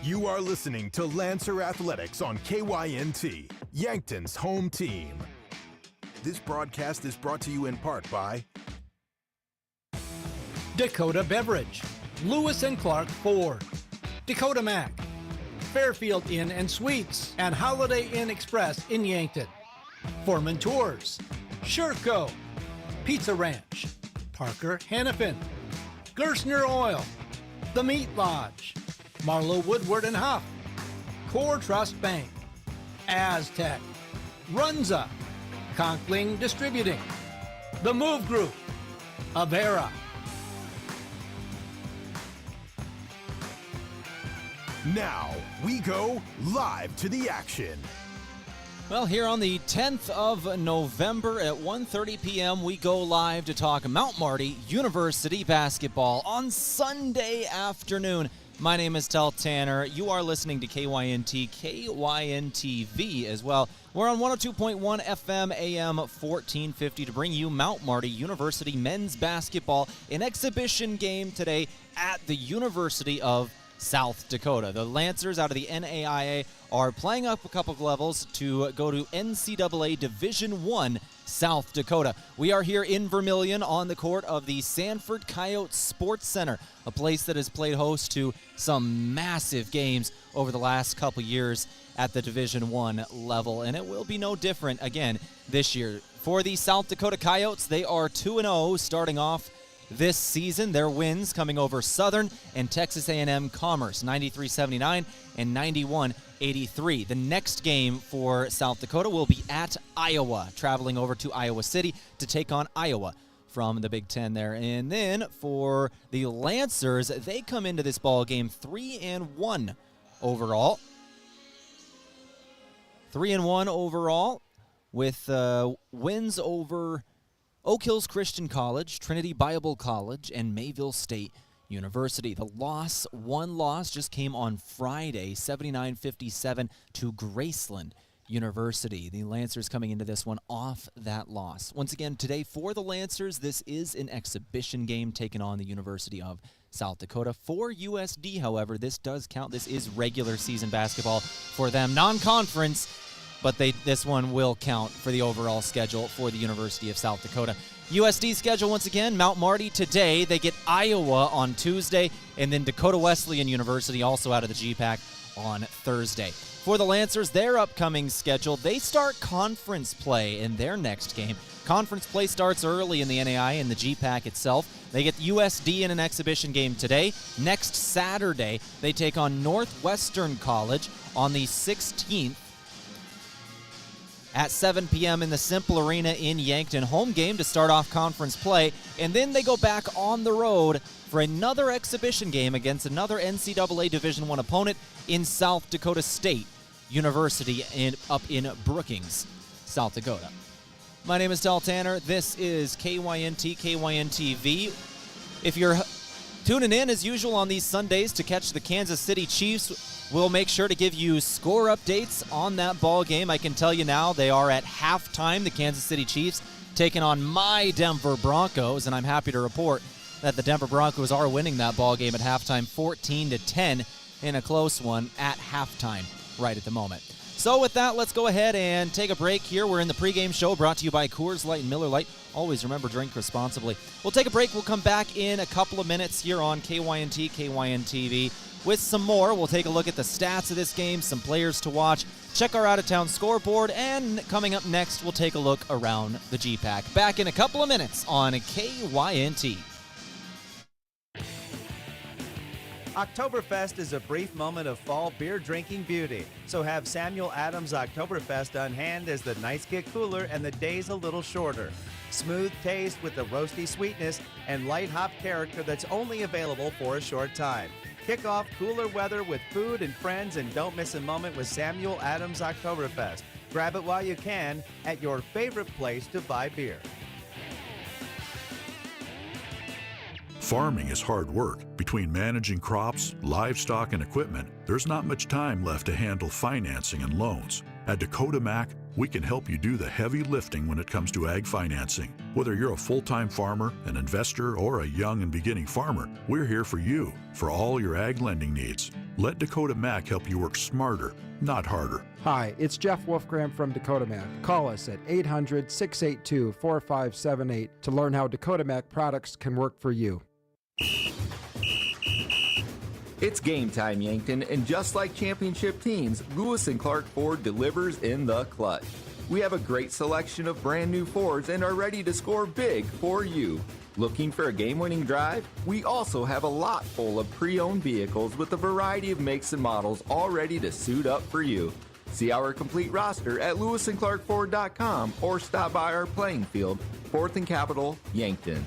You are listening to Lancer Athletics on KYNT, Yankton's home team. This broadcast is brought to you in part by Dakota Beverage, Lewis and Clark Ford, Dakota Mac, Fairfield Inn and Suites, and Holiday Inn Express in Yankton, Foreman Tours, Sherco, Pizza Ranch, Parker Hennepin, Gerstner Oil, The Meat Lodge, Marlowe Woodward and Huff, Core Trust Bank, Aztec, Runza, Conkling Distributing, The Move Group, Avera. Now, we go live to the action. Well, here on the 10th of November at 1:30 p.m., we go live to talk Mount Marty University basketball on Sunday afternoon. My name is Tehl Tanner. You are listening to KYNT, KYNTV as well. We're on 102.1 FM, AM 1450 to bring you Mount Marty University men's basketball, an exhibition game today at the University of South Dakota. The Lancers out of the NAIA are playing up a couple of levels to go to NCAA Division I South Dakota. We are here in Vermillion on the court of the Sanford Coyote Sports Center, a place that has played host to some massive games over the last couple years at the Division I level, and it will be no different again this year. For the South Dakota Coyotes, they are 2-0 starting off this season. Their wins coming over Southern and Texas A&M Commerce, 93-79 and 91-83. The next game for South Dakota will be at Iowa, traveling over to Iowa City to take on Iowa from the Big Ten there. And then for the Lancers, they come into this ball game 3-1 overall. 3-1 overall with wins over Oak Hills Christian College, Trinity Bible College, and Mayville State University. The one loss just came on Friday, 79-57 to Graceland University. The Lancers coming into this one off that loss. Once again, today for the Lancers, this is an exhibition game taking on the University of South Dakota. For USD, however, this does count. This is regular season basketball for them. Non-conference, but this one will count for the overall schedule for the University of South Dakota. USD schedule once again, Mount Marty today. They get Iowa on Tuesday, and then Dakota Wesleyan University also out of the GPAC on Thursday. For the Lancers, their upcoming schedule, they start conference play in their next game. Conference play starts early in the NAIA and the GPAC itself. They get USD in an exhibition game today. Next Saturday, they take on Northwestern College on the 16th. At 7 p.m. in the Simple Arena in Yankton. Home game to start off conference play. And then they go back on the road for another exhibition game against another NCAA Division I opponent in South Dakota State University up in Brookings, South Dakota. My name is Tehl Tanner. This is KYNT, KYNTV. If you're tuning in as usual on these Sundays to catch the Kansas City Chiefs, we'll make sure to give you score updates on that ball game. I can tell you now they are at halftime, the Kansas City Chiefs taking on my Denver Broncos, and I'm happy to report that the Denver Broncos are winning that ball game at halftime 14-10 in a close one at halftime right at the moment. So with that, let's go ahead and take a break here. We're in the pregame show brought to you by Coors Light and Miller Lite. Always remember, drink responsibly. We'll take a break. We'll come back in a couple of minutes here on KYNT, KYNTV. With some more, we'll take a look at the stats of this game, some players to watch, check our out-of-town scoreboard, and coming up next, we'll take a look around the GPAC. Back in a couple of minutes on KYNT. Oktoberfest is a brief moment of fall beer drinking beauty, so have Samuel Adams Oktoberfest on hand as the nights get cooler and the days a little shorter. Smooth taste with the roasty sweetness and light hop character that's only available for a short time. Kick off cooler weather with food and friends, and don't miss a moment with Samuel Adams Oktoberfest. Grab it while you can at your favorite place to buy beer. Farming is hard work. Between managing crops, livestock, and equipment, there's not much time left to handle financing and loans. At Dakota Mac, we can help you do the heavy lifting when it comes to ag financing. Whether you're a full-time farmer, an investor, or a young and beginning farmer, we're here for you for all your ag lending needs. Let Dakota Mac help you work smarter, not harder. Hi, it's Jeff Wolfgram from Dakota Mac. Call us at 800-682-4578 to learn how Dakota Mac products can work for you. It's game time, Yankton, and just like championship teams, Lewis and Clark Ford delivers in the clutch. We have a great selection of brand new Fords and are ready to score big for you. Looking for a game-winning drive? We also have a lot full of pre-owned vehicles with a variety of makes and models all ready to suit up for you. See our complete roster at lewisandclarkford.com or stop by our playing field, 4th and Capitol, Yankton.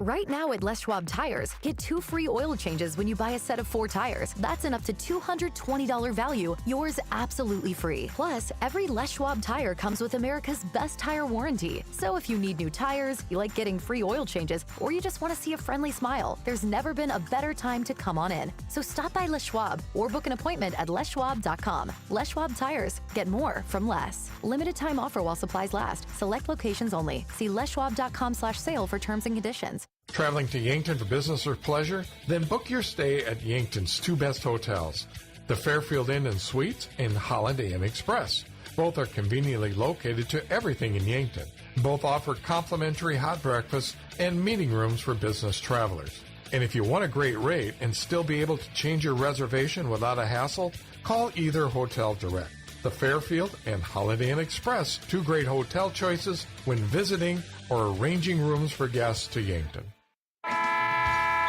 Right now at Les Schwab Tires, get 2 free oil changes when you buy a set of 4 tires. That's an up to $220 value, yours absolutely free. Plus, every Les Schwab tire comes with America's best tire warranty. So if you need new tires, you like getting free oil changes, or you just want to see a friendly smile, there's never been a better time to come on in. So stop by Les Schwab or book an appointment at leschwab.com. Les Schwab Tires. Get more from less. Limited time offer while supplies last. Select locations only. See leschwab.com/sale for terms and conditions. Traveling to Yankton for business or pleasure? Then book your stay at Yankton's 2 best hotels, the Fairfield Inn and Suites and Holiday Inn Express. Both are conveniently located to everything in Yankton. Both offer complimentary hot breakfasts and meeting rooms for business travelers. And if you want a great rate and still be able to change your reservation without a hassle, call either hotel direct. The Fairfield and Holiday Inn Express, 2 great hotel choices when visiting or arranging rooms for guests to Yankton.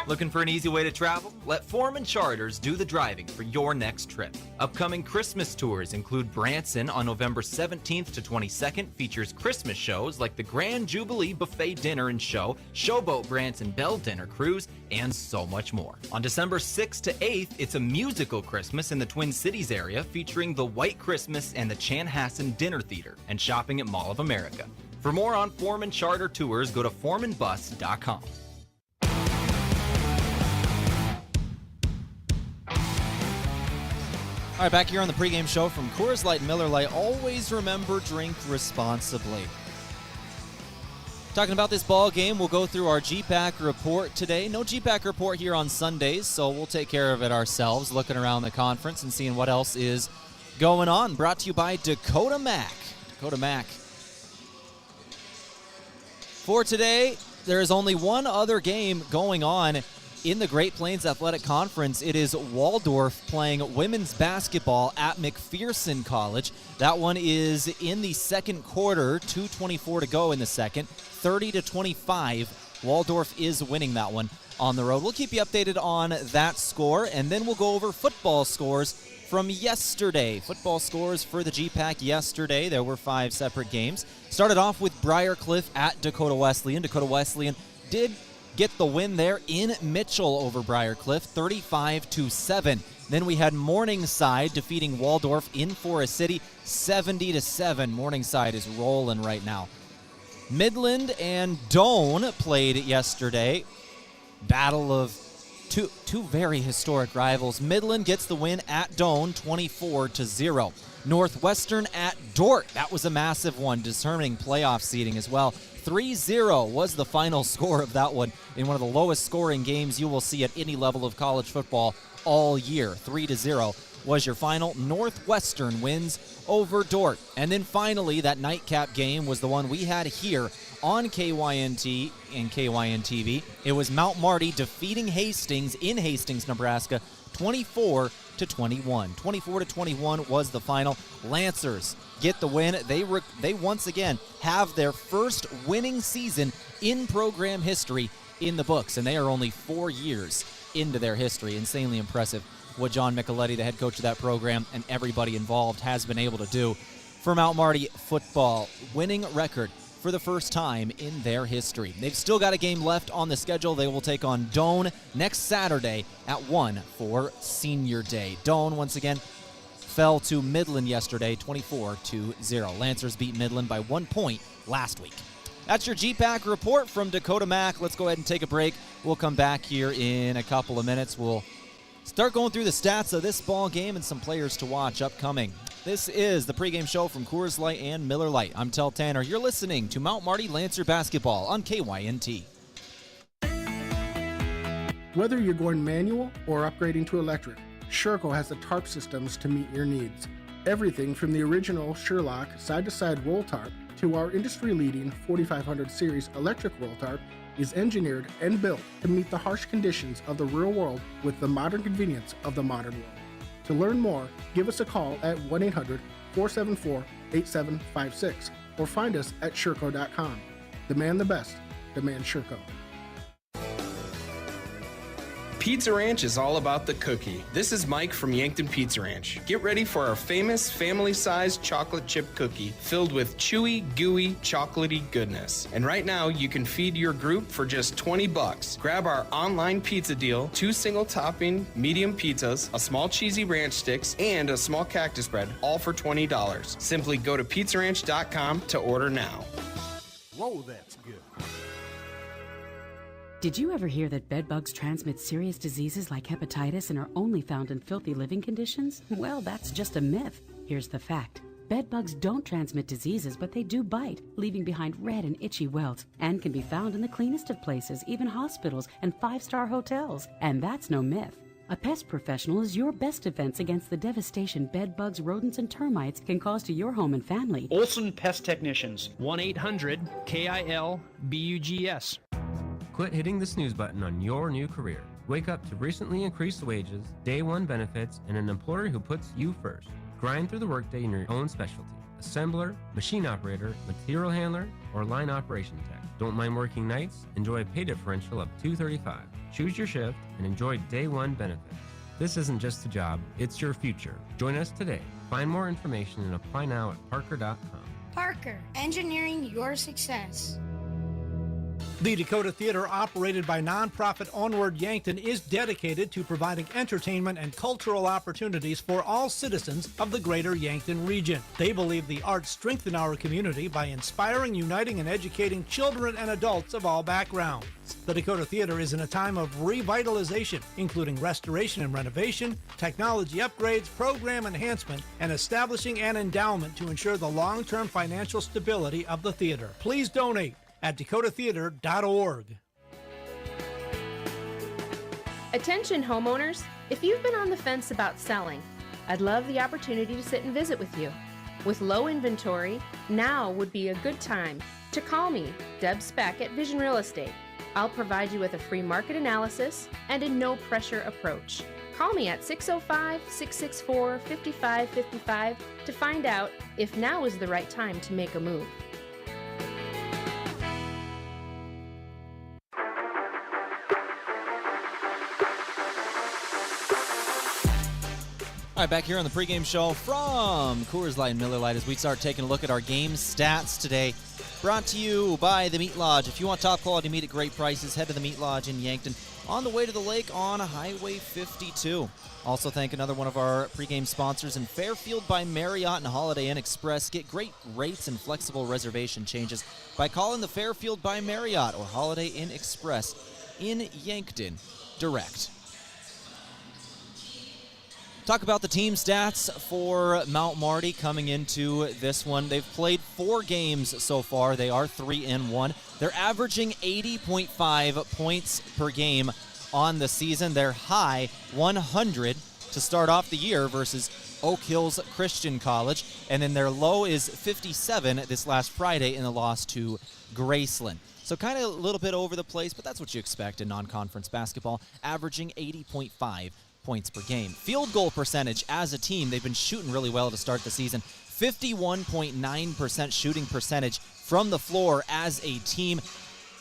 Looking for an easy way to travel? Let Foreman Charters do the driving for your next trip. Upcoming Christmas tours include Branson on November 17th to 22nd, features Christmas shows like the Grand Jubilee Buffet Dinner and Show, Showboat Branson Bell Dinner Cruise, and so much more. On December 6th to 8th, it's a musical Christmas in the Twin Cities area featuring the White Christmas and the Chanhassen Dinner Theater, and shopping at Mall of America. For more on Foreman Charter tours, go to foremanbus.com. All right, back here on the pregame show from Coors Light and Miller Lite. Always remember, drink responsibly. Talking about this ball game, we'll go through our GPAC report today. No GPAC report here on Sundays, so we'll take care of it ourselves, looking around the conference and seeing what else is going on. Brought to you by Dakota Mac. Dakota Mac. For today, there is only one other game going on in the Great Plains Athletic Conference. It is Waldorf playing women's basketball at McPherson College. That one is in the second quarter, 2:24 to go in the second, 30-25. Waldorf is winning that one on the road. We'll keep you updated on that score, and then we'll go over football scores from yesterday. Football scores for the GPAC yesterday. There were 5 separate games. Started off with Briarcliff at Dakota Wesleyan. Dakota Wesleyan did get the win there in Mitchell over Briarcliff, 35-7. Then we had Morningside defeating Waldorf in Forest City, 70-7. Morningside is rolling right now. Midland and Doane played yesterday. Battle of two very historic rivals. Midland gets the win at Doane, 24-0. Northwestern at Dordt. That was a massive one, determining playoff seeding as well. 3-0 was the final score of that one in one of the lowest scoring games you will see at any level of college football all year. 3-0 was your final. Northwestern wins over Dordt. And then finally, that nightcap game was the one we had here on KYNT and KYNTV. It was Mount Marty defeating Hastings in Hastings, Nebraska, 24-21. 24-21 was the final. Lancers get the win. They once again have their first winning season in program history in the books, and they are only 4 years into their history. Insanely impressive what John Micheletti, the head coach of that program, and everybody involved has been able to do for Mount Marty football. Winning record for the first time in their history. They've still got a game left on the schedule. They will take on Doane next Saturday at 1 for Senior Day. Doane, once again, fell to Midland yesterday, 24-0. Lancers beat Midland by 1 point last week. That's your GPAC report from Dakota Mac. Let's go ahead and take a break. We'll come back here in a couple of minutes. We'll start going through the stats of this ball game and some players to watch upcoming. This is the pregame show from Coors Light and Miller Lite. I'm Tehl Tanner. You're listening to Mount Marty Lancer Basketball on KYNT. Whether you're going manual or upgrading to electric, Sherco has the tarp systems to meet your needs. Everything from the original Sherlock side-to-side roll tarp to our industry-leading 4500 series electric roll tarp is engineered and built to meet the harsh conditions of the real world with the modern convenience of the modern world. To learn more, give us a call at 1-800-474-8756 or find us at Sherco.com. Demand the best. Demand Sherco. Pizza Ranch is all about the cookie. This is Mike from Yankton Pizza Ranch. Get ready for our famous family-sized chocolate chip cookie filled with chewy, gooey, chocolatey goodness. And right now, you can feed your group for just $20. Grab our online pizza deal, 2 single-topping medium pizzas, a small cheesy ranch sticks, and a small cactus bread, all for $20. Simply go to pizzaranch.com to order now. Whoa, that's good. Did you ever hear that bedbugs transmit serious diseases like hepatitis and are only found in filthy living conditions? Well, that's just a myth. Here's the fact. Bedbugs don't transmit diseases, but they do bite, leaving behind red and itchy welts, and can be found in the cleanest of places, even hospitals and 5-star hotels. And that's no myth. A pest professional is your best defense against the devastation bedbugs, rodents, and termites can cause to your home and family. Olson Pest Technicians, 1-800-KIL-BUGS. Quit hitting the snooze button on your new career. Wake up to recently increased wages, day one benefits, and an employer who puts you first. Grind through the workday in your own specialty. Assembler, machine operator, material handler, or line operation tech. Don't mind working nights? Enjoy a pay differential of $2.35. Choose your shift and enjoy day one benefits. This isn't just a job, it's your future. Join us today. Find more information and apply now at parker.com. Parker, engineering your success. The Dakota Theater, operated by nonprofit Onward Yankton, is dedicated to providing entertainment and cultural opportunities for all citizens of the greater Yankton region. They believe the arts strengthen our community by inspiring, uniting, and educating children and adults of all backgrounds. The Dakota Theater is in a time of revitalization, including restoration and renovation, technology upgrades, program enhancement, and establishing an endowment to ensure the long-term financial stability of the theater. Please donate at dakotatheater.org. Attention homeowners, if you've been on the fence about selling, I'd love the opportunity to sit and visit with you. With low inventory, now would be a good time to call me, Deb Speck at Vision Real Estate. I'll provide you with a free market analysis and a no-pressure approach. Call me at 605-664-5555 to find out if now is the right time to make a move. All right, back here on the pregame show from Coors Light and Miller Lite as we start taking a look at our game stats today. Brought to you by the Meat Lodge. If you want top quality meat at great prices, head to the Meat Lodge in Yankton on the way to the lake on Highway 52. Also thank another one of our pregame sponsors in Fairfield by Marriott and Holiday Inn Express. Get great rates and flexible reservation changes by calling the Fairfield by Marriott or Holiday Inn Express in Yankton direct. Talk about the team stats for Mount Marty coming into this one. They've played 4 games so far. They are 3-1. They're averaging 80.5 points per game on the season. They're high 100 to start off the year versus Oak Hills Christian College. And then their low is 57 this last Friday in the loss to Graceland. So kind of a little bit over the place, but that's what you expect in non-conference basketball, averaging 80.5 points per game. Field goal percentage as a team, they've been shooting really well to start the season. 51.9% shooting percentage from the floor as a team.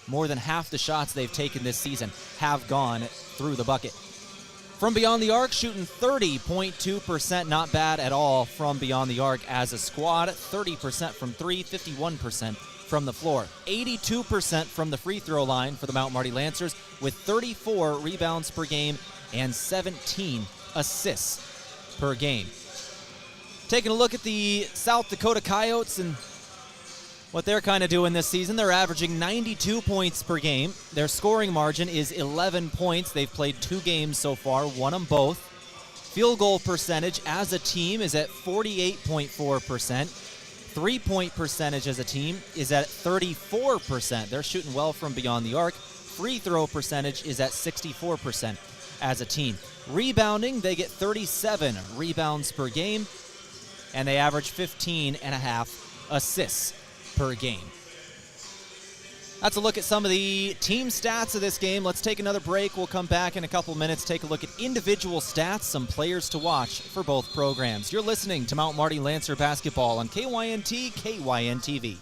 More than half the shots they've taken this season have gone through the bucket. From beyond the arc, shooting 30.2%, not bad at all from beyond the arc as a squad. 30% from 3, 51% from the floor. 82% from the free throw line for the Mount Marty Lancers with 34 rebounds per game and 17 assists per game. Taking a look at the South Dakota Coyotes and what they're kind of doing this season. They're averaging 92 points per game. Their scoring margin is 11 points. They've played 2 games so far, won them both. Field goal percentage as a team is at 48.4%. Three-point percentage as a team is at 34%. They're shooting well from beyond the arc. Free throw percentage is at 64%. as a team. Rebounding, they get 37 rebounds per game, and they average 15.5 assists per game. That's a look at some of the team stats of this game. Let's take another break. We'll come back in a couple minutes, take a look at individual stats, some players to watch for both programs. You're listening to Mount Marty Lancer Basketball on KYNT, KYNTV.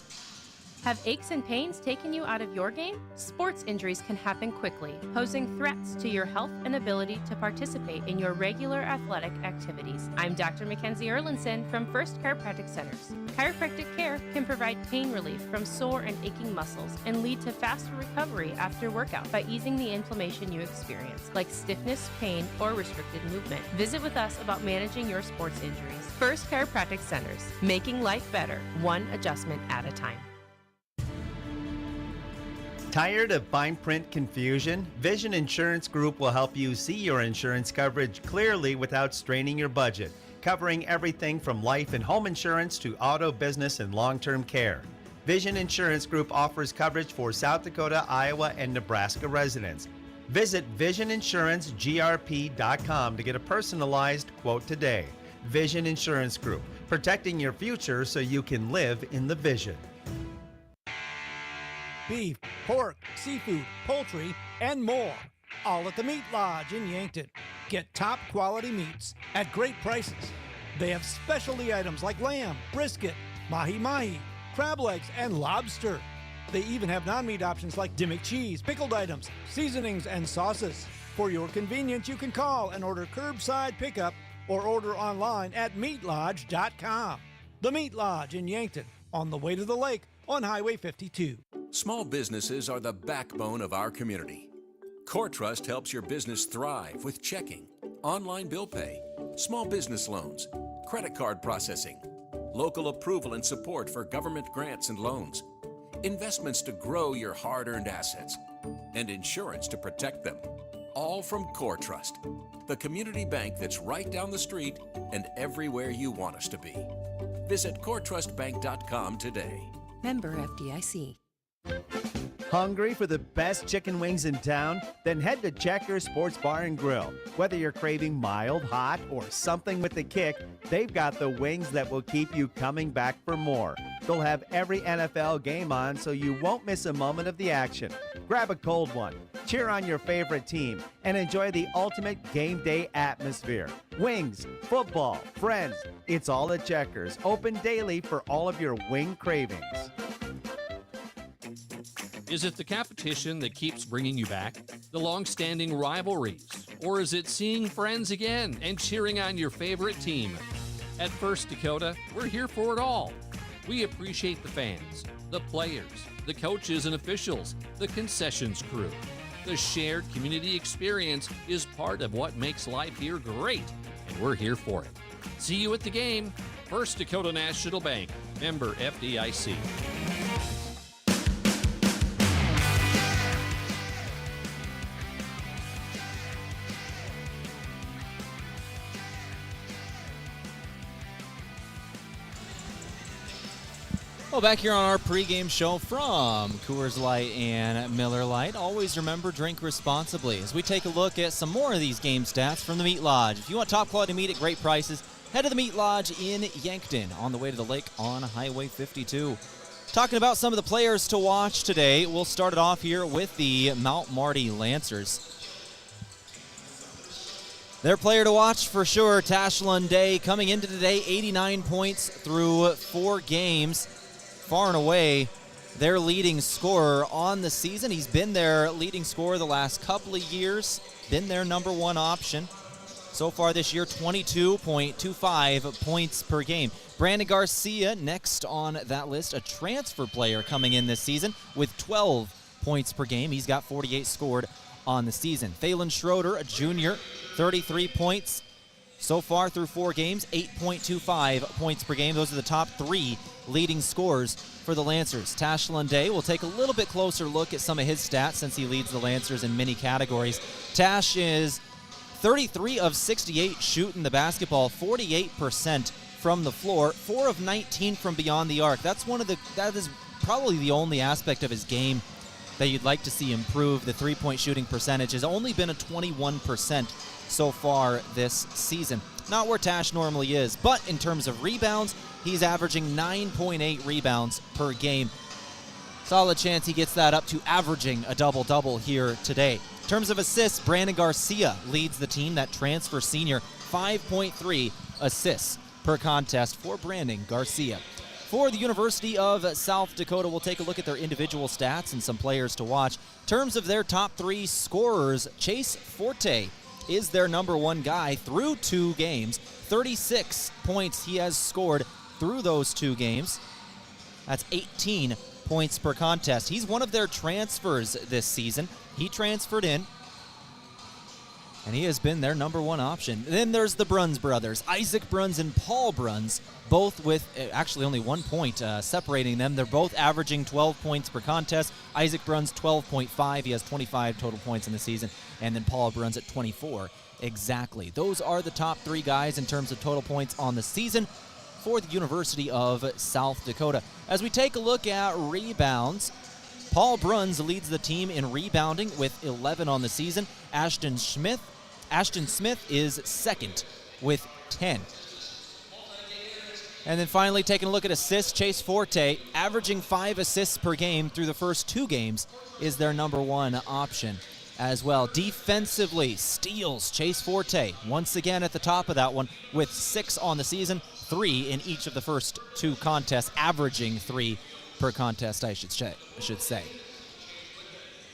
Have aches and pains taken you out of your game? Sports injuries can happen quickly, posing threats to your health and ability to participate in your regular athletic activities. I'm Dr. Mackenzie Erlinson from First Chiropractic Centers. Chiropractic care can provide pain relief from sore and aching muscles and lead to faster recovery after workout by easing the inflammation you experience, like stiffness, pain, or restricted movement. Visit with us about managing your sports injuries. First Chiropractic Centers, making life better, one adjustment at a time. Tired of fine print confusion? Vision Insurance Group will help you see your insurance coverage clearly without straining your budget, covering everything from life and home insurance to auto, business, and long-term care. Vision Insurance Group offers coverage for South Dakota, Iowa, and Nebraska residents. Visit VisionInsuranceGRP.com to get a personalized quote today. Vision Insurance Group, protecting your future so you can live in the vision. Beef, pork, seafood, poultry, and more. All at the Meat Lodge in Yankton. Get top quality meats at great prices. They have specialty items like lamb, brisket, mahi-mahi, crab legs, and lobster. They even have non-meat options like Dimmick cheese, pickled items, seasonings, and sauces. For your convenience, you can call and order curbside pickup or order online at meatlodge.com. The Meat Lodge in Yankton, on the way to the lake on Highway 52. Small businesses are the backbone of our community. CoreTrust helps your business thrive with checking, online bill pay, small business loans, credit card processing, local approval and support for government grants and loans, investments to grow your hard-earned assets, and insurance to protect them. All from CoreTrust, the community bank that's right down the street and everywhere you want us to be. Visit CoreTrustBank.com today. Member FDIC. Hungry for the best chicken wings in town? Then head to Checkers Sports Bar and Grill. Whether you're craving mild, hot, or something with the kick, they've got the wings that will keep you coming back for more. They'll have every NFL game on so you won't miss a moment of the action. Grab a cold one, cheer on your favorite team, and enjoy the ultimate game day atmosphere. Wings, football, friends, it's all at Checkers. Open daily for all of your wing cravings. Is it the competition that keeps bringing you back? The long-standing rivalries? Or is it seeing friends again and cheering on your favorite team? At First Dakota, we're here for it all. We appreciate the fans, the players, the coaches and officials, the concessions crew. The shared community experience is part of what makes life here great, and we're here for it. See you at the game. First Dakota National Bank, member FDIC. Well, back here on our pregame show from Coors Light and Miller Lite, always remember, drink responsibly as we take a look at some more of these game stats from the Meat Lodge. If you want top quality meat at great prices, head to the Meat Lodge in Yankton on the way to the lake on Highway 52. Talking about some of the players to watch today, we'll start it off here with the Mount Marty Lancers. Their player to watch for sure, Tehl Tanner, coming into today, 89 points through 4 games. Far and away their leading scorer on the season. He's been their leading scorer the last couple of years, been their number one option. So far this year, 22.25 points per game. Brandon Garcia next on that list, a transfer player coming in this season with 12 points per game. He's got 48 scored on the season. Thalen Schroeder, a junior, 33 points. So far through 4 games, 8.25 points per game. Those are the top 3 leading scorers for the Lancers. Tehl Tanner, we'll take a little bit closer look at some of his stats since he leads the Lancers in many categories. Tash is 33 of 68 shooting the basketball, 48% from the floor, 4 of 19 from beyond the arc. That is probably the only aspect of his game that you'd like to see improve. The three-point shooting percentage has only been a 21% so far this season. Not where Tash normally is, but in terms of rebounds, he's averaging 9.8 rebounds per game. Solid chance he gets that up to averaging a double-double here today. In terms of assists, Brandon Garcia leads the team. That transfer senior, 5.3 assists per contest for Brandon Garcia. For the University of South Dakota, we'll take a look at their individual stats and some players to watch. In terms of their top three scorers, Chase Forte is their number one guy through 2 games. 36 points he has scored through those 2 games. That's 18 points per contest. He's one of their transfers this season. He transferred in, and he has been their number one option. Then there's the Bruns brothers, Isaac Bruns and Paul Bruns, both with actually only 1 point separating them. They're both averaging 12 points per contest. Isaac Bruns 12.5. He has 25 total points in the season. And then Paul Bruns at 24 exactly. Those are the top 3 guys in terms of total points on the season for the University of South Dakota. As we take a look at rebounds, Paul Bruns leads the team in rebounding with 11 on the season. Ashton Smith is second with 10. And then finally, taking a look at assists, Chase Forte, averaging 5 assists per game through the first 2 games, is their number one option as well. Defensively, steals, Chase Forte, once again at the top of that one with 6 on the season, 3 in each of the first 2 contests, averaging 3 per contest, I should say.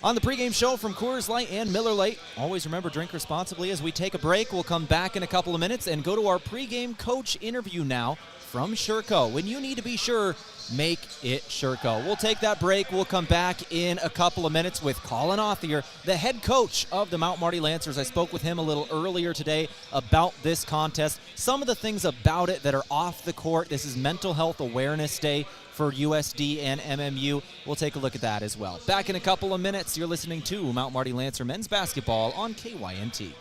On the pregame show from Coors Light and Miller Lite, always remember, drink responsibly. As we take a break, we'll come back in a couple of minutes and go to our pregame coach interview now from Sherco. When you need to be sure, make it Sherco. We'll take that break. We'll come back in a couple of minutes with Colin Othier, the head coach of the Mount Marty Lancers. I spoke with him a little earlier today about this contest, some of the things about it that are off the court. This is Mental Health Awareness Day for USD and MMU. We'll take a look at that as well. Back in a couple of minutes, you're listening to Mount Marty Lancer men's basketball on KYNT.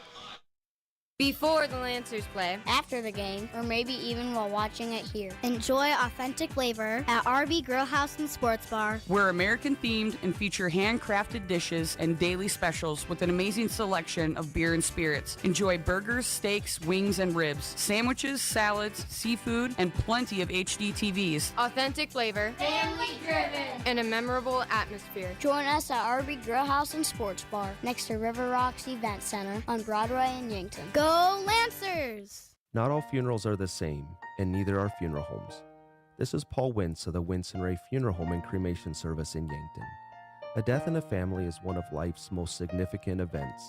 Before the Lancers play, after the game, or maybe even while watching it here. Enjoy authentic flavor at RV Grill House and Sports Bar. We're American-themed and feature handcrafted dishes and daily specials with an amazing selection of beer and spirits. Enjoy burgers, steaks, wings, and ribs, sandwiches, salads, seafood, and plenty of HD TVs. Authentic flavor, family-driven, and a memorable atmosphere. Join us at RV Grill House and Sports Bar, next to River Rocks Event Center on Broadway in Yankton. Go Lancers! Not all funerals are the same, and neither are funeral homes. This is Paul Wintz of the Wintz and Ray Funeral Home and Cremation Service in Yankton. A death in a family is one of life's most significant events.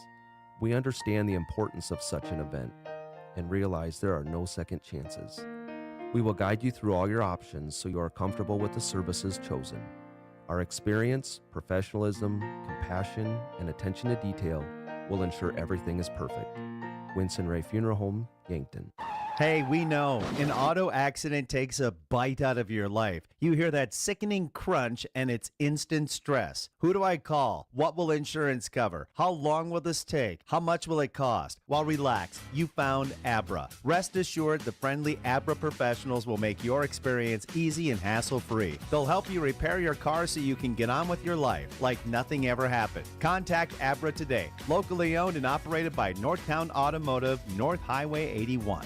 We understand the importance of such an event and realize there are no second chances. We will guide you through all your options so you are comfortable with the services chosen. Our experience, professionalism, compassion, and attention to detail will ensure everything is perfect. Winston Ray Funeral Home, Yankton. Hey, we know an auto accident takes a bite out of your life. You hear that sickening crunch and it's instant stress. Who do I call? What will insurance cover? How long will this take? How much will it cost? Well, relax. You found Abra. Rest assured, the friendly Abra professionals will make your experience easy and hassle-free. They'll help you repair your car so you can get on with your life like nothing ever happened. Contact Abra today. Locally owned and operated by Northtown Automotive, North Highway 81.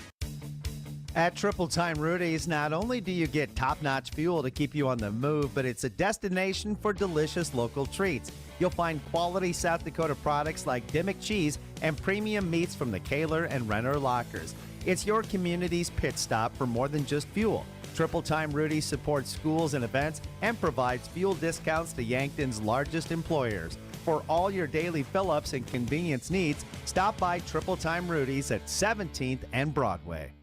At Triple Time Rudy's, not only do you get top-notch fuel to keep you on the move, but it's a destination for delicious local treats. You'll find quality South Dakota products like Dimmock cheese and premium meats from the Kaler and Renner lockers. It's your community's pit stop for more than just fuel. Triple Time Rudy's supports schools and events and provides fuel discounts to Yankton's largest employers. For all your daily fill-ups and convenience needs, stop by Triple Time Rudy's at 17th and Broadway.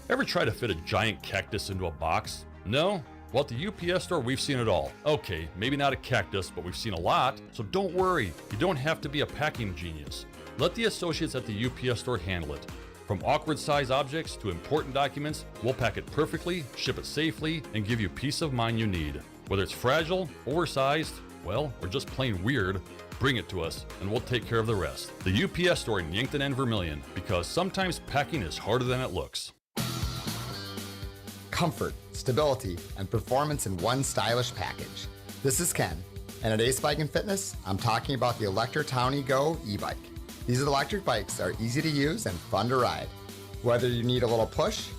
Ever try to fit a giant cactus into a box? No? Well, at the UPS store, we've seen it all. Okay, maybe not a cactus, but we've seen a lot, so don't worry. You don't have to be a packing genius. Let the associates at the UPS store handle it. From awkward size objects to important documents, we'll pack it perfectly, ship it safely, and give you peace of mind you need. Whether it's fragile, oversized, well, or just plain weird, bring it to us, and we'll take care of the rest. The UPS store in Yankton and Vermillion, because sometimes packing is harder than it looks. Comfort, stability, and performance in one stylish package. This is Ken, And at Ace Bike and Fitness, I'm talking about the Electra Townie Go e-bike. These electric bikes are easy to use and fun to ride. Whether you need a little push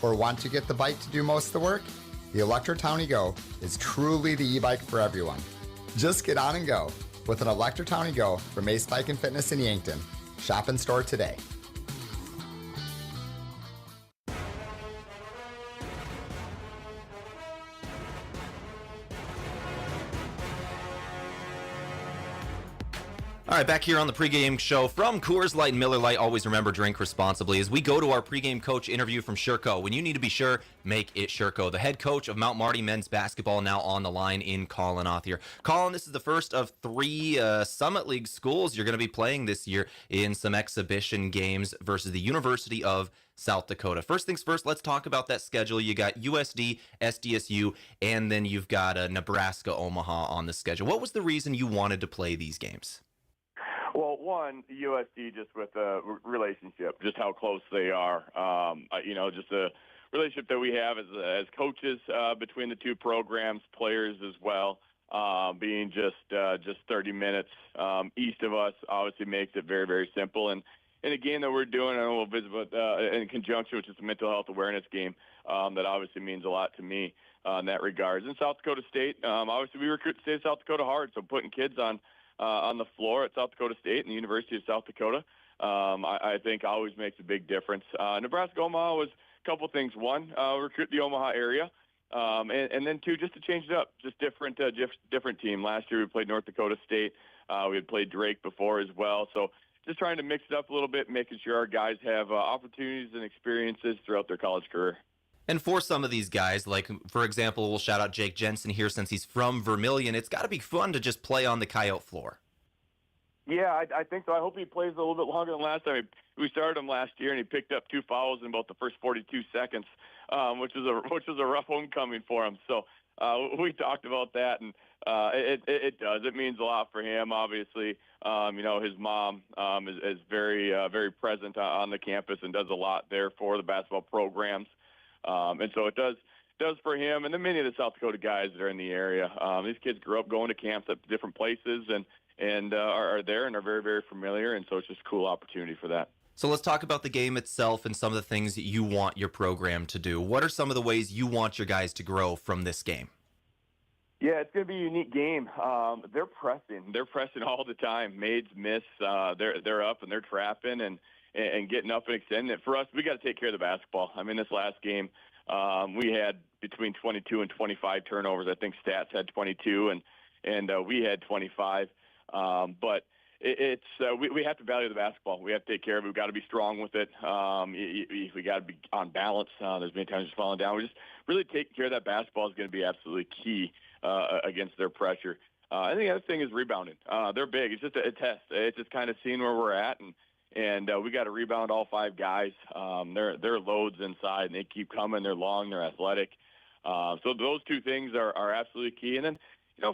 or want to get the bike to do most of the work, the Electra Townie Go is truly the e-bike for everyone. Just get on and go with an Electra Townie Go from Ace Bike and Fitness in Yankton. Shop in store today. All right, back here on the pregame show from Coors Light and Miller Lite. Always remember, drink responsibly. As we go to our pregame coach interview from Sherco. When you need to be sure, make it Sherco. The head coach of Mount Marty men's basketball now on the line in Colin Othnier. Colin, this is the first of 3 Summit League schools you're going to be playing this year in some exhibition games versus the University of South Dakota. First things first, let's talk about that schedule. You got USD, SDSU, and then you've got Nebraska Omaha on the schedule. What was the reason you wanted to play these games? Well, one, USD just with the relationship, just how close they are. Just the relationship that we have as coaches between the two programs, players as well, being just 30 minutes east of us obviously makes it very, very simple. And a game that we're doing, I know we'll visit in conjunction with just a mental health awareness game that obviously means a lot to me in that regards. In South Dakota State, obviously we recruit the state of South Dakota hard, so putting kids on the floor at South Dakota State and the University of South Dakota, I think always makes a big difference. Nebraska Omaha was a couple things. One, recruit the Omaha area, and then 2, just to change it up, just different team. Last year we played North Dakota State. We had played Drake before as well. So just trying to mix it up a little bit, making sure our guys have opportunities and experiences throughout their college career. And for some of these guys, like, for example, we'll shout out Jake Jensen here since he's from Vermillion. It's got to be fun to just play on the Coyote floor. Yeah, I think so. I hope he plays a little bit longer than last time. We started him last year, and he picked up 2 fouls in about the first 42 seconds, which was a rough homecoming for him. So we talked about that, and it does. It means a lot for him, obviously. His mom is very, very present on the campus and does a lot there for the basketball programs. And so it does for him, and then many of the South Dakota guys that are in the area. These kids grew up going to camps at different places and are there and are very, very familiar, and so it's just a cool opportunity for that. So let's talk about the game itself and some of the things that you want your program to do. What are some of the ways you want your guys to grow from this game? Yeah, it's going to be a unique game. They're pressing. They're pressing all the time. Maids miss. They're up and they're trapping and getting up and extending it. For us, we got to take care of the basketball. I mean, this last game, we had between 22 and 25 turnovers. I think Stats had 22 and we had 25. But we have to value the basketball. We have to take care of it. We've got to be strong with it. We got to be on balance. There's many times just falling down. We just really taking care of that basketball is going to be absolutely key against their pressure. And the other thing is rebounding. They're big. It's just a test. It's just kind of seeing where we're at, and we got to rebound all 5 guys. They're loads inside, and they keep coming. They're long. They're athletic. So those 2 things are absolutely key. And then,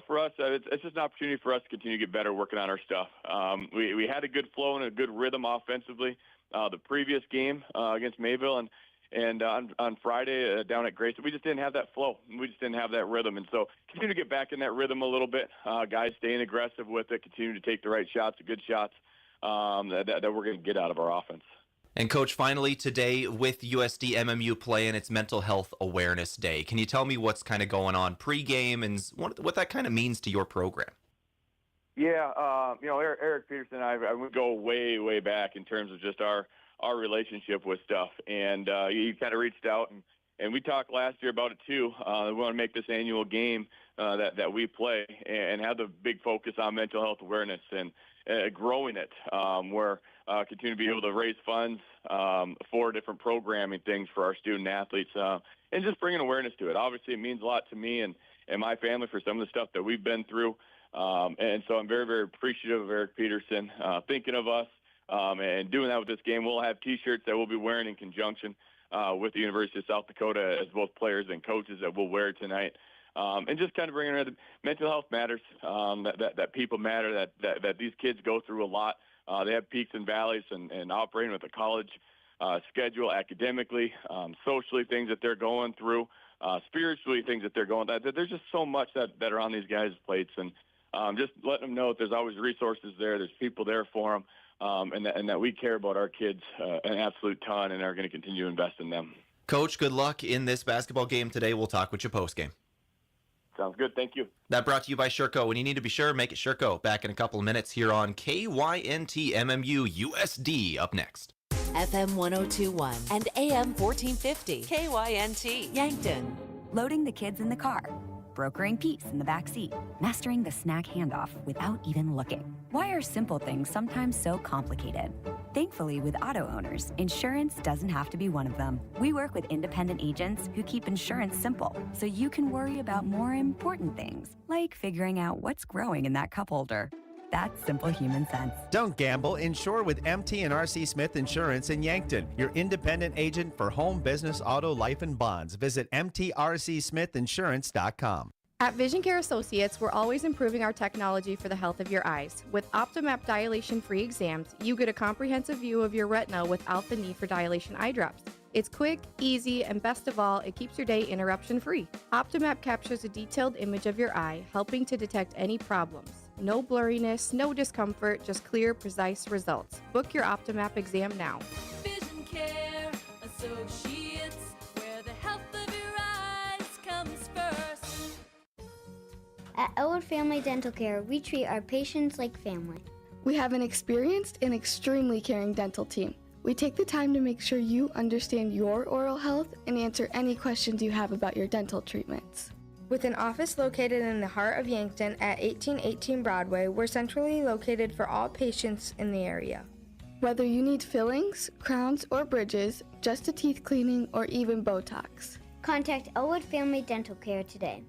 for us, it's just an opportunity for us to continue to get better working on our stuff. We had a good flow and a good rhythm offensively the previous game against Mayville, and on Friday down at Grace, we just didn't have that flow. We just didn't have that rhythm. And so continue to get back in that rhythm a little bit. Guys staying aggressive with it, continue to take the right shots, the good shots that we're going to get out of our offense. And Coach, finally today with USD MMU playing its Mental Health Awareness Day, can you tell me what's kind of going on pregame and what that kind of means to your program? Yeah, Eric Peterson and I would go way, way back in terms of just our relationship with stuff. And he kind of reached out, and we talked last year about it too. We want to make this annual game that we play and have the big focus on mental health awareness and growing it, where continue to be able to raise funds for different programming things for our student athletes and just bringing awareness to it. Obviously, it means a lot to me and my family for some of the stuff that we've been through. And so I'm very, very appreciative of Eric Peterson thinking of us and doing that with this game. We'll have T-shirts that we'll be wearing in conjunction with the University of South Dakota as both players and coaches that we'll wear tonight. And just kind of bringing around mental health matters, that people matter, that these kids go through a lot. They have peaks and valleys and operating with a college schedule academically, socially, things that they're going through, spiritually, things that they're going through. There's just so much that are on these guys' plates. And just letting them know that there's always resources there. There's people there for them, and that we care about our kids an absolute ton and are going to continue to invest in them. Coach, good luck in this basketball game today. We'll talk with you post-game. Sounds good. Thank you. That brought to you by Sherco. When you need to be sure, make it Sherco. Back in a couple of minutes here on KYNT MMU USD. Up next. FM 1021 and AM 1450. KYNT Yankton. Loading the kids in the car. Brokering peace in the back seat. Mastering the snack handoff without even looking. Why are simple things sometimes so complicated? Thankfully, with auto owners, insurance doesn't have to be one of them. We work with independent agents who keep insurance simple, so you can worry about more important things, like figuring out what's growing in that cup holder. That's simple human sense. Don't gamble. Insure with MT and RC Smith Insurance in Yankton, your independent agent for home, business, auto, life, and bonds. Visit mtrcsmithinsurance.com. At Vision Care Associates, we're always improving our technology for the health of your eyes. With OptiMap dilation-free exams, you get a comprehensive view of your retina without the need for dilation eye drops. It's quick, easy, and best of all, it keeps your day interruption-free. OptiMap captures a detailed image of your eye, helping to detect any problems. No blurriness, no discomfort, just clear, precise results. Book your OptiMap exam now. Vision Care Associates, where the health of your eyes comes first. At Elwood Family Dental Care, we treat our patients like family. We have an experienced and extremely caring dental team. We take the time to make sure you understand your oral health and answer any questions you have about your dental treatments. With an office located in the heart of Yankton at 1818 Broadway, we're centrally located for all patients in the area. Whether you need fillings, crowns, or bridges, just a teeth cleaning, or even Botox. Contact Elwood Family Dental Care today.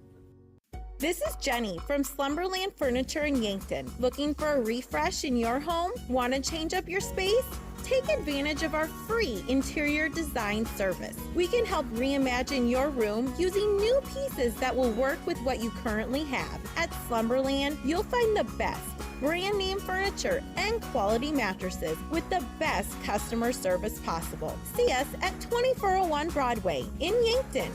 This is Jenny from Slumberland Furniture in Yankton. Looking for a refresh in your home? Want to change up your space? Take advantage of our free interior design service. We can help reimagine your room using new pieces that will work with what you currently have. At Slumberland, you'll find the best brand name furniture and quality mattresses with the best customer service possible. See us at 2401 Broadway in Yankton.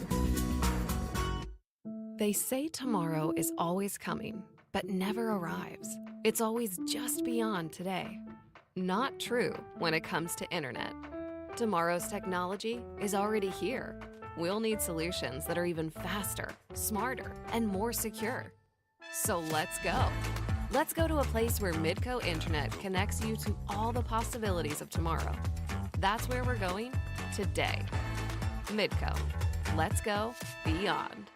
They say tomorrow is always coming, but never arrives. It's always just beyond today. Not true when it comes to internet. Tomorrow's technology is already here. We'll need solutions that are even faster, smarter, and more secure. So let's go. Let's go to a place where Midco Internet connects you to all the possibilities of tomorrow. That's where we're going today. Midco. Let's go beyond.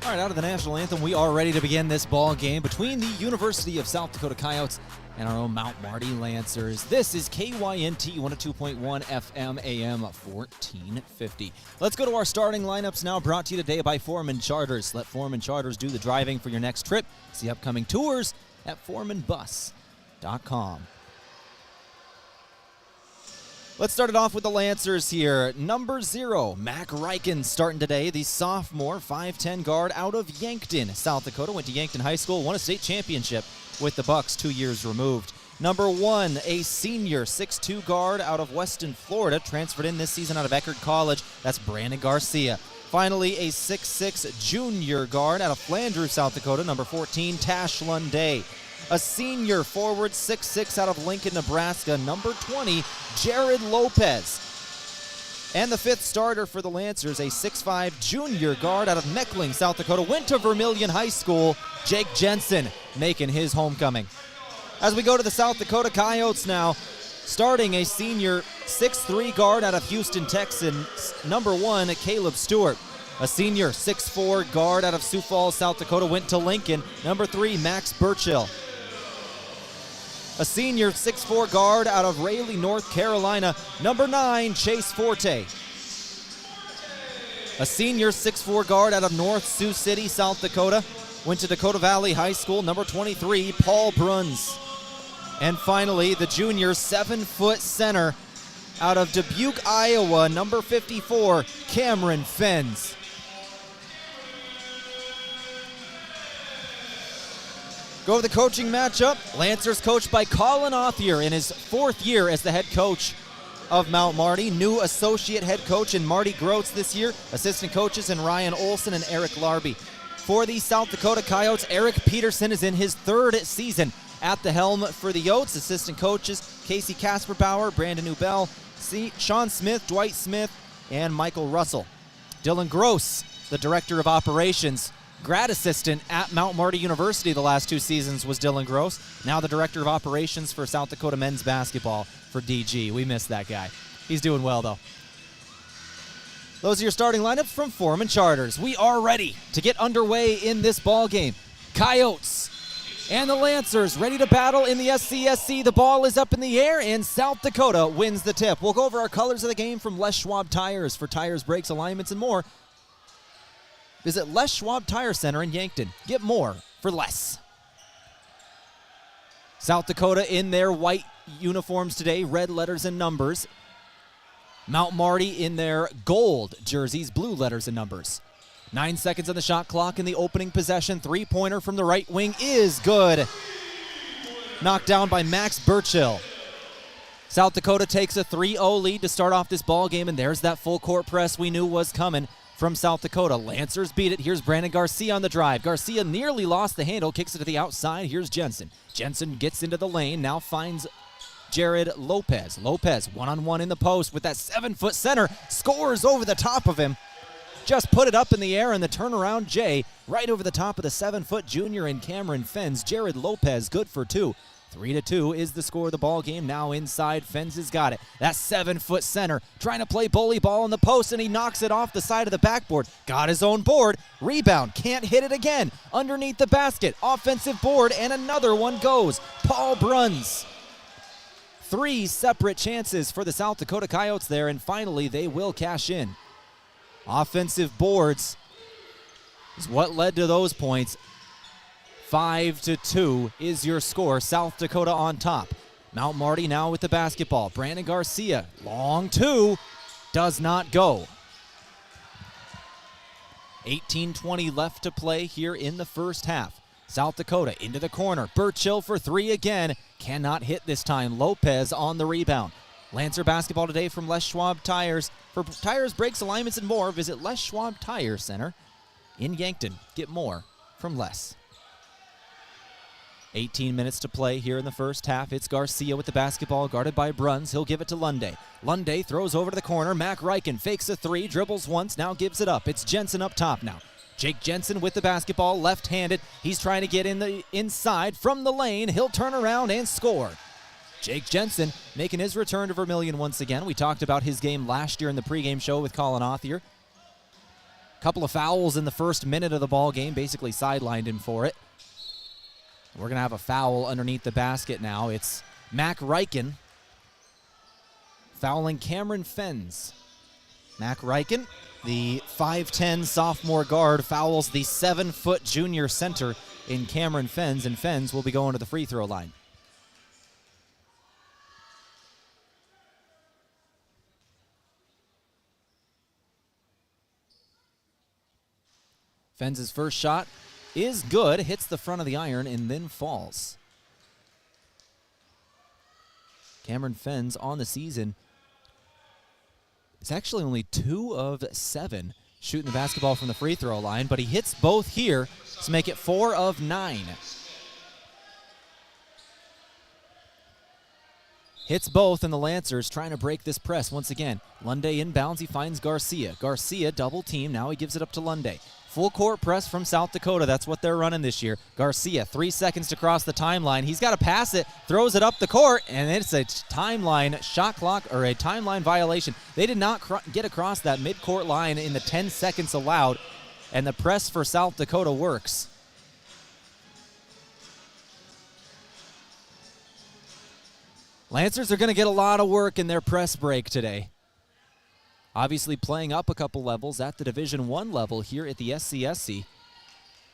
All right, out of the national anthem, we are ready to begin this ball game between the University of South Dakota Coyotes and our own Mount Marty Lancers. This is KYNT 102.1 FM AM 1450. Let's go to our starting lineups now, brought to you today by Foreman Charters. Let Foreman Charters do the driving for your next trip. See upcoming tours at foremanbus.com. Let's start it off with the Lancers here. Number 0, Mac Riken starting today. The sophomore 5'10 guard out of Yankton, South Dakota. Went to Yankton High School, won a state championship with the Bucks 2 years removed. Number 1, a senior 6'2 guard out of Weston, Florida. Transferred in this season out of Eckerd College. That's Brandon Garcia. Finally, a 6'6 junior guard out of Flandreau, South Dakota. Number 14, Tash Lunday. A senior forward, 6'6", out of Lincoln, Nebraska, number 20, Jared Lopez. And the 5th starter for the Lancers, a 6'5" junior guard out of Meckling, South Dakota, went to Vermillion High School, Jake Jensen, making his homecoming. As we go to the South Dakota Coyotes now, starting a senior 6'3" guard out of Houston, Texas, number 1, Caleb Stewart. A senior 6'4" guard out of Sioux Falls, South Dakota, went to Lincoln, number 3, Max Burchill. A senior 6'4" guard out of Raleigh, North Carolina, number 9, Chase Forte. A senior 6'4" guard out of North Sioux City, South Dakota, went to Dakota Valley High School, number 23, Paul Bruns. And finally, the junior 7-foot center out of Dubuque, Iowa, number 54, Cameron Fenns. Go to the coaching matchup. Lancers coached by Colin Authier in his 4th year as the head coach. of Mount Marty. New associate head coach in Marty Groats this year. Assistant coaches in Ryan Olson and Eric Larby. For the South Dakota Coyotes, Eric Peterson is in his 3rd season at the helm for the Yotes. Assistant coaches Casey Kasperbauer, Brandon Ubell, Sean Smith, Dwight Smith, and Michael Russell. Dylan Gross, the director of operations, grad assistant at Mount Marty University the last 2 seasons was Dylan Gross. Now the director of operations for South Dakota men's basketball for DG. We miss that guy. He's doing well, though. Those are your starting lineups from Foreman Charters. We are ready to get underway in this ball game. Coyotes and the Lancers ready to battle in the SCSC. The ball is up in the air, and South Dakota wins the tip. We'll go over our colors of the game from Les Schwab Tires. For tires, brakes, alignments, and more, visit Les Schwab Tire Center in Yankton. Get more for less. South Dakota in their white uniforms today, red letters and numbers. Mount Marty in their gold jerseys, blue letters and numbers. 9 seconds on the shot clock in the opening possession. Three-pointer from the right wing is good. Knocked down by Max Burchill. South Dakota takes a 3-0 lead to start off this ball game, and there's that full court press we knew was coming from South Dakota. Lancers beat it. Here's Brandon Garcia on the drive. Garcia nearly lost the handle, kicks it to the outside. Here's Jensen. Jensen gets into the lane, now finds Jared Lopez. Lopez one-on-one in the post with that 7-foot center, scores over the top of him. Just put it up in the air, and the turnaround Jay right over the top of the 7-foot junior in Cameron Fens. Jared Lopez good for 2. 3-2 is the score of the ball game. Now inside, Fens has got it. That 7-foot center trying to play bully ball in the post, and he knocks it off the side of the backboard. Got his own board. Rebound. Can't hit it again. Underneath the basket. Offensive board, and another one goes. Paul Bruns. 3 separate chances for the South Dakota Coyotes there, and finally they will cash in. Offensive boards is what led to those points. 5-2 is your score. South Dakota on top. Mount Marty now with the basketball. Brandon Garcia, long 2, does not go. 18:20 left to play here in the first half. South Dakota into the corner. Burchill for 3 again. Cannot hit this time. Lopez on the rebound. Lancer basketball today from Les Schwab Tires. For tires, brakes, alignments, and more, visit Les Schwab Tire Center in Yankton. Get more from Les. 18 minutes to play here in the first half. It's Garcia with the basketball, guarded by Bruns. He'll give it to Lunday. Lunday throws over to the corner. Mac Ryken fakes a 3, dribbles once, now gives it up. It's Jensen up top now. Jake Jensen with the basketball, left-handed. He's trying to get in the inside from the lane. He'll turn around and score. Jake Jensen making his return to Vermillion once again. We talked about his game last year in the pregame show with Colin Othier. Couple of fouls in the first minute of the ball game, basically sidelined him for it. We're going to have a foul underneath the basket now. It's Mac Ryken fouling Cameron Fens. Mac Ryken, the 5'10 sophomore guard, fouls the 7-foot junior center in Cameron Fens, and Fens will be going to the free throw line. Fens' first shot is good, hits the front of the iron, and then falls. Cameron Fens on the season is actually only 2 of 7 shooting the basketball from the free throw line, but he hits both here to make it 4 of 9. Hits both, and the Lancers trying to break this press once again. Lunday inbounds, he finds Garcia. Garcia double team, now he gives it up to Lunday. Full court press from South Dakota. That's what they're running this year. Garcia, 3 seconds to cross the timeline. He's got to pass it, throws it up the court, and it's a timeline shot clock or a timeline violation. They did not get across that midcourt line in the 10 seconds allowed, and the press for South Dakota works. Lancers are going to get a lot of work in their press break today. Obviously playing up a couple levels at the Division I level here at the SCSC.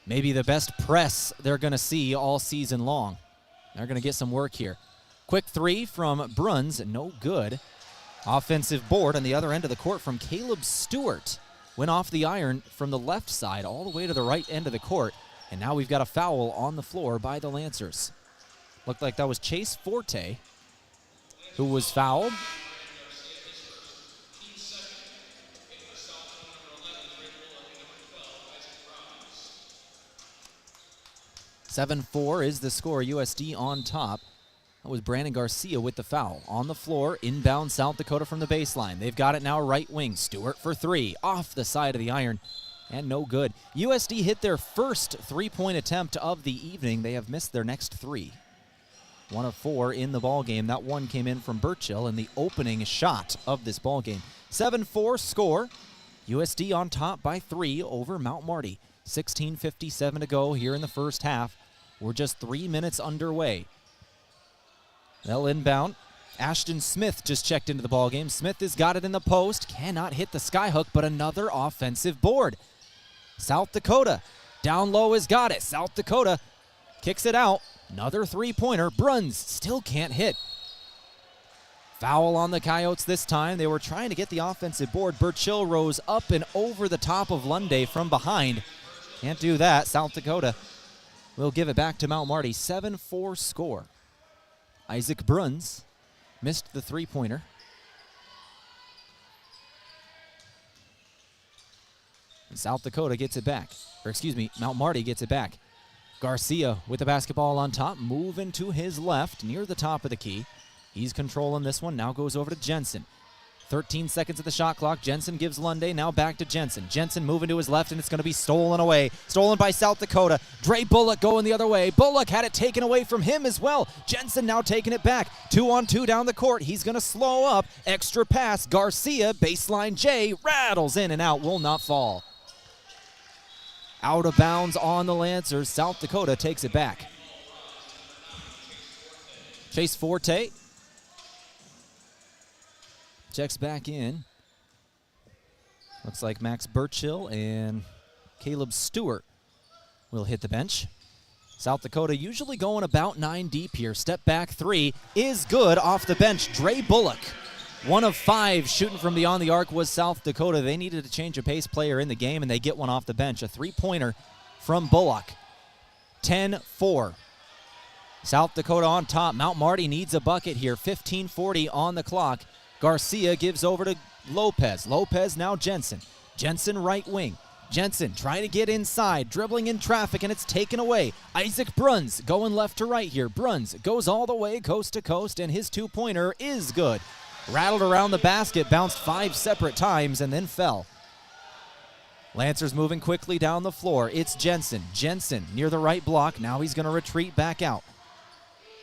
Maybe the best press they're going to see all season long. They're going to get some work here. Quick 3 from Bruns, no good. Offensive board on the other end of the court from Caleb Stewart. Went off the iron from the left side all the way to the right end of the court. And now we've got a foul on the floor by the Lancers. Looked like that was Chase Forte who was fouled. 7-4 is the score. USD on top. That was Brandon Garcia with the foul. On the floor, inbound South Dakota from the baseline. They've got it now right wing. Stewart for three. Off the side of the iron. And no good. USD hit their first three-point attempt of the evening. They have missed their next three. 1 of 4 in the ballgame. That one came in from Burchill in the opening shot of this ballgame. 7-4 score. USD on top by 3 over Mount Marty. 16:57 to go here in the first half. We're just 3 minutes underway. They'll inbound. Ashton Smith just checked into the ballgame. Smith has got it in the post. Cannot hit the skyhook, but another offensive board. South Dakota down low has got it. South Dakota kicks it out. Another three-pointer. Bruns still can't hit. Foul on the Coyotes this time. They were trying to get the offensive board. Burchill rose up and over the top of Lunday from behind. Can't do that. South Dakota will give it back to Mount Marty. 7-4 score. Isaac Bruns missed the three-pointer. And South Dakota gets it back. Or excuse me, Mount Marty gets it back. Garcia with the basketball on top, moving to his left near the top of the key. He's controlling this one, now goes over to Jensen. 13 seconds of the shot clock. Jensen gives Lunday, now back to Jensen. Jensen moving to his left, and it's going to be stolen away. Stolen by South Dakota. Dre Bullock going the other way. Bullock had it taken away from him as well. Jensen now taking it back. 2-on-2 down the court. He's going to slow up. Extra pass. Garcia, baseline J, rattles in and out, will not fall. Out of bounds on the Lancers. South Dakota takes it back. Chase Forte checks back in. Looks like Max Burchill and Caleb Stewart will hit the bench. South Dakota usually going about 9 deep here. Step back three is good off the bench. Dre Bullock, 1 of 5 shooting from beyond the arc was South Dakota. They needed to change a pace player in the game, and they get one off the bench. A three-pointer from Bullock. 10-4. South Dakota on top. Mount Marty needs a bucket here. 15:40 on the clock. Garcia gives over to Lopez. Lopez now Jensen. Jensen right wing. Jensen trying to get inside, dribbling in traffic, and it's taken away. Isaac Bruns going left to right here. Bruns goes all the way coast to coast, and his two-pointer is good. Rattled around the basket, bounced 5 separate times, and then fell. Lancers moving quickly down the floor. It's Jensen. Jensen near the right block. Now he's going to retreat back out.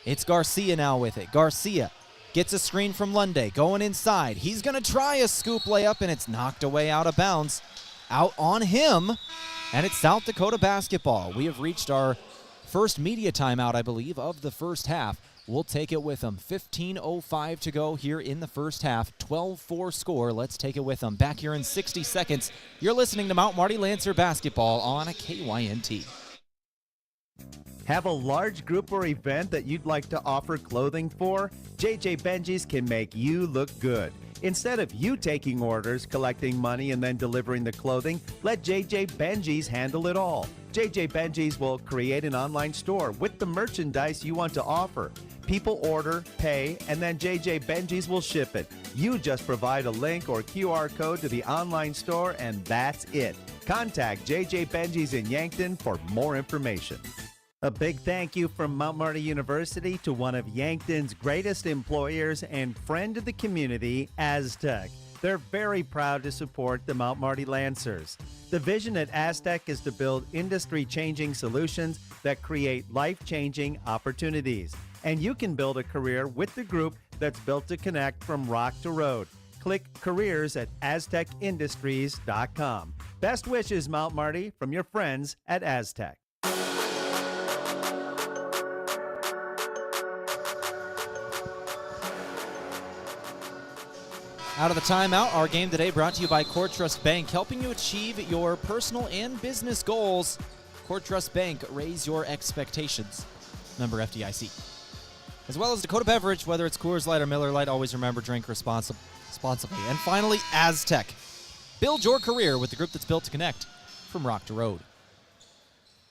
It's Garcia now with it. Garcia gets a screen from Lunday, going inside. He's going to try a scoop layup, and it's knocked away out of bounds. Out on him, and it's South Dakota basketball. We have reached our first media timeout, I believe, of the first half. We'll take it with them. 15:05 to go here in the first half. 12-4 score. Let's take it with them. Back here in 60 seconds. You're listening to Mount Marty Lancer basketball on a KYNT. Have a large group or event that you'd like to offer clothing for? JJ Benji's can make you look good. Instead of you taking orders, collecting money, and then delivering the clothing, let JJ Benji's handle it all. JJ Benji's will create an online store with the merchandise you want to offer. People order, pay, and then JJ Benji's will ship it. You just provide a link or QR code to the online store, and that's it. Contact JJ Benji's in Yankton for more information. A big thank you from Mount Marty University to one of Yankton's greatest employers and friend of the community, Aztec. They're very proud to support the Mount Marty Lancers. The vision at Aztec is to build industry-changing solutions that create life-changing opportunities. And you can build a career with the group that's built to connect from rock to road. Click careers at aztecindustries.com. Best wishes, Mount Marty, from your friends at Aztec. Out of the timeout, our game today brought to you by Core Trust Bank, helping you achieve your personal and business goals. Core Trust Bank, raise your expectations. Member FDIC. As well as Dakota Beverage, whether it's Coors Light or Miller Lite, always remember, drink responsibly. And finally, Aztec. Build your career with the group that's built to connect from rock to road.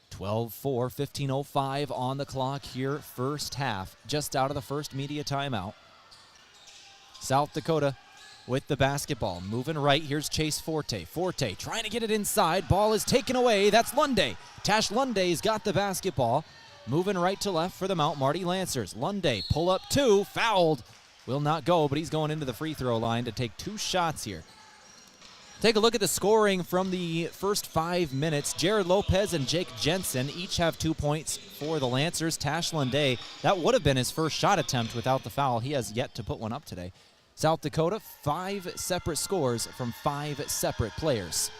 12-4, 15:05 on the clock here, first half. Just out of the first media timeout. South Dakota with the basketball. Moving right, here's Chase Forte. Forte trying to get it inside. Ball is taken away. That's Lunday. Tash Lunday's got the basketball. Moving right to left for the Mount Marty Lancers. Lunday, pull up 2, fouled. Will not go, but he's going into the free throw line to take 2 shots here. Take a look at the scoring from the first 5 minutes. Jared Lopez and Jake Jensen each have 2 points for the Lancers. Tash Lunday, that would have been his first shot attempt without the foul. He has yet to put one up today. South Dakota, 5 separate scores from 5 separate players.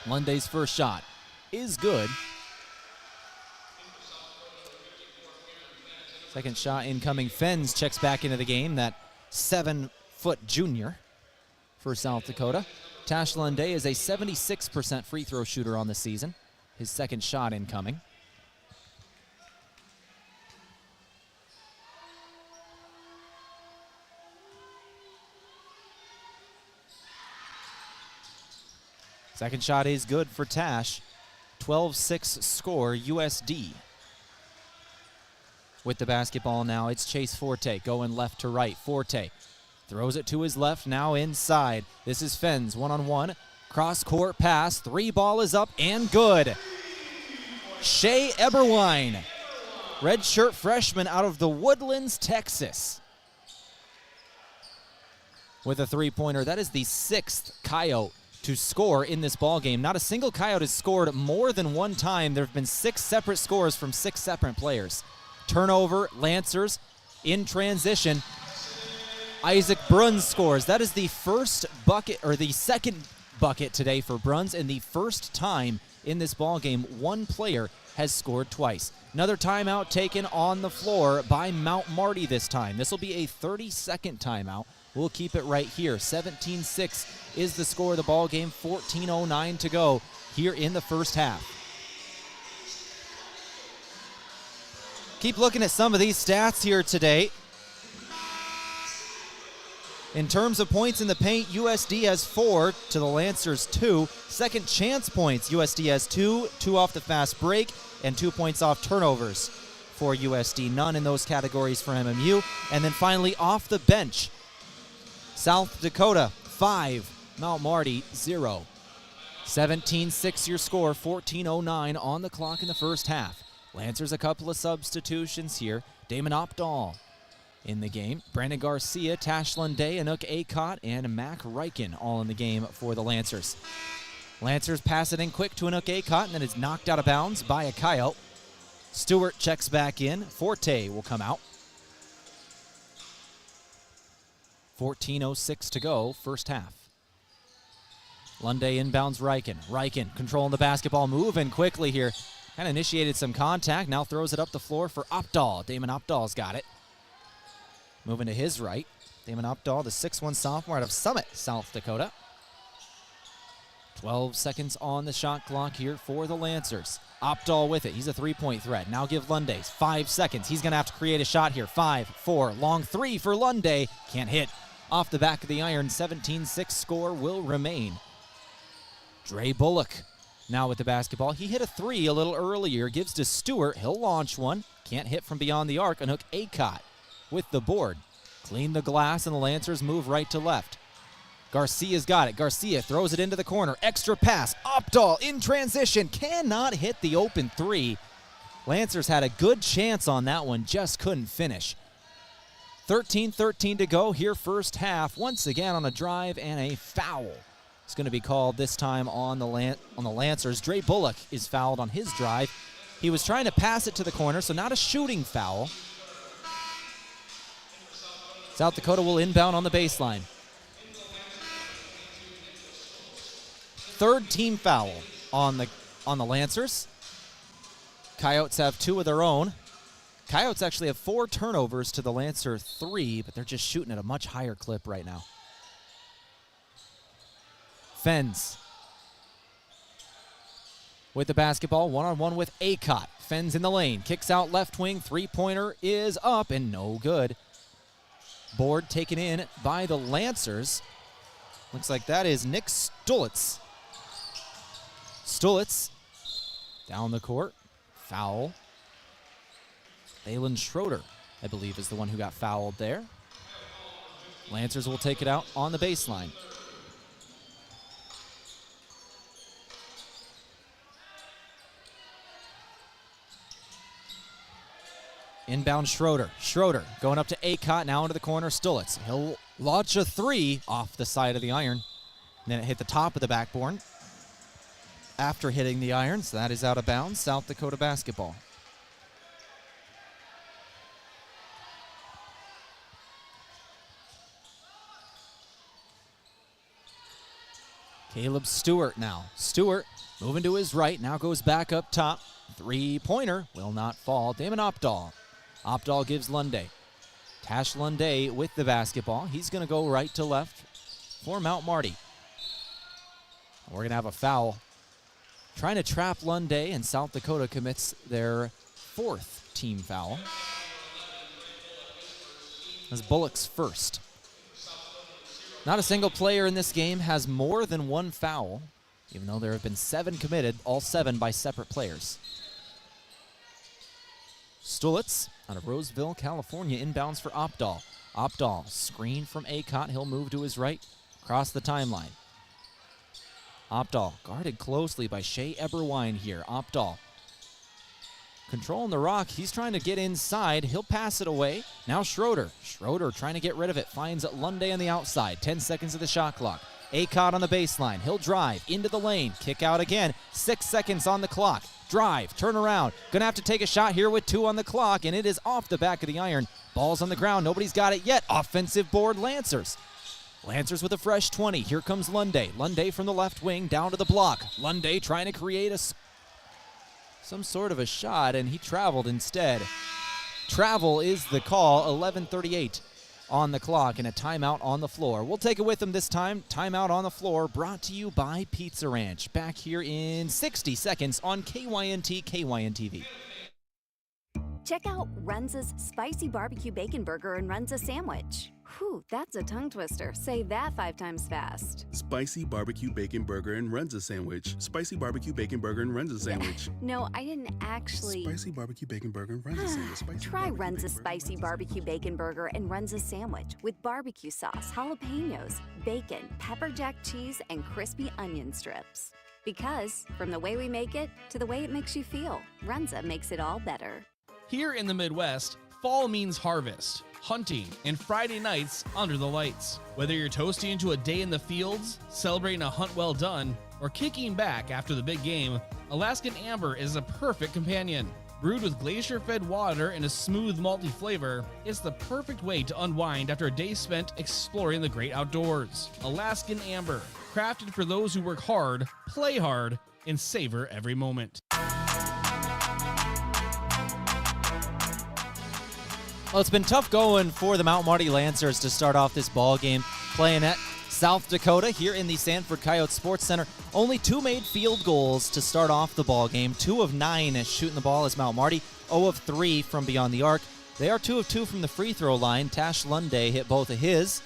Lunday's first shot is good. Second shot incoming. Fens checks back into the game. That 7-foot junior for South Dakota. Tash Lunday is a 76% free throw shooter on the season. His second shot incoming. Second shot is good for Tash. 12-6 score, USD. With the basketball now, it's Chase Forte going left to right. Forte throws it to his left, now inside. This is Fens, one-on-one. Cross-court pass, 3 ball is up and good. Shea Eberwine, redshirt freshman out of the Woodlands, Texas, with a 3-pointer. That is the 6th Coyote to score in this ball game. Not a single Coyote has scored more than one time. There have been 6 separate scores from 6 separate players. Turnover, Lancers in transition. Isaac Bruns scores. That is the first bucket, or the second bucket today for Bruns, and the first time in this ball game one player has scored twice. Another timeout taken on the floor by Mount Marty this time. This will be a 30-second timeout. We'll keep it right here. 17-6 is the score of the ball game. 14:09 to go here in the first half. Keep looking at some of these stats here today. In terms of points in the paint, USD has 4 to the Lancers 2. Second chance points, USD has 2 off the fast break, and 2 points off turnovers for USD. None in those categories for MMU. And then finally, off the bench, South Dakota 5, Mount Marty 0. 17-6 your score, 14:09 on the clock in the first half. Lancers a couple of substitutions here. Damon Opdahl in the game. Brandon Garcia, Tash Lunday, Anook Acott, and Mac Riken all in the game for the Lancers. Lancers pass it in quick to Anook Acott, and then it's knocked out of bounds by a Coyote. Stewart checks back in. Forte will come out. 14:06 to go, first half. Lunday inbounds Riken. Riken controlling the basketball, moving quickly here. Kind of initiated some contact, now throws it up the floor for Opdahl. Damon Opdahl's got it. Moving to his right. Damon Opdahl, the 6'1 sophomore out of Summit, South Dakota. 12 seconds on the shot clock here for the Lancers. Opdahl with it. He's a 3-point threat. Now give Lunday 5 seconds. He's going to have to create a shot here. 5, 4, long 3 for Lunday. Can't hit. Off the back of the iron, 17-6 score will remain. Dre Bullock now with the basketball. He hit a 3 a little earlier. Gives to Stewart. He'll launch one. Can't hit from beyond the arc. Anook Acott with the board. Clean the glass, and the Lancers move right to left. Garcia's got it. Garcia throws it into the corner. Extra pass. Opdahl in transition. Cannot hit the open 3. Lancers had a good chance on that one. Just couldn't finish. 13-13 to go here first half. Once again on a drive and a foul. It's going to be called this time on the Lancers. Dre Bullock is fouled on his drive. He was trying to pass it to the corner, so not a shooting foul. South Dakota will inbound on the baseline. Third team foul on the Lancers. Coyotes have 2 of their own. Coyotes actually have 4 turnovers to the Lancer 3, but they're just shooting at a much higher clip right now. Fens with the basketball, one-on-one with Acott. Fens in the lane, kicks out left wing, 3-pointer is up and no good. Board taken in by the Lancers. Looks like that is Nick Stulitz. Stulitz down the court, foul. Balin Schroeder, I believe, is the one who got fouled there. Lancers will take it out on the baseline. Inbound Schroeder. Schroeder going up to Acott, now into the corner. Stulitz. He'll launch a three off the side of the iron. And then it hit the top of the backboard after hitting the iron, so that is out of bounds. South Dakota basketball. Caleb Stewart now. Stewart moving to his right, now goes back up top. Three-pointer will not fall. Damon Opdahl. Opdahl gives Lunday. Tash Lunday with the basketball. He's going to go right to left for Mount Marty. We're going to have a foul. Trying to trap Lunday, and South Dakota commits their fourth team foul. That's Bullock's first. Not a single player in this game has more than one foul, even though there have been 7 committed, all 7 by separate players. Stulitz out of Roseville, California, inbounds for Opdahl. Opdahl, screen from Acott. He'll move to his right, across the timeline. Opdahl guarded closely by Shea Eberwine here. Opdahl controlling the rock. He's trying to get inside. He'll pass it away. Now Schroeder. Schroeder trying to get rid of it. Finds Lunday on the outside. 10 seconds of the shot clock. Acott on the baseline. He'll drive into the lane. Kick out again. 6 seconds on the clock. Drive. Turn around. Gonna have to take a shot here with 2 on the clock, and it is off the back of the iron. Ball's on the ground. Nobody's got it yet. Offensive board, Lancers. Lancers with a fresh 20. Here comes Lunday. Lunday from the left wing down to the block. Lunday trying to create some sort of a shot, and he traveled instead. Travel is the call. 11:38 on the clock, and a timeout on the floor. We'll take it with them this time. Timeout on the floor brought to you by Pizza Ranch. Back here in 60 seconds on KYNT, KYNTV. Check out Runza's Spicy Barbecue Bacon Burger and Runza Sandwich. Whew, that's a tongue twister. Say that 5 times fast. Spicy barbecue bacon burger and Runza sandwich. Spicy barbecue bacon burger and Runza sandwich. No, I didn't actually. Spicy barbecue bacon burger and Runza sandwich. Spicy Try Runza Spicy Barbecue Bacon Burger and Runza Sandwich with barbecue sauce, jalapenos, bacon, pepper jack cheese, and crispy onion strips. Because from the way we make it to the way it makes you feel, Runza makes it all better. Here in the Midwest, fall means harvest, hunting, and Friday nights under the lights. Whether you're toasting into a day in the fields, celebrating a hunt well done, or kicking back after the big game, Alaskan Amber is a perfect companion. Brewed with glacier-fed water and a smooth malty flavor, it's the perfect way to unwind after a day spent exploring the great outdoors. Alaskan Amber, crafted for those who work hard, play hard, and savor every moment. Well, it's been tough going for the Mount Marty Lancers to start off this ball game, playing at South Dakota here in the Sanford Coyote Sports Center. Only 2 made field goals to start off the ball game. 2 of 9 as shooting the ball as Mount Marty. 0 of 3 from beyond the arc. They are 2 of 2 from the free throw line. Tash Lunday hit both of his.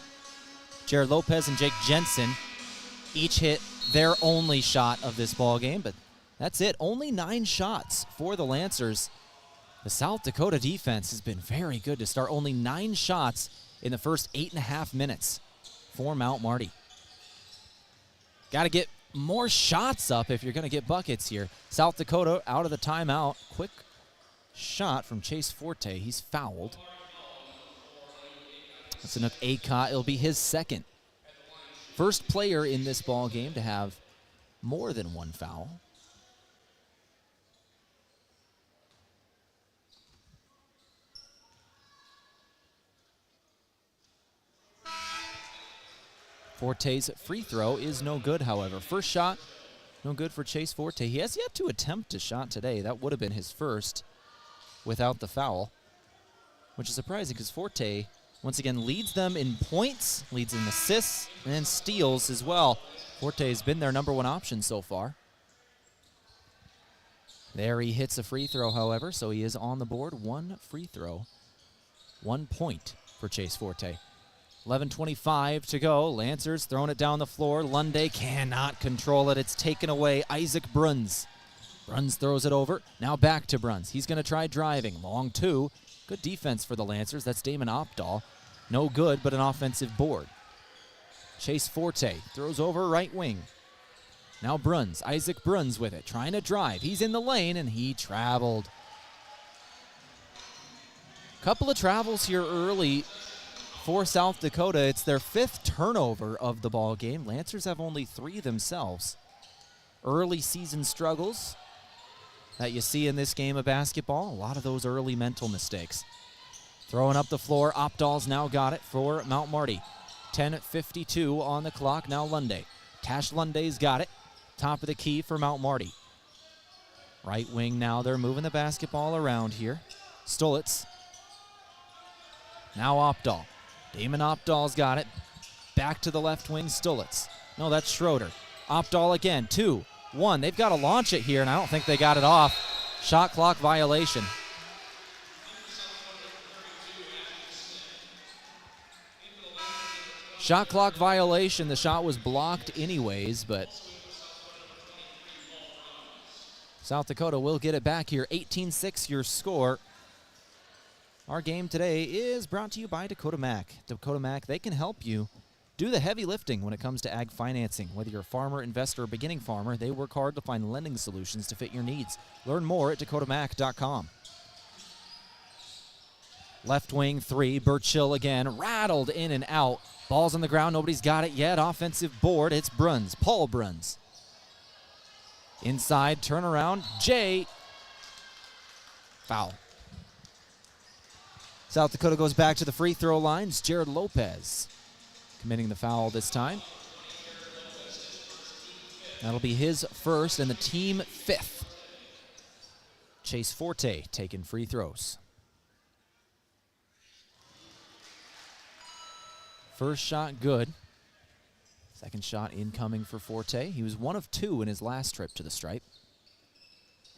Jared Lopez and Jake Jensen each hit their only shot of this ball game, but that's it. Only 9 shots for the Lancers. The South Dakota defense has been very good to start. Only 9 shots in the first 8.5 minutes for Mount Marty. Got to get more shots up if you're going to get buckets here. South Dakota out of the timeout. Quick shot from Chase Forte. He's fouled. That's enough. Acott. It'll be his second. First player in this ball game to have more than 1 foul. Forte's free throw is no good, however. First shot, no good for Chase Forte. He has yet to attempt a shot today. That would have been his first without the foul, which is surprising because Forte, once again, leads them in points, leads in assists, and steals as well. Forte has been their number 1 option so far. There he hits a free throw, however, so he is on the board. 1 free throw, 1 point for Chase Forte. 11:25 to go. Lancers throwing it down the floor. Lunday cannot control it. It's taken away. Isaac Bruns. Bruns throws it over. Now back to Bruns. He's going to try driving. Long 2. Good defense for the Lancers. That's Damon Opdahl. No good, but an offensive board. Chase Forte throws over right wing. Now Bruns. Isaac Bruns with it. Trying to drive. He's in the lane, and he traveled. Couple of travels here early for South Dakota. It's their 5th turnover of the ball game. Lancers have only 3 themselves. Early season struggles that you see in this game of basketball. A lot of those early mental mistakes. Throwing up the floor, Opdahl's now got it for Mount Marty. 10:52 on the clock, now Lunde. Tash Lunde's got it. Top of the key for Mount Marty. Right wing now, they're moving the basketball around here. Stolitz. Now Opdahl. Damon Opdahl's got it. Back to the left wing, Stolitz. No, that's Schroeder. Opdahl again, 2-1. They've got to launch it here, and I don't think they got it off. Shot clock violation. Shot clock violation. The shot was blocked anyways, but South Dakota will get it back here. 18-6 your score. Our game today is brought to you by Dakota Mac. Dakota Mac, they can help you do the heavy lifting when it comes to ag financing. Whether you're a farmer, investor, or beginning farmer, they work hard to find lending solutions to fit your needs. Learn more at dakotamac.com. Left wing 3, Burchill again, rattled in and out. Ball's on the ground, nobody's got it yet. Offensive board, it's Bruns, Paul Bruns. Inside, turnaround, Jay. Foul. South Dakota goes back to the free throw lines. Jared Lopez committing the foul this time. That'll be his first and the team 5th. Chase Forte taking free throws. First shot good. Second shot incoming for Forte. He was 1 of 2 in his last trip to the stripe.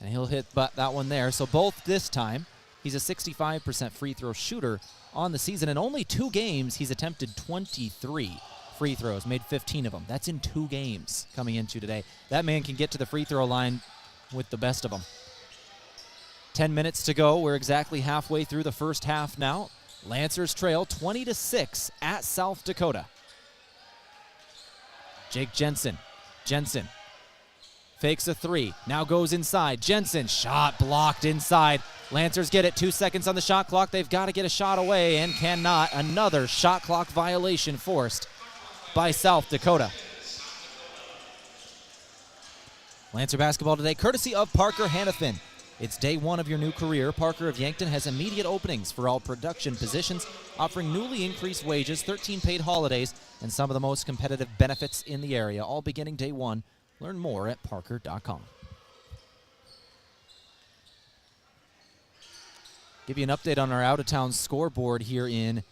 And he'll hit that one there. So both this time, he's a 65% free throw shooter on the season. In only 2 games, he's attempted 23 free throws, made 15 of them. That's in 2 games coming into today. That man can get to the free throw line with the best of them. 10 minutes to go. We're exactly halfway through the first half now. Lancers trail 20-6 at South Dakota. Jake Jensen. Jensen fakes a 3. Now goes inside. Jensen, shot blocked inside. Lancers get it. 2 seconds on the shot clock. They've got to get a shot away and cannot. Another shot clock violation forced by South Dakota. Lancer basketball today, courtesy of Parker Hannafin. It's day 1 of your new career. Parker of Yankton has immediate openings for all production positions, offering newly increased wages, 13 paid holidays, and some of the most competitive benefits in the area, all beginning day 1. Learn more at parker.com. Give you an update on our out-of-town scoreboard here in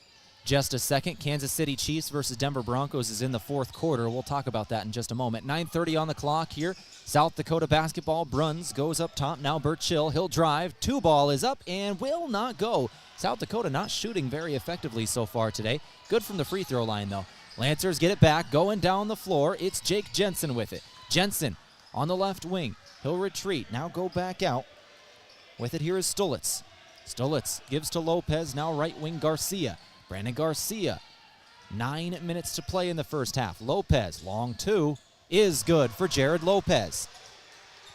just a second. Kansas City Chiefs versus Denver Broncos is in the 4th quarter. We'll talk about that in just a moment. 9:30 on the clock here. South Dakota basketball. Bruns goes up top. Now Burchill. He'll drive. 2 ball is up and will not go. South Dakota not shooting very effectively so far today. Good from the free throw line, though. Lancers get it back. Going down the floor. It's Jake Jensen with it. Jensen on the left wing. He'll retreat. Now go back out. With it here is Stolitz. Stolitz gives to Lopez. Now right wing Garcia. Brandon Garcia. 9 minutes to play in the first half. Lopez, long 2, is good for Jared Lopez.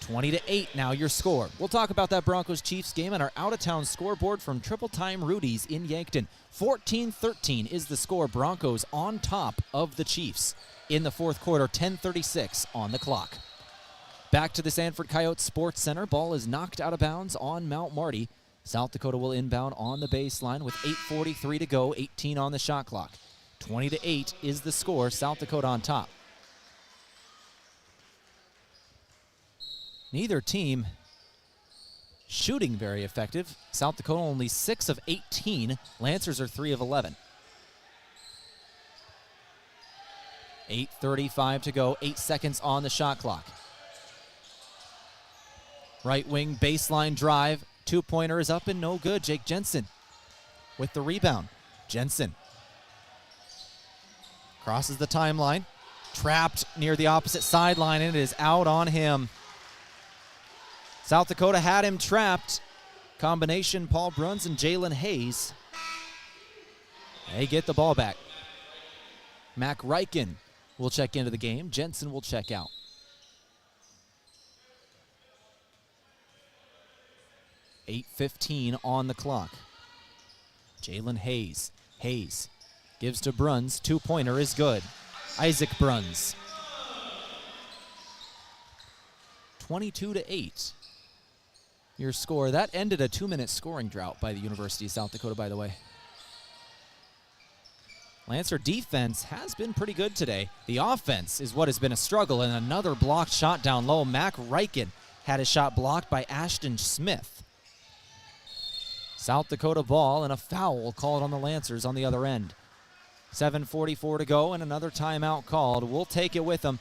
20-8 now your score. We'll talk about that Broncos-Chiefs game and our out-of-town scoreboard from Triple Time Rudy's in Yankton. 14-13 is the score. Broncos on top of the Chiefs in the 4th quarter. 10:36 on the clock. Back to the Sanford Coyote Sports Center. Ball is knocked out of bounds on Mount Marty. South Dakota will inbound on the baseline with 8:43 to go, 18 on the shot clock. 20-8 is the score. South Dakota on top. Neither team shooting very effective. South Dakota only 6 of 18. Lancers are 3 of 11. 8:35 to go, 8 seconds on the shot clock. Right wing baseline drive. 2-pointer is up and no good. Jake Jensen with the rebound. Jensen crosses the timeline. Trapped near the opposite sideline, and it is out on him. South Dakota had him trapped. Combination Paul Bruns and Jalen Hayes. They get the ball back. Mac Reichen will check into the game. Jensen will check out. .15 on the clock. Jalen Hayes. Hayes gives to Bruns. Two-pointer is good. Isaac Bruns. 22-8. Your score. That ended a 2-minute scoring drought by the University of South Dakota, by the way. Lancer defense has been pretty good today. The offense is what has been a struggle, and another blocked shot down low. Mac Riken had his shot blocked by Ashton Smith. South Dakota ball and a foul called on the Lancers on the other end. 7:44 to go and another timeout called. We'll take it with them.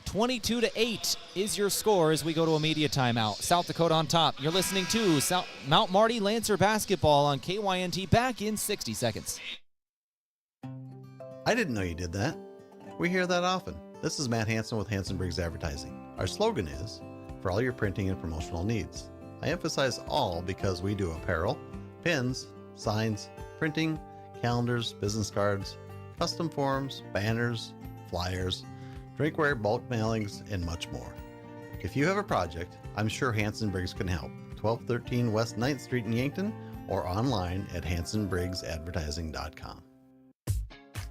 22-8 is your score as we go to a media timeout. South Dakota on top. You're listening to Mount Marty Lancer basketball on KYNT. Back in 60 seconds. I didn't know you did that. We hear that often. This is Matt Hansen with Hansen Briggs Advertising. Our slogan is, for all your printing and promotional needs. I emphasize all because we do apparel, pins, signs, printing, calendars, business cards, custom forms, banners, flyers, drinkware, bulk mailings, and much more. If you have a project, I'm sure Hansen Briggs can help. 1213 West 9th Street in Yankton or online at hansenbriggsadvertising.com.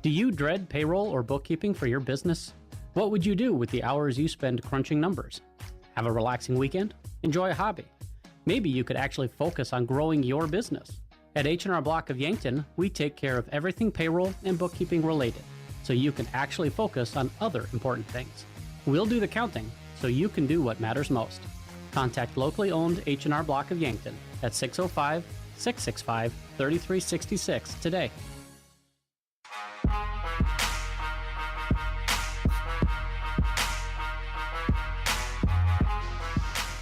Do you dread payroll or bookkeeping for your business? What would you do with the hours you spend crunching numbers? Have a relaxing weekend? Enjoy a hobby? Maybe you could actually focus on growing your business. At H&R Block of Yankton, we take care of everything payroll and bookkeeping related, so you can actually focus on other important things. We'll do the counting, so you can do what matters most. Contact locally owned H&R Block of Yankton at 605-665-3366 today.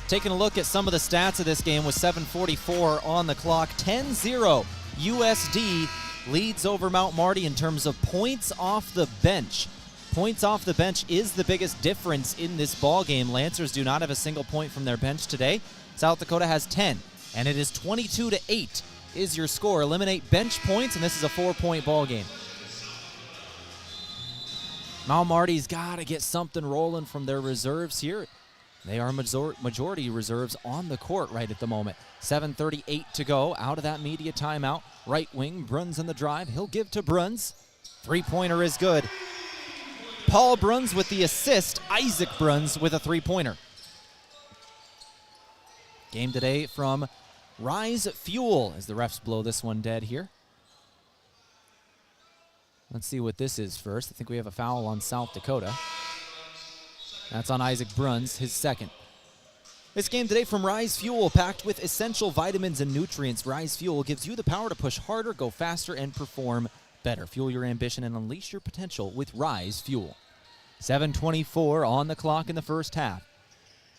Taking a look at some of the stats of this game with 7:44 on the clock. 10-0 USD leads over Mount Marty in terms of points off the bench. Points off the bench is the biggest difference in this ball game. Lancers do not have a single point from their bench today. South Dakota has 10, and it is 22-8 is your score. Eliminate bench points, and this is a 4-point ball game. Mount Marty's got to get something rolling from their reserves here. They are majority reserves on the court right at the moment. 7:38 to go out of that media timeout. Right wing, Bruns in the drive. He'll give to Bruns. Three-pointer is good. Paul Bruns with the assist. Isaac Bruns with a three-pointer. Game today from Rise Fuel as the refs blow this one dead here. Let's see what this is first. I think we have a foul on South Dakota. That's on Isaac Bruns, his second. This game today from Rise Fuel, packed with essential vitamins and nutrients. Rise Fuel gives you the power to push harder, go faster, and perform better. Fuel your ambition and unleash your potential with Rise Fuel. 7:24 on the clock in the first half.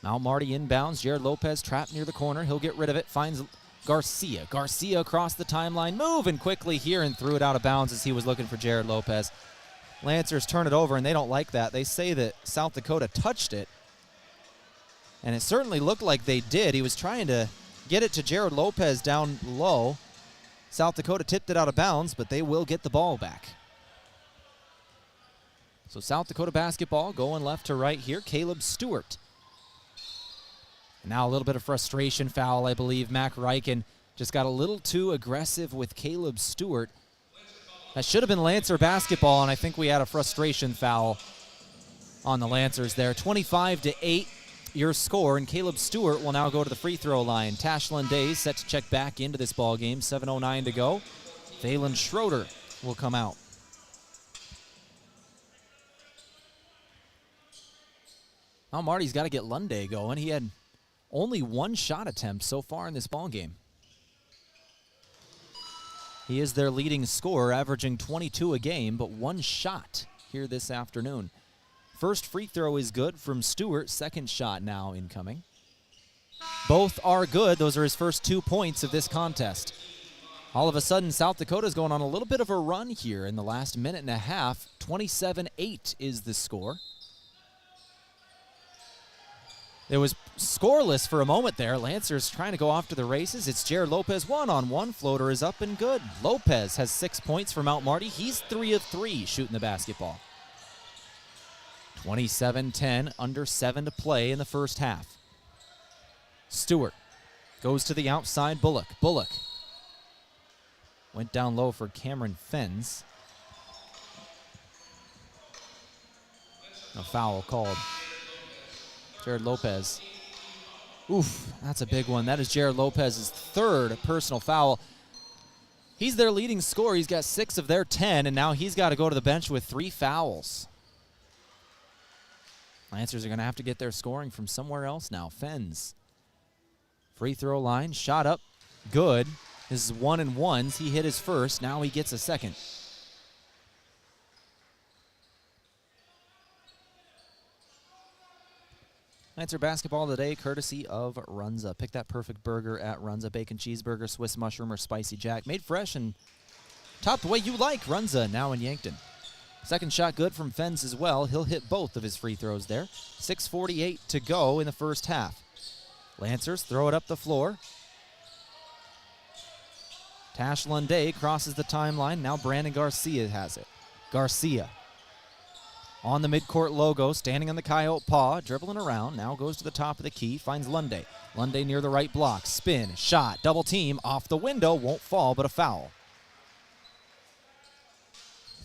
Mount Marty inbounds. Jared Lopez trapped near the corner. He'll get rid of it. Finds Garcia. Garcia across the timeline. Moving quickly here and threw it out of bounds as he was looking for Jared Lopez. Lancers turn it over, and they don't like that. They say that South Dakota touched it, and it certainly looked like they did. He was trying to get it to Jared Lopez down low. South Dakota tipped it out of bounds, but they will get the ball back. So South Dakota basketball going left to right here. Caleb Stewart. And now a little bit of frustration foul, I believe. Mac Riken just got a little too aggressive with Caleb Stewart. That should have been Lancer basketball, and I think we had a frustration foul on the Lancers there. 25-8, your score, and Caleb Stewart will now go to the free throw line. Tashlin Days set to check back into this ball game. 7:09 to go. Phelan Schroeder will come out. Now Marty's got to get Lunday going. He had only one shot attempt so far in this ball game. He is their leading scorer, averaging 22 a game, but one shot here this afternoon. First free throw is good from Stewart. Second shot now incoming. Both are good. Those are his first 2 points of this contest. All of a sudden, South Dakota's going on a little bit of a run here in the last minute and a half. 27-8 is the score. It was scoreless for a moment there. Lancers trying to go off to the races. It's Jared Lopez, one-on-one. Floater is up and good. Lopez has 6 points for Mount Marty. He's 3 of 3 shooting the basketball. 27-10, under 7 to play in the first half. Stewart goes to the outside. Bullock. Went down low for Cameron Fens. A foul called. Jared Lopez. Oof, that's a big one. That is Jared Lopez's third personal foul. He's their leading scorer. He's got 6 of their 10, and now he's got to go to the bench with 3 fouls. Lancers are going to have to get their scoring from somewhere else now. Fens. Free throw line, shot up, good. This is 1 and 1s. He hit his first. Now he gets a second. Lancer basketball today, courtesy of Runza. Pick that perfect burger at Runza. Bacon cheeseburger, Swiss mushroom, or spicy jack. Made fresh and topped the way you like. Runza now in Yankton. Second shot good from Fens as well. He'll hit both of his free throws there. 6:48 to go in the first half. Lancers throw it up the floor. Tash Lunday crosses the timeline. Now Brandon Garcia has it. Garcia on the midcourt logo, standing on the Coyote paw, dribbling around. Now goes to the top of the key, finds Lunday. Lunday near the right block. Spin, shot, double team, off the window. Won't fall, but a foul.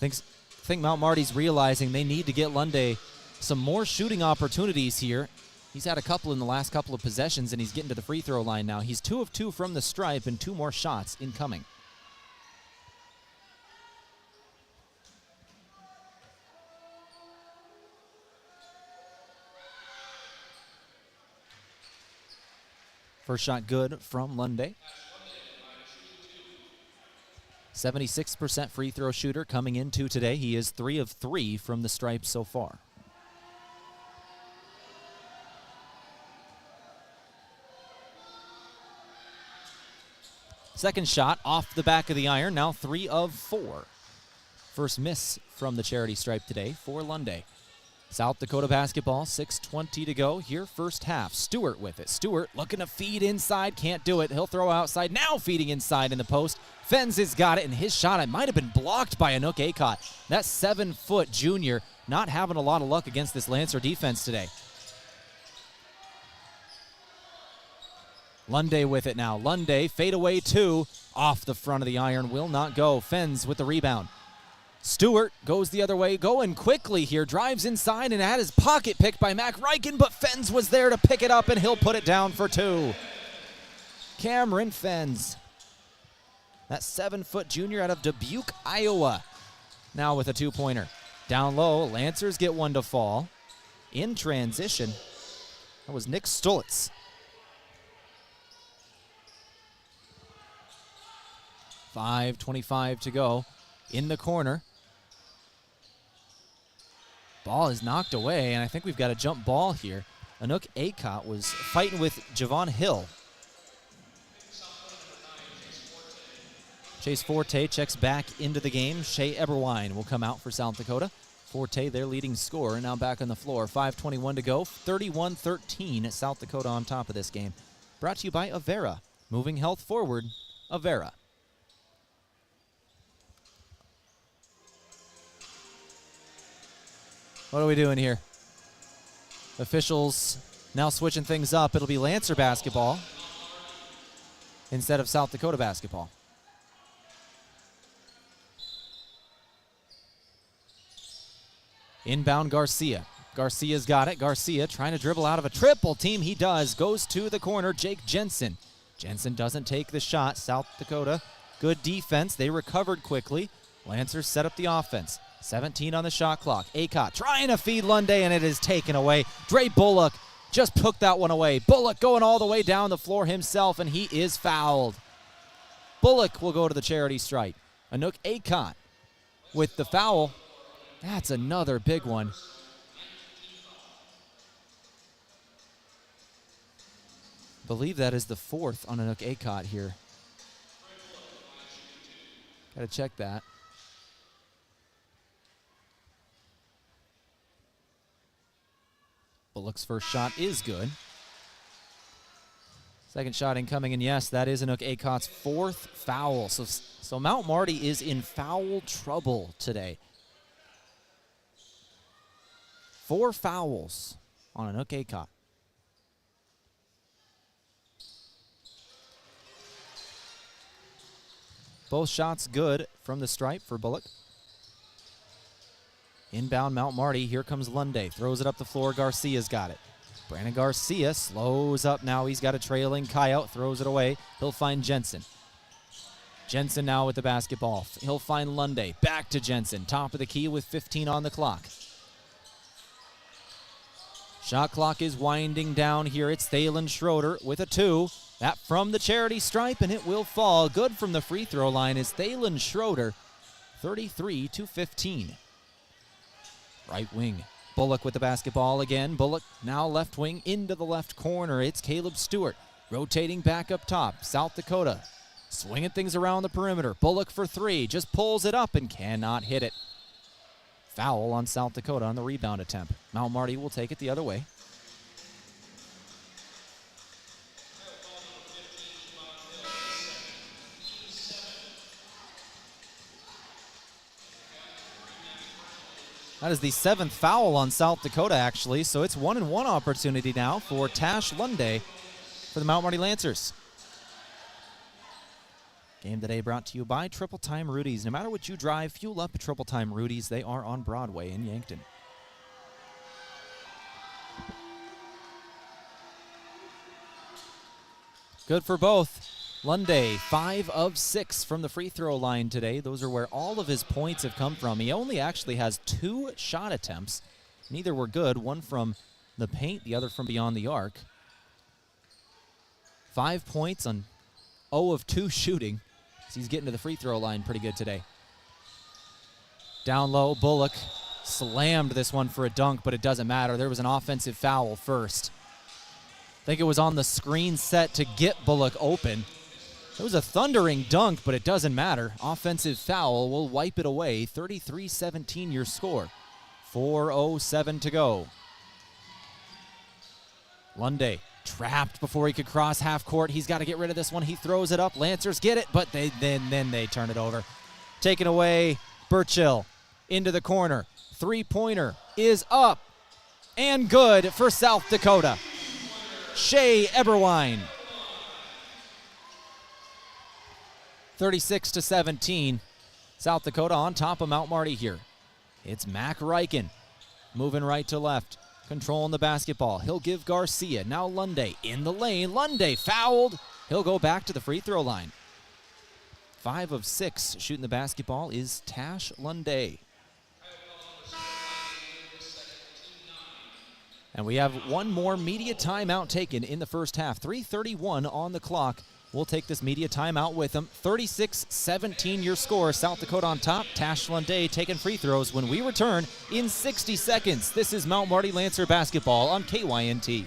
I think Mount Marty's realizing they need to get Lunday some more shooting opportunities here. He's had a couple in the last couple of possessions, and he's getting to the free throw line now. He's 2 of 2 from the stripe and 2 more shots incoming. First shot good from Lunday. 76% free throw shooter coming into today. He is 3 of 3 from the stripe so far. Second shot off the back of the iron, now 3 of 4. First miss from the charity stripe today for Lunday. South Dakota basketball, 6:20 to go here, first half. Stewart with it. Stewart looking to feed inside, can't do it. He'll throw outside, now feeding inside in the post. Fens has got it, and his shot, it might have been blocked by Anook Acott. That 7-foot junior not having a lot of luck against this Lancer defense today. Lunday with it now. Lunday, fadeaway 2, off the front of the iron, will not go. Fens with the rebound. Stewart goes the other way, going quickly here, drives inside and had his pocket picked by Mac Riken, but Fens was there to pick it up, and he'll put it down for 2. Cameron Fens. That 7-foot junior out of Dubuque, Iowa. Now with a 2-pointer. Down low, Lancers get one to fall. In transition, that was Nick Stulitz. .25 to go. In the corner. Ball is knocked away, and I think we've got a jump ball here. Anook Acott was fighting with Javon Hill. Chase Forte checks back into the game. Shea Eberwine will come out for South Dakota. Forte, their leading scorer, now back on the floor. 5:21 to go. 31-13 at South Dakota on top of this game. Brought to you by Avera. Moving health forward, Avera. What are we doing here? Officials now switching things up. It'll be Lancer basketball instead of South Dakota basketball. Inbound Garcia. Garcia's got it. Garcia trying to dribble out of a triple team. He does. Goes to the corner. Jake Jensen. Jensen doesn't take the shot. South Dakota, good defense. They recovered quickly. Lancers set up the offense. 17 on the shot clock. Acott trying to feed Lunday, and it is taken away. Dre Bullock just took that one away. Bullock going all the way down the floor himself, and he is fouled. Bullock will go to the charity stripe. Anook Acott with the foul. That's another big one. I believe that is the 4th on Anook Acott here. Got to check that. Bullock's first shot is good. Second shot incoming, and yes, that is Anook Acott's 4th foul. So Mount Marty is in foul trouble today. 4 fouls on Anook Acott. Both shots good from the stripe for Bullock. Inbound Mount Marty. Here comes Lunday. Throws it up the floor. Garcia's got it. Brandon Garcia slows up now. He's got a trailing Coyote. Throws it away. He'll find Jensen. Jensen now with the basketball. He'll find Lunday. Back to Jensen. Top of the key with 15 on the clock. Shot clock is winding down here. It's Thalen Schroeder with a 2. That from the charity stripe, and it will fall. Good from the free throw line is Thalen Schroeder, 33-15. Right wing. Bullock with the basketball again. Bullock now left wing into the left corner. It's Caleb Stewart rotating back up top. South Dakota swinging things around the perimeter. Bullock for 3. Just pulls it up and cannot hit it. Foul on South Dakota on the rebound attempt. Mount Marty will take it the other way. That is the 7th foul on South Dakota, actually, so it's 1-and-1 opportunity now for Tash Lunday for the Mount Marty Lancers. Game today brought to you by Triple Time Rudy's. No matter what you drive, fuel up at Triple Time Rudy's. They are on Broadway in Yankton. Good for both. Lunday, 5 of 6 from the free throw line today. Those are where all of his points have come from. He only actually has 2 shot attempts. Neither were good. One from the paint, the other from beyond the arc. 5 points on 0 of 2 shooting. So he's getting to the free throw line pretty good today. Down low, Bullock slammed this one for a dunk, but it doesn't matter. There was an offensive foul first. I think it was on the screen set to get Bullock open. It was a thundering dunk, but it doesn't matter. Offensive foul will wipe it away. 33-17 your score. 4:07 to go. Lunday trapped before he could cross half court. He's got to get rid of this one. He throws it up. Lancers get it, but then they turn it over. Taken away, Burchill into the corner. Three-pointer is up and good for South Dakota. Shea Eberwine. 36-17. South Dakota on top of Mount Marty here. It's Mac Ryken moving right to left, controlling the basketball. He'll give Garcia. Now Lunday in the lane. Lunday fouled. He'll go back to the free throw line. 5 of 6 shooting the basketball is Tash Lunday. And we have one more media timeout taken in the first half. 3:31 on the clock. We'll take this media timeout with them. 36-17 your score. South Dakota on top. Tash Lunday taking free throws when we return in 60 seconds. This is Mount Marty Lancer basketball on KYNT.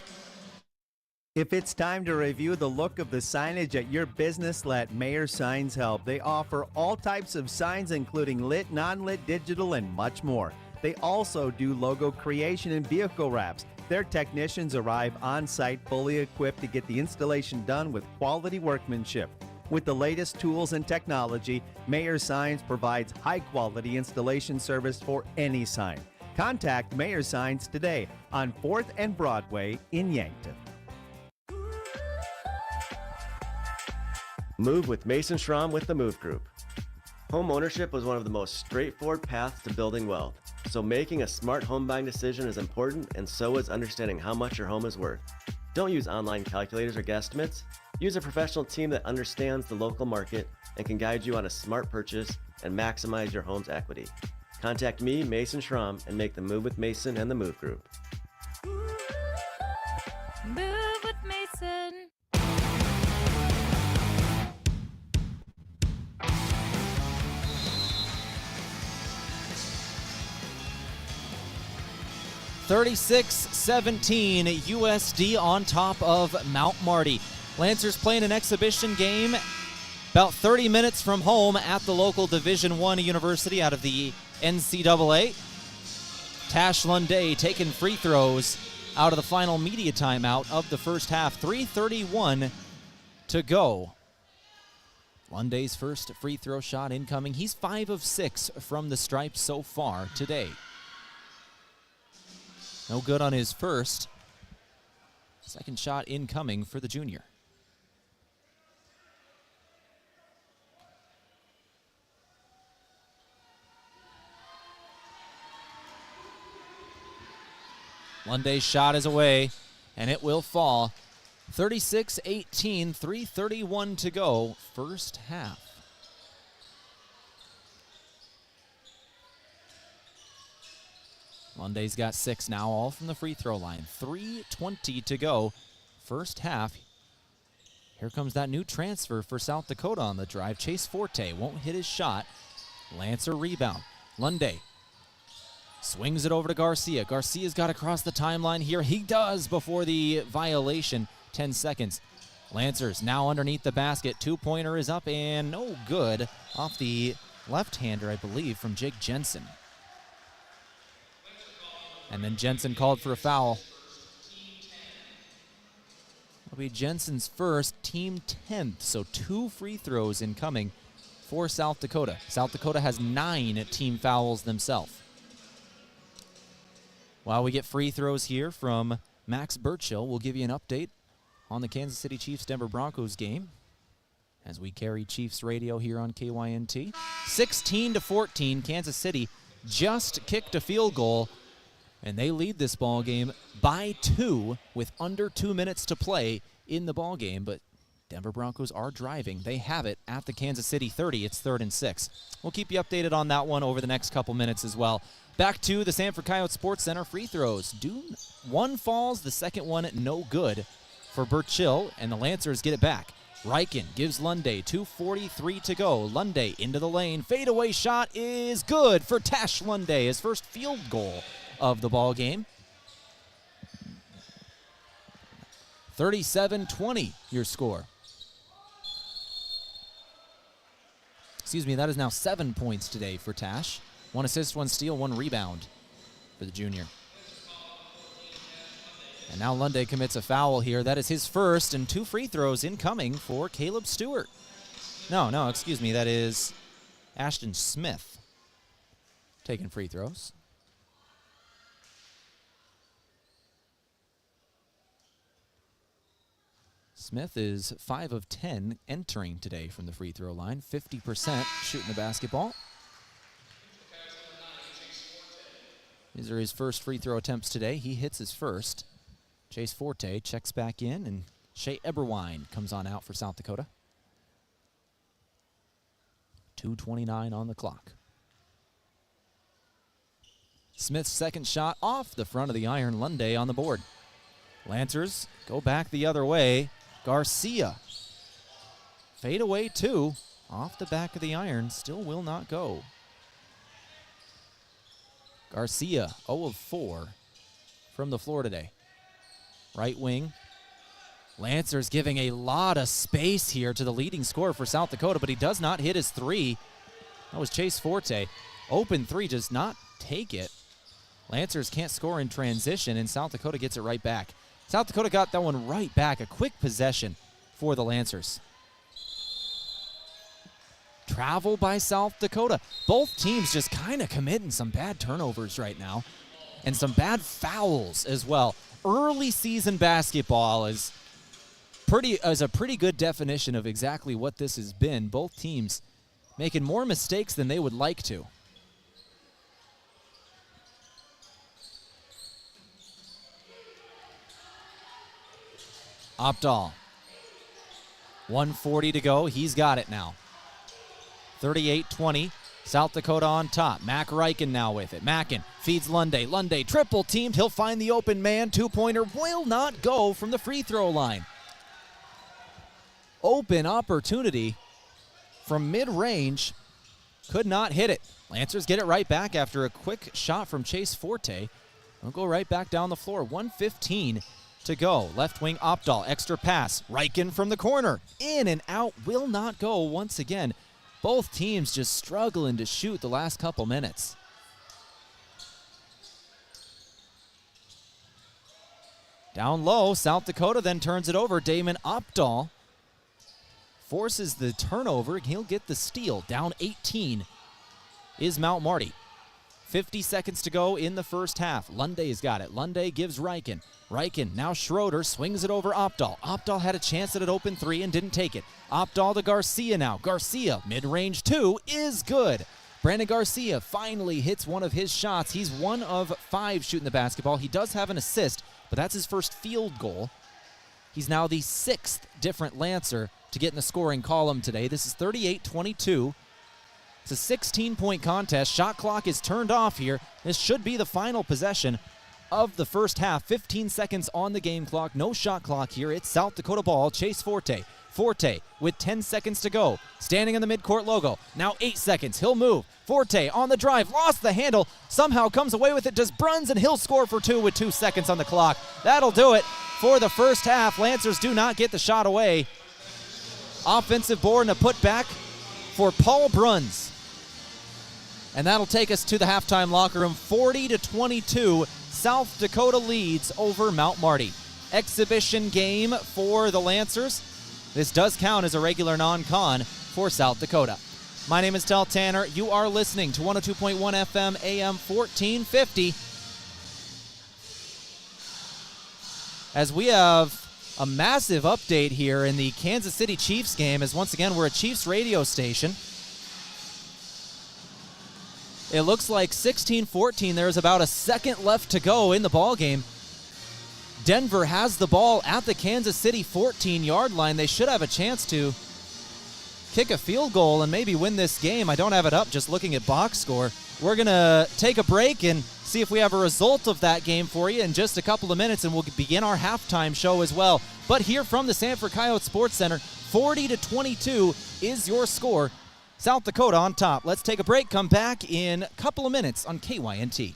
If it's time to review the look of the signage at your business, let Mayor Signs help. They offer all types of signs, including lit, non-lit, digital, and much more. They also do logo creation and vehicle wraps. Their technicians arrive on site fully equipped to get the installation done with quality workmanship. With the latest tools and technology, Mayor Signs provides high-quality installation service for any sign. Contact Mayor Signs today on 4th and Broadway in Yankton. Move with Mason Schramm with the Move Group. Home ownership was one of the most straightforward paths to building wealth. So making a smart home buying decision is important, and so is understanding how much your home is worth. Don't use online calculators or guesstimates. Use a professional team that understands the local market and can guide you on a smart purchase and maximize your home's equity. Contact me, Mason Schramm, and make the move with Mason and the Move Group. Move with Mason. $36-17 USD on top of Mount Marty. Lancers playing an exhibition game about 30 minutes from home at the local Division I university out of the NCAA. Tash Lunday taking free throws out of the final media timeout of the first half. 3:31 to go. Lunday's first free throw shot incoming. He's 5 of 6 from the stripe so far today. No good on his first. Second shot incoming for the junior. Lunday's shot is away, and it will fall. 36-18, 3:31 to go, first half. Lunday's got 6 now, all from the free throw line. 3:20 to go, first half. Here comes that new transfer for South Dakota on the drive. Chase Forte won't hit his shot. Lancer rebound. Lunday swings it over to Garcia. Garcia's got to cross the timeline here. He does before the violation. 10 seconds. Lancers now underneath the basket. Two-pointer is up and no good. Off the left-hander, I believe, from Jake Jensen. And then Jensen called for a foul. It'll be Jensen's first, team 10th, so 2 free throws incoming for South Dakota. South Dakota has 9 team fouls themselves. While we get free throws here from Max Burchill, we'll give you an update on the Kansas City Chiefs-Denver Broncos game as we carry Chiefs radio here on KYNT. 16-14, Kansas City just kicked a field goal, and they lead this ball game by 2 with under 2 minutes to play in the ball game. But Denver Broncos are driving. They have it at the Kansas City 30. It's 3rd and 6. We'll keep you updated on that one over the next couple minutes as well. Back to the Sanford Coyote Sports Center free throws. One falls, the second one no good for Burchill, and the Lancers get it back. Riken gives Lunday 2:43 to go. Lunday into the lane. Fadeaway shot is good for Tash Lunday, his first field goal of the ball game. 37-20 your score. Excuse me, that is now 7 points today for Tash. 1 assist, 1 steal, 1 rebound for the junior. And now Lunday commits a foul here. That is his first, and 2 free throws incoming for Caleb Stewart. No, excuse me, that is Ashton Smith taking free throws. Smith is 5 of 10 entering today from the free throw line. 50% shooting the basketball. These are his first free throw attempts today. He hits his first. Chase Forte checks back in, and Shea Eberwine comes on out for South Dakota. 2:29 on the clock. Smith's second shot off the front of the iron. Lunday on the board. Lancers go back the other way. Garcia. Fade away 2. Off the back of the iron. Still will not go. Garcia 0 of 4 from the floor today. Right wing. Lancers giving a lot of space here to the leading scorer for South Dakota, but he does not hit his 3. That was Chase Forte. Open 3, does not take it. Lancers can't score in transition, and South Dakota gets it right back. South Dakota got that one right back. A quick possession for the Lancers. Travel by South Dakota. Both teams just kind of committing some bad turnovers right now, and some bad fouls as well. Early season basketball is a pretty good definition of exactly what this has been. Both teams making more mistakes than they would like to. Opdahl. 1:40 to go. He's got it now. 38-20. South Dakota on top. Mac Riken now with it. Mackin feeds Lunday. Lunday triple teamed. He'll find the open man. 2-pointer will not go from the free throw line. Open opportunity from mid-range. Could not hit it. Lancers get it right back after a quick shot from Chase Forte. They'll go right back down the floor. 1:15 to go. Left wing Opdahl. Extra pass. Riken from the corner. In and out. Will not go once again. Both teams just struggling to shoot the last couple minutes. Down low, South Dakota then turns it over. Damon Opdahl forces the turnover. He'll get the steal. Down 18 is Mount Marty. 50 seconds to go in the first half. Lunday's got it. Lunday gives Riken. Riken, now Schroeder, swings it over Opdahl. Opdahl had a chance at an open 3 and didn't take it. Opdahl to Garcia now. Garcia, mid-range 2 is good. Brandon Garcia finally hits one of his shots. He's 1 of 5 shooting the basketball. He does have an assist, but that's his first field goal. He's now the 6th different Lancer to get in the scoring column today. This is 38-22. It's a 16-point contest. Shot clock is turned off here. This should be the final possession of the first half. 15 seconds on the game clock. No shot clock here. It's South Dakota ball. Chase Forte. Forte with 10 seconds to go. Standing in the midcourt logo. Now 8 seconds. He'll move. Forte on the drive. Lost the handle. Somehow comes away with it. Does Bruns, and he'll score for 2 with 2 seconds on the clock. That'll do it for the first half. Lancers do not get the shot away. Offensive board and a putback for Paul Bruns. And that'll take us to the halftime locker room. 40-22, South Dakota leads over Mount Marty. Exhibition game for the Lancers. This does count as a regular non-con for South Dakota. My name is Tehl Tanner. You are listening to 102.1 FM, AM 1450. As we have a massive update here in the Kansas City Chiefs game, as once again we're a Chiefs radio station. It looks like 16-14. There's about a second left to go in the ball game. Denver has the ball at the Kansas City 14-yard line. They should have a chance to kick a field goal and maybe win this game. I don't have it up, just looking at box score. We're going to take a break and see if we have a result of that game for you in just a couple of minutes, and we'll begin our halftime show as well. But here from the Sanford Coyote Sports Center, 40-22 is your score. South Dakota on top. Let's take a break, come back in a couple of minutes on KYNT.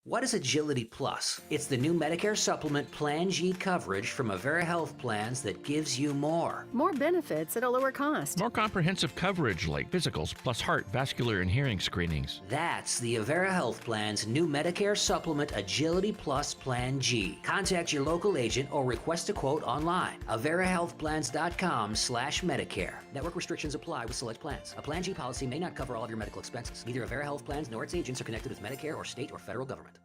What is Agility Plus? It's the new Medicare supplement Plan G coverage from Avera Health Plans that gives you more. More benefits at a lower cost. More comprehensive coverage like physicals plus heart, vascular, and hearing screenings. That's the Avera Health Plan's new Medicare supplement Agility Plus Plan G. Contact your local agent or request a quote online. AveraHealthPlans.com/Medicare. Network restrictions apply with select plans. A Plan G policy may not cover all of your medical expenses. Neither Avera Health Plans nor its agents are connected with Medicare or state or federal government.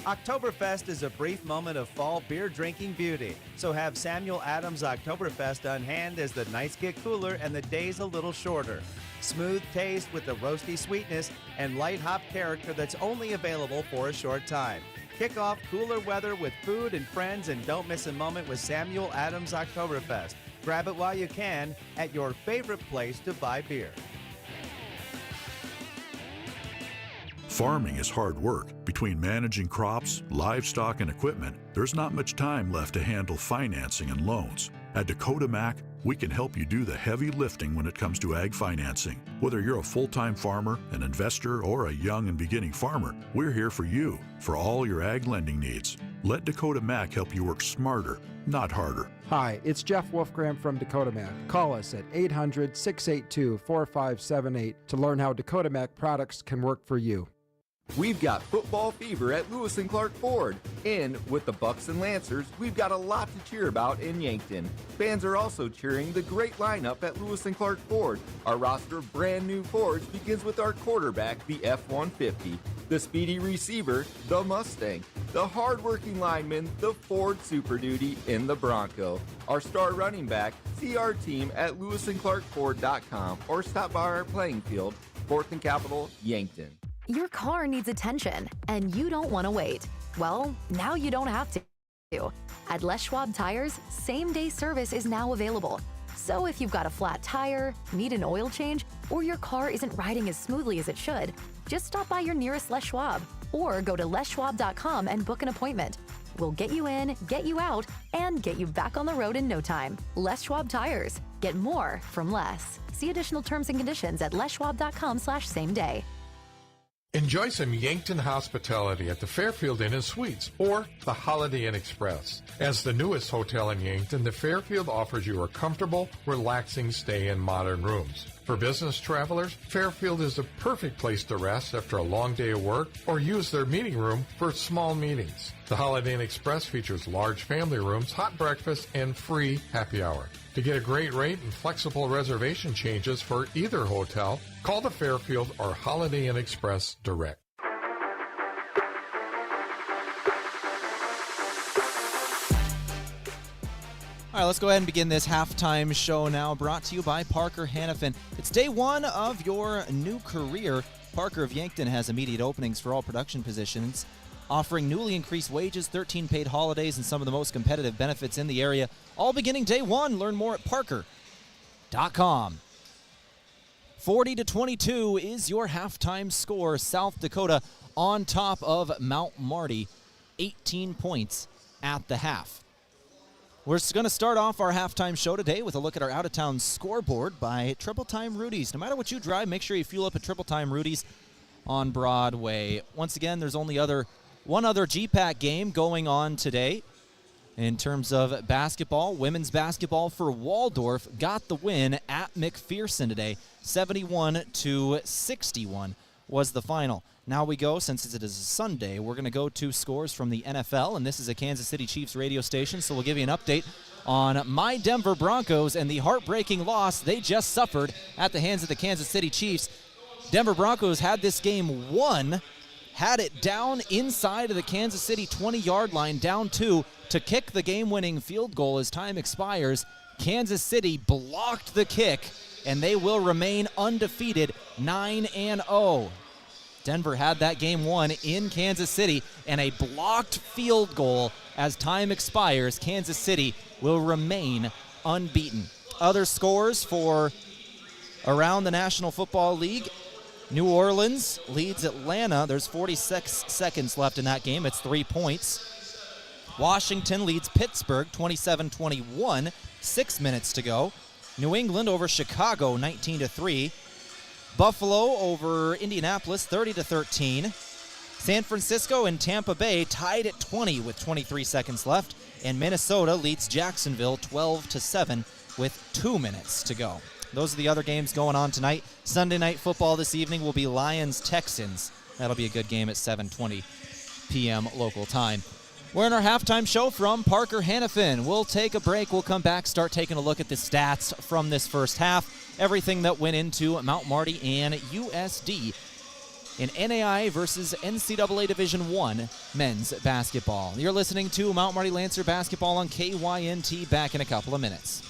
Oktoberfest is a brief moment of fall beer drinking beauty. So have Samuel Adams Oktoberfest on hand as the nights get cooler and the days a little shorter. Smooth taste with the roasty sweetness and light hop character that's only available for a short time. Kick off cooler weather with food and friends, and don't miss a moment with Samuel Adams Oktoberfest. Grab it while you can at your favorite place to buy beer. Farming is hard work. Between managing crops, livestock, and equipment, there's not much time left to handle financing and loans. At Dakota Mac, we can help you do the heavy lifting when it comes to ag financing. Whether you're a full-time farmer, an investor, or a young and beginning farmer, we're here for you for all your ag lending needs. Let Dakota Mac help you work smarter, not harder. Hi, it's Jeff Wolfgram from Dakota Mac. Call us at 800-682-4578 to learn how Dakota Mac products can work for you. We've got football fever at Lewis and Clark Ford. And with the Bucks and Lancers, we've got a lot to cheer about in Yankton. Fans are also cheering the great lineup at Lewis and Clark Ford. Our roster of brand new Fords begins with our quarterback, the F-150, the speedy receiver, the Mustang, the hardworking lineman, the Ford Super Duty, and the Bronco. Our star running back, see our team at lewisandclarkford.com or stop by our playing field, 4th and Capitol, Yankton. Your car needs attention, and you don't want to wait. Well, now you don't have to. At Les Schwab Tires, same-day service is now available. So if you've got a flat tire, need an oil change, or your car isn't riding as smoothly as it should, just stop by your nearest Les Schwab or go to leschwab.com and book an appointment. We'll get you in, get you out, and get you back on the road in no time. Les Schwab Tires. Get more from less. See additional terms and conditions at leschwab.com/same-day. Enjoy some Yankton hospitality at the Fairfield Inn and Suites or the Holiday Inn Express. As the newest hotel in Yankton, the Fairfield offers you a comfortable, relaxing stay in modern rooms. For business travelers, Fairfield is the perfect place to rest after a long day of work or use their meeting room for small meetings. The Holiday Inn Express features large family rooms, hot breakfast, and free happy hour. To get a great rate and flexible reservation changes for either hotel, call the Fairfield or Holiday Inn Express direct. All right, right, let's go ahead and begin this halftime show now, brought to you by Parker Hannafin. It's day one of your new career. Parker of Yankton has immediate openings for all production positions, offering newly increased wages, 13 paid holidays, and some of the most competitive benefits in the area, all beginning day one. Learn more at parker.com. 40-22 is your halftime score. South Dakota on top of Mount Marty, 18 points at the half. We're going to start off our halftime show today with a look at our out-of-town scoreboard by Triple Time Rudy's. No matter what you drive, make sure you fuel up at Triple Time Rudy's on Broadway. Once again, there's only one other GPAC game going on today. In terms of basketball, women's basketball for Waldorf got the win at McPherson today. 71-61 was the final. Now we go, since it is a Sunday, we're going to go to scores from the NFL, and this is a Kansas City Chiefs radio station, so we'll give you an update on my Denver Broncos and the heartbreaking loss they just suffered at the hands of the Kansas City Chiefs. Denver Broncos had this game won, had it down inside of the Kansas City 20-yard line, down 2, to kick the game-winning field goal as time expires. Kansas City blocked the kick, and they will remain undefeated, 9-0. Denver had that game won in Kansas City, and a blocked field goal as time expires. Kansas City will remain unbeaten. Other scores for around the National Football League. New Orleans leads Atlanta. There's 46 seconds left in that game. It's 3 points. Washington leads Pittsburgh 27-21, 6 minutes to go. New England over Chicago 19-3. Buffalo over Indianapolis 30-13. San Francisco and Tampa Bay tied at 20 with 23 seconds left. And Minnesota leads Jacksonville 12-7 with 2 minutes to go. Those are the other games going on tonight. Sunday night football this evening will be Lions-Texans. That'll be a good game at 7:20 p.m. local time. We're in our halftime show from Parker Hannafin. We'll take a break. We'll come back, start taking a look at the stats from this first half. Everything that went into Mount Marty and USD in NAIA versus NCAA Division I men's basketball. You're listening to Mount Marty Lancer basketball on KYNT. Back in a couple of minutes.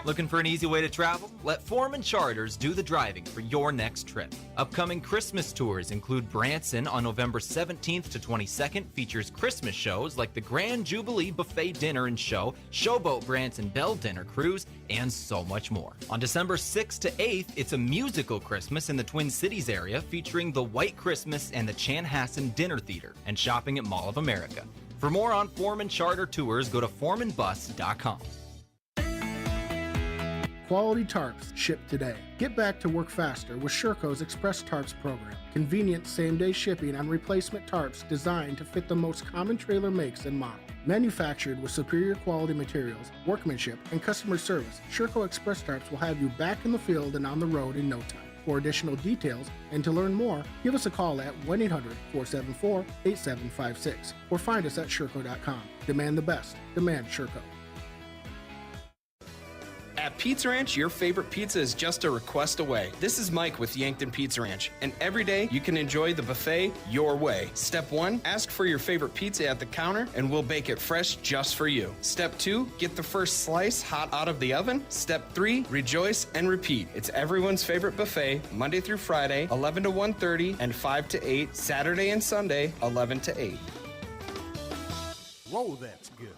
Looking for an easy way to travel? Let Foreman Charters do the driving for your next trip. Upcoming Christmas tours include Branson on November 17th to 22nd, features Christmas shows like the Grand Jubilee Buffet Dinner and Show, Showboat Branson Bell Dinner Cruise, and so much more. On December 6th to 8th, it's a musical Christmas in the Twin Cities area, featuring the White Christmas and the Chanhassen Dinner Theater, and shopping at Mall of America. For more on Foreman Charter tours, go to foremanbus.com. Quality tarps shipped today. Get back to work faster with Sherco's Express Tarps program. Convenient same-day shipping on replacement tarps designed to fit the most common trailer makes and models. Manufactured with superior quality materials, workmanship, and customer service, Sherco Express Tarps will have you back in the field and on the road in no time. For additional details and to learn more, give us a call at 1-800-474-8756 or find us at Sherco.com. Demand the best. Demand Sherco. At Pizza Ranch, your favorite pizza is just a request away. This is Mike with Yankton Pizza Ranch, and every day you can enjoy the buffet your way. Step 1, ask for your favorite pizza at the counter, and we'll bake it fresh just for you. Step 2, get the first slice hot out of the oven. Step 3, rejoice and repeat. It's everyone's favorite buffet, Monday through Friday, 11 to 1:30, and 5 to 8, Saturday and Sunday, 11 to 8. Whoa, that's good.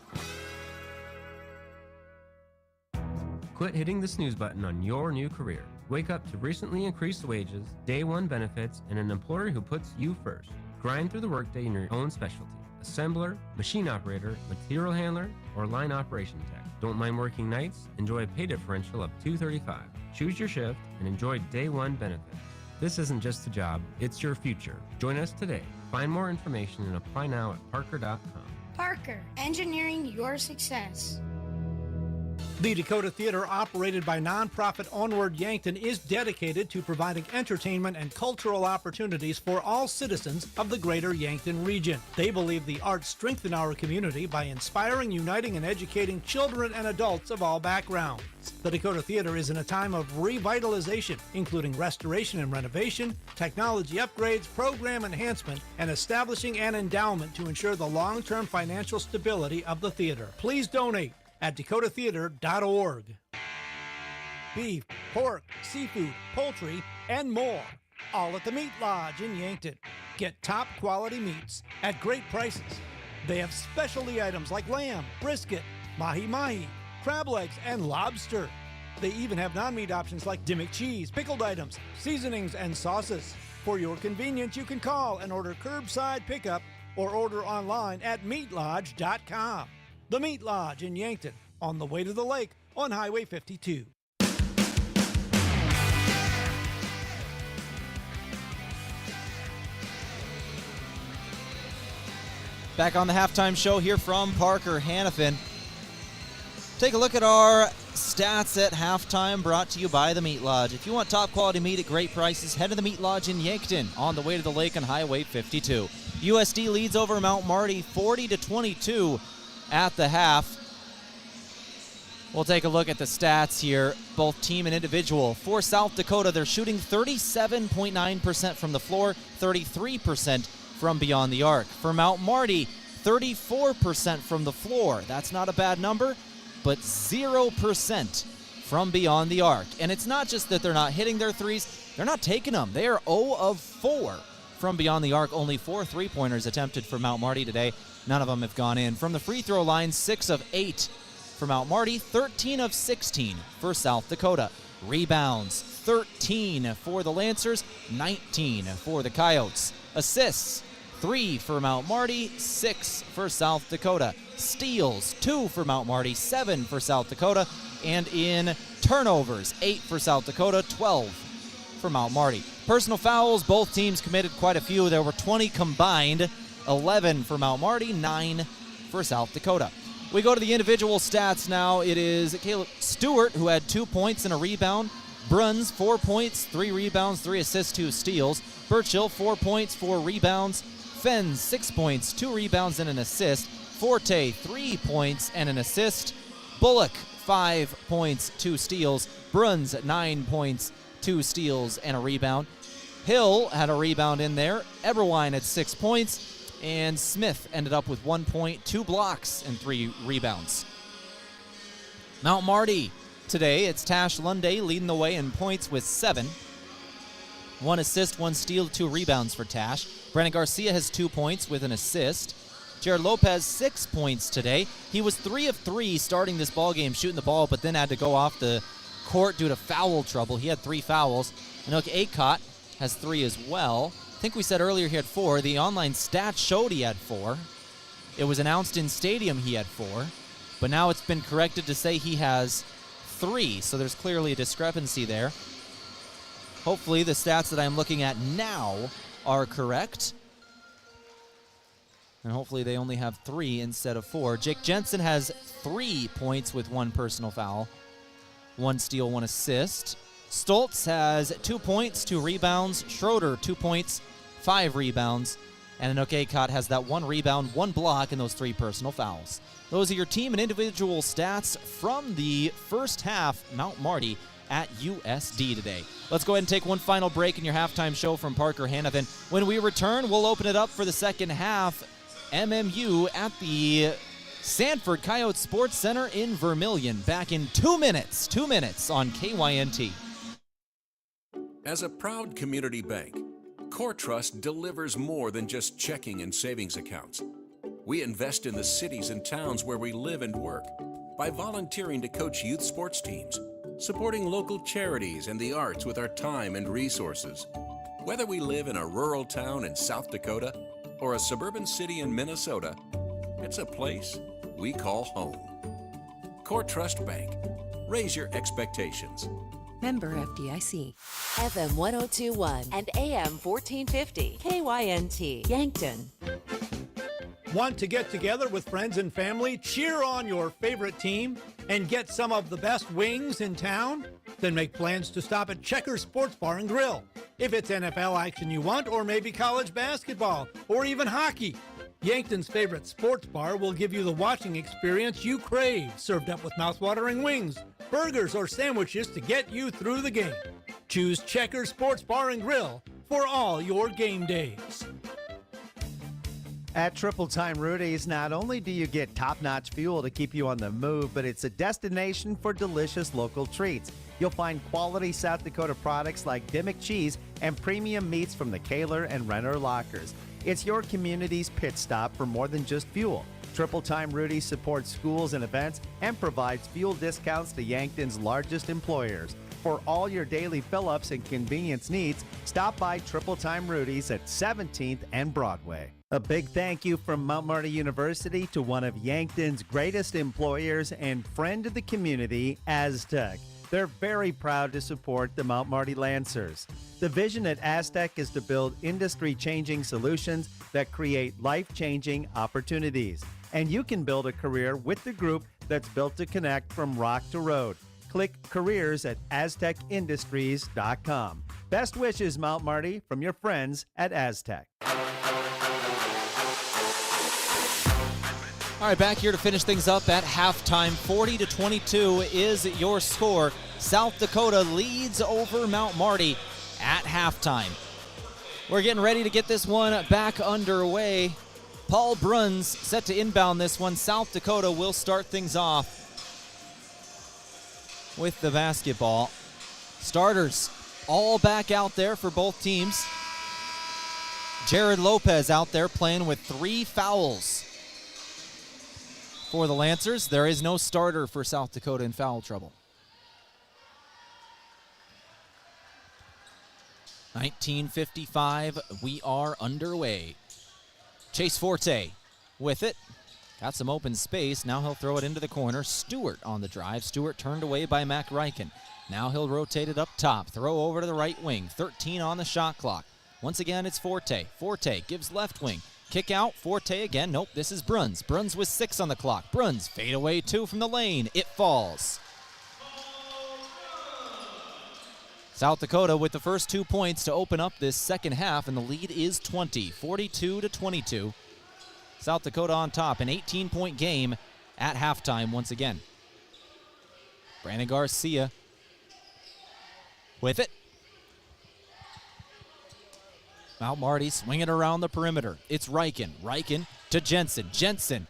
Quit hitting the snooze button on your new career. Wake up to recently increased wages, day one benefits, and an employer who puts you first. Grind through the workday in your own specialty. Assembler, machine operator, material handler, or line operation tech. Don't mind working nights? Enjoy a pay differential of $2.35. Choose your shift and enjoy day one benefits. This isn't just a job, it's your future. Join us today. Find more information and apply now at parker.com. Parker, engineering your success. The Dakota Theater, operated by nonprofit Onward Yankton, is dedicated to providing entertainment and cultural opportunities for all citizens of the greater Yankton region. They believe the arts strengthen our community by inspiring, uniting, and educating children and adults of all backgrounds. The Dakota Theater is in a time of revitalization, including restoration and renovation, technology upgrades, program enhancement, and establishing an endowment to ensure the long-term financial stability of the theater. Please donate at dakotatheater.org. Beef, pork, seafood, poultry, and more, all at the Meat Lodge in Yankton. Get top quality meats at great prices. They have specialty items like lamb, brisket, mahi-mahi, crab legs, and lobster. They even have non-meat options like Dimmick cheese, pickled items, seasonings, and sauces. For your convenience, you can call and order curbside pickup or order online at meatlodge.com. The Meat Lodge in Yankton, on the way to the lake on Highway 52. Back on the halftime show here from Parker Hannafin. Take a look at our stats at halftime, brought to you by the Meat Lodge. If you want top quality meat at great prices, head to the Meat Lodge in Yankton, on the way to the lake on Highway 52. USD leads over Mount Marty 40-22 at the half. We'll take a look at the stats here, both team and individual. For South Dakota, they're shooting 37.9% from the floor, 33% from beyond the arc. For Mount Marty, 34% from the floor. That's not a bad number, but 0% from beyond the arc. And it's not just that they're not hitting their threes, they're not taking them. They are 0 of 4 from beyond the arc. Only 4 3-pointers attempted for Mount Marty today. None of them have gone in. From the free throw line, 6 of 8 for Mount Marty, 13 of 16 for South Dakota. Rebounds, 13 for the Lancers, 19 for the Coyotes. Assists, 3 for Mount Marty, 6 for South Dakota. Steals, 2 for Mount Marty, 7 for South Dakota. And in turnovers, 8 for South Dakota, 12 for Mount Marty. Personal fouls, both teams committed quite a few. There were 20 combined, 11 for Mount Marty, 9 for South Dakota. We go to the individual stats now. It is Caleb Stewart, who had 2 points and a rebound. Bruns, 4 points, 3 rebounds, 3 assists, 2 steals. Burchill, 4 points, 4 rebounds. Fenn, 6 points, 2 rebounds and an assist. Forte, 3 points and an assist. Bullock, 5 points, 2 steals. Bruns, 9 points, 2 steals and a rebound. Hill had a rebound in there. Eberwein had 6 points. And Smith ended up with 1 point, 2 blocks, and 3 rebounds. Mount Marty today, it's Tash Lunday leading the way in points with 7. 1 assist, 1 steal, 2 rebounds for Tash. Brandon Garcia has 2 points with an assist. Jared Lopez, 6 points today. He was 3 of 3 starting this ball game, shooting the ball, but then had to go off the court due to foul trouble. He had 3 fouls. Anook Akot has 3 as well. I think we said earlier he had 4. The online stats showed he had 4. It was announced in stadium he had 4, but now it's been corrected to say he has 3, so there's clearly a discrepancy there. Hopefully the stats that I'm looking at now are correct, and hopefully they only have 3 instead of 4. Jake Jensen has 3 points with 1 personal foul, 1 steal, 1 assist. Stoltz has 2 points, 2 rebounds. Schroeder, 2 points, 5 rebounds. And Anook Akot has that 1 rebound, 1 block, and those 3 personal fouls. Those are your team and individual stats from the first half, Mount Marty at USD today. Let's go ahead and take one final break in your halftime show from Parker Hannafin. When we return, we'll open it up for the second half. MMU at the Sanford Coyote Sports Center in Vermillion. Back in 2 minutes. 2 minutes on KYNT. As a proud community bank, Core Trust delivers more than just checking and savings accounts. We invest in the cities and towns where we live and work by volunteering to coach youth sports teams, supporting local charities and the arts with our time and resources. Whether we live in a rural town in South Dakota or a suburban city in Minnesota, it's a place we call home. Core Trust Bank. Raise your expectations. Member FDIC. FM 102.1 and AM 1450. KYNT, Yankton. Want to get together with friends and family, cheer on your favorite team, and get some of the best wings in town? Then make plans to stop at Checker Sports Bar and Grill. If it's NFL action you want, or maybe college basketball, or even hockey, Yankton's favorite sports bar will give you the watching experience you crave, served up with mouthwatering wings, burgers, or sandwiches to get you through the game. Choose Checker Sports Bar and Grill for all your game days. At Triple Time Rudy's, not only do you get top-notch fuel to keep you on the move, but it's a destination for delicious local treats. You'll find quality South Dakota products like Dimmick cheese and premium meats from the Kaler and Renner lockers. It's your community's pit stop for more than just fuel. Triple Time Rudy's supports schools and events and provides fuel discounts to Yankton's largest employers. For all your daily fill-ups and convenience needs, stop by Triple Time Rudy's at 17th and Broadway. A big thank you from Mount Marty University to one of Yankton's greatest employers and friend of the community, Aztec. They're very proud to support the Mount Marty Lancers. The vision at Aztec is to build industry-changing solutions that create life-changing opportunities. And you can build a career with the group that's built to connect from rock to road. Click careers at aztecindustries.com. Best wishes, Mount Marty, from your friends at Aztec. All right, back here to finish things up at halftime. 40-22 is your score. South Dakota leads over Mount Marty at halftime. We're getting ready to get this one back underway. Paul Bruns set to inbound this one. South Dakota will start things off with the basketball. Starters all back out there for both teams. Jared Lopez out there playing with 3 fouls. For the Lancers, there is no starter for South Dakota in foul trouble. 19:55, we are underway. Chase Forte with it. Got some open space. Now he'll throw it into the corner. Stewart on the drive. Stewart turned away by Mac Ryken. Now he'll rotate it up top. Throw over to the right wing. 13 on the shot clock. Once again, it's Forte. Forte gives left wing. Kick out, Forte again. Nope, this is Bruns. Bruns with 6 on the clock. Bruns, fade away 2 from the lane. It falls. South Dakota with the first 2 points to open up this second half, and the lead is 20, 42-22. South Dakota on top, an 18-point game at halftime once again. Brandon Garcia with it. Mount Marty swinging around the perimeter. It's Ryken. Ryken to Jensen. Jensen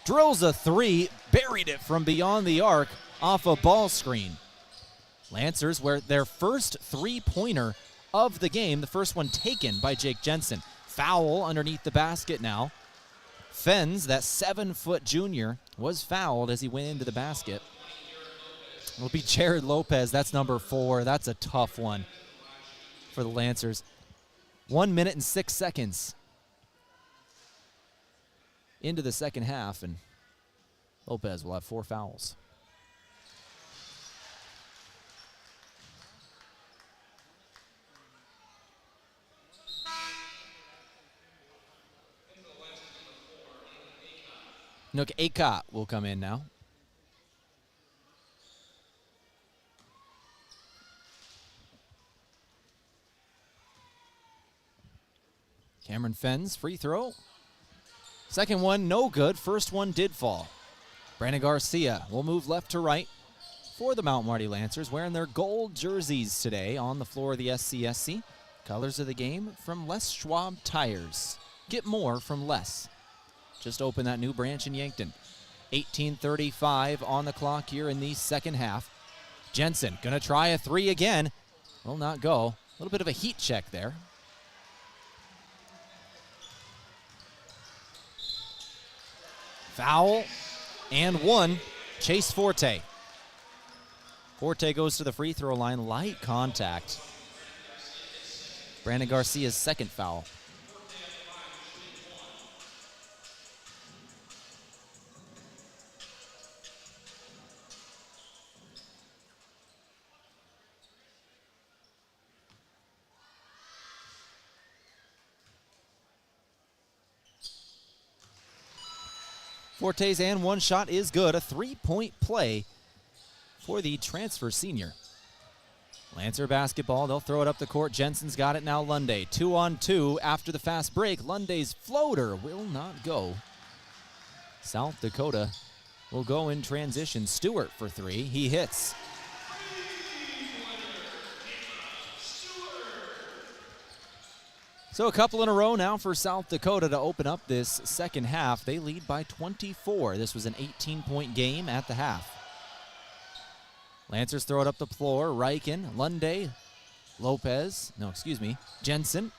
drills a 3, buried it from beyond the arc off a ball screen. Lancers were their first 3-pointer of the game, the first one taken by Jake Jensen. Foul underneath the basket now. Fens, that 7-foot junior, was fouled as he went into the basket. It'll be Jared Lopez. That's number 4. That's a tough one for the Lancers. 1 minute and 6 seconds into the second half, and Lopez will have 4 fouls. Nook Akot will come in now. Cameron Fens, free throw. Second one, no good. First one did fall. Brandon Garcia will move left to right for the Mount Marty Lancers, wearing their gold jerseys today on the floor of the SCSC. Colors of the game from Les Schwab Tires. Get more from Les. Just opened that new branch in Yankton. 18:35 on the clock here in the second half. Jensen gonna try a 3 again. Will not go. A little bit of a heat check there. Foul and 1. Chase Forte. Forte goes to the free throw line. Light contact. Brandon Garcia's second foul. Forte's and one shot is good. A 3-point play for the transfer senior. Lancer basketball, they'll throw it up the court. Jensen's got it now. Lunday 2-on-2 after the fast break. Lunday's floater will not go. South Dakota will go in transition. Stewart for three. He hits. So a couple in a row now for South Dakota to open up this second half. They lead by 24. This was an 18-point game at the half. Lancers throw it up the floor. Riken, Lunday, Jensen.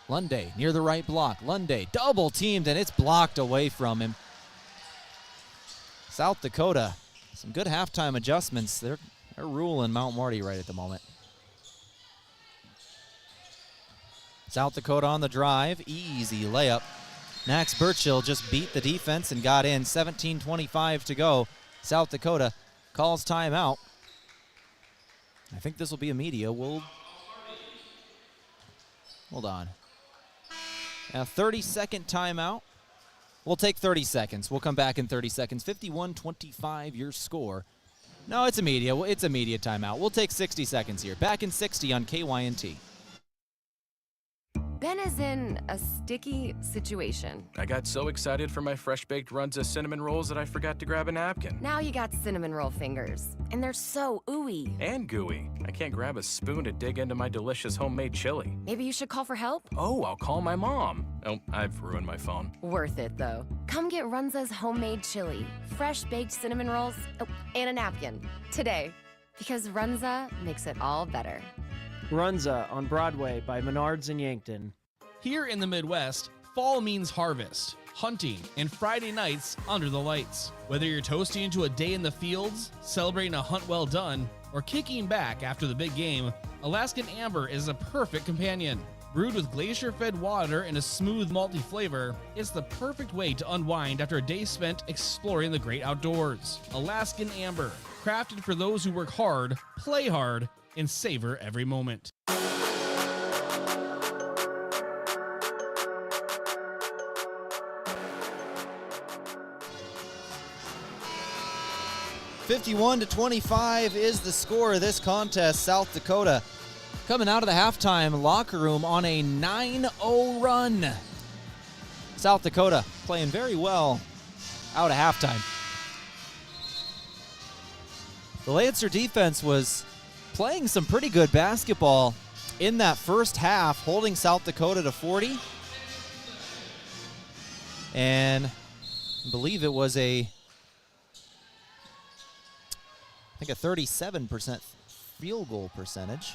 Lunday near the right block. Lunday double teamed and it's blocked away from him. South Dakota, some good halftime adjustments. They're ruling Mount Marty right at the moment. South Dakota on the drive, easy layup. Max Burchill just beat the defense and got in. 17:25 to go. South Dakota calls timeout. I think this will be a media. Hold on. A 30-second timeout. We'll take 30 seconds. We'll come back in 30 seconds. 51-25 your score. No, it's a media. It's a media timeout. We'll take 60 seconds here. Back in 60 on KYNT. Ben is in a sticky situation. I got so excited for my fresh-baked Runza cinnamon rolls that I forgot to grab a napkin. Now you got cinnamon roll fingers, and they're so ooey. And gooey. I can't grab a spoon to dig into my delicious homemade chili. Maybe you should call for help? Oh, I'll call my mom. Oh, I've ruined my phone. Worth it, though. Come get Runza's homemade chili, fresh-baked cinnamon rolls, and a napkin today, because Runza makes it all better. Runza on Broadway by Menards in Yankton. Here in the Midwest, fall means harvest, hunting, and Friday nights under the lights. Whether you're toasting into a day in the fields, celebrating a hunt well done, or kicking back after the big game, Alaskan Amber is a perfect companion. Brewed with glacier-fed water and a smooth malty flavor, it's the perfect way to unwind after a day spent exploring the great outdoors. Alaskan Amber, crafted for those who work hard, play hard, and savor every moment. (51-25) is the score of this contest. South Dakota coming out of the halftime locker room on a 9-0 run. South Dakota playing very well out of halftime. The Lancer defense was playing some pretty good basketball in that first half, holding South Dakota to 40. And I believe it was a 37% field goal percentage.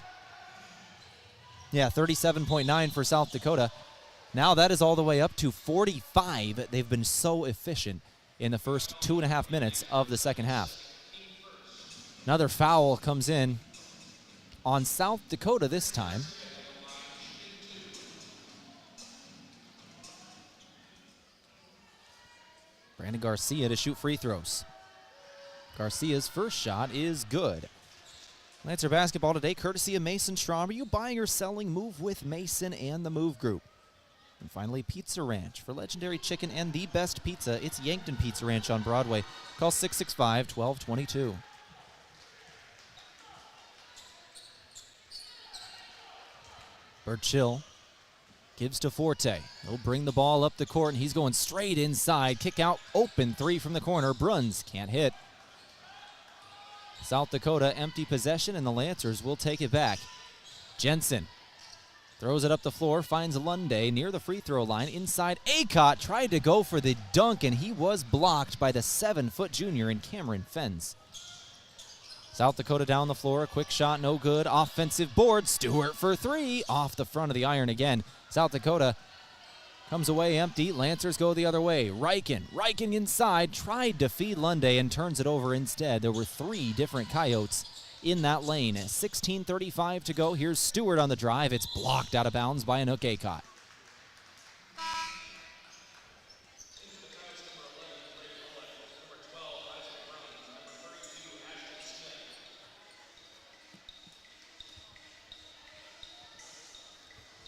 Yeah, 37.9 for South Dakota. Now that is all the way up to 45. They've been so efficient in the first 2.5 minutes of the second half. Another foul comes in on South Dakota this time. Brandon Garcia to shoot free throws. Garcia's first shot is good. Lancer basketball today, courtesy of Mason Strom. Are you buying or selling? Move with Mason and the Move Group. And finally, Pizza Ranch. For legendary chicken and the best pizza, it's Yankton Pizza Ranch on Broadway. Call 665-1222. Burchill gives to Forte. He'll bring the ball up the court, and he's going straight inside. Kick out, open three from the corner. Bruns can't hit. South Dakota empty possession, and the Lancers will take it back. Jensen throws it up the floor, finds Lunday near the free throw line. Inside, Acott tried to go for the dunk, and he was blocked by the 7-foot junior in Cameron Fens. South Dakota down the floor, a quick shot, no good. Offensive board, Stewart for three, off the front of the iron again. South Dakota comes away empty. Lancers go the other way. Riken inside, tried to feed Lunday and turns it over instead. There were 3 different Coyotes in that lane. 16:35 to go. Here's Stewart on the drive. It's blocked out of bounds by Anook Acott.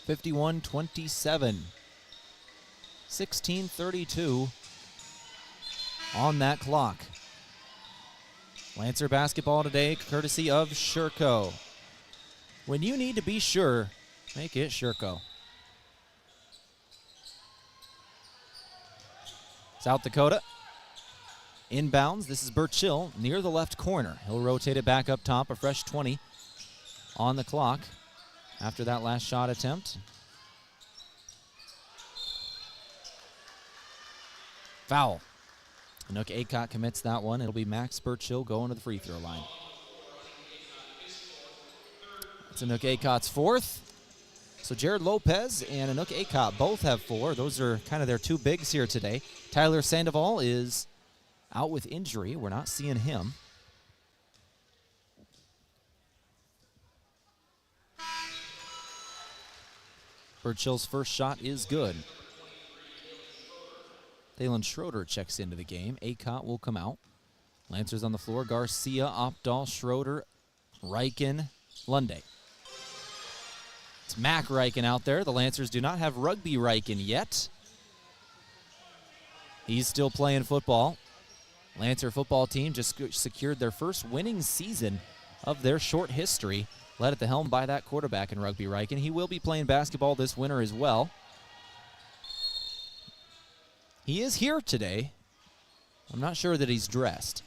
(51-27). 16:32 on that clock. Lancer basketball today, courtesy of Sherco. When you need to be sure, make it Sherco. South Dakota inbounds. This is Burchill near the left corner. He'll rotate it back up top, a fresh 20 on the clock after that last shot attempt. Foul. Nook Aycott commits that one. It'll be Max Burchill going to the free throw line. It's Nook Aycott's fourth. So Jared Lopez and Nook Aycott both have 4. Those are kind of their 2 bigs here today. Tyler Sandoval is out with injury. We're not seeing him. Burchill's first shot is good. Thalen Schroeder checks into the game. Aycott will come out. Lancers on the floor. Garcia, Opdahl, Schroeder, Reichen, Lunday. It's Mac Reichen out there. The Lancers do not have Rugby Reichen yet. He's still playing football. Lancer football team just secured their first winning season of their short history, led at the helm by that quarterback in Rugby Reichen. He will be playing basketball this winter as well. He is here today. I'm not sure that he's dressed.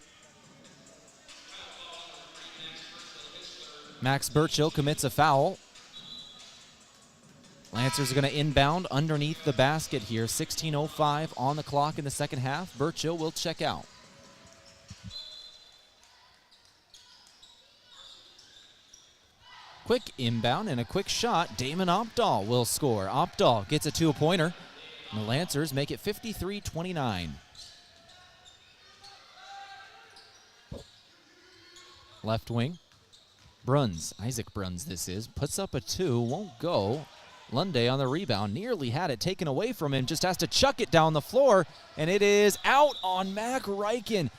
Max Burchill commits a foul. Lancers are going to inbound underneath the basket here. 16:05 on the clock in the second half. Burchill will check out. Quick inbound and a quick shot. Damon Opdahl will score. Opdahl gets a 2-pointer. And the Lancers make it 53-29. Left wing. Bruns, Isaac Bruns this is, puts up a 2, won't go. Lunday on the rebound, nearly had it taken away from him, just has to chuck it down the floor, and it is out on Mac Reichen.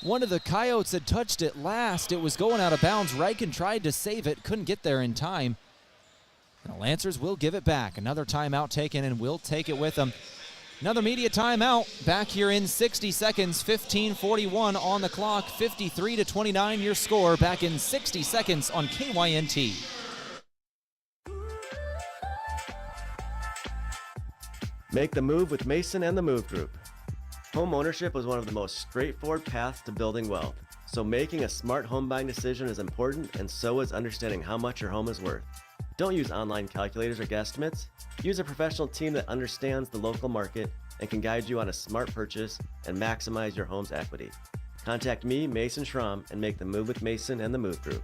One of the Coyotes had touched it last. It was going out of bounds. Reichen tried to save it, couldn't get there in time. The Lancers will give it back. Another timeout taken, and will take it with them. Another media timeout back here in 60 seconds. 15:41 on the clock. 53-29 your score back in 60 seconds on KYNT. Make the move with Mason and the Move Group. Home ownership is one of the most straightforward paths to building wealth. So making a smart home buying decision is important, and so is understanding how much your home is worth. Don't use online calculators or guesstimates. Use a professional team that understands the local market and can guide you on a smart purchase and maximize your home's equity. Contact me, Mason Schramm, and make the move with Mason and the Move Group.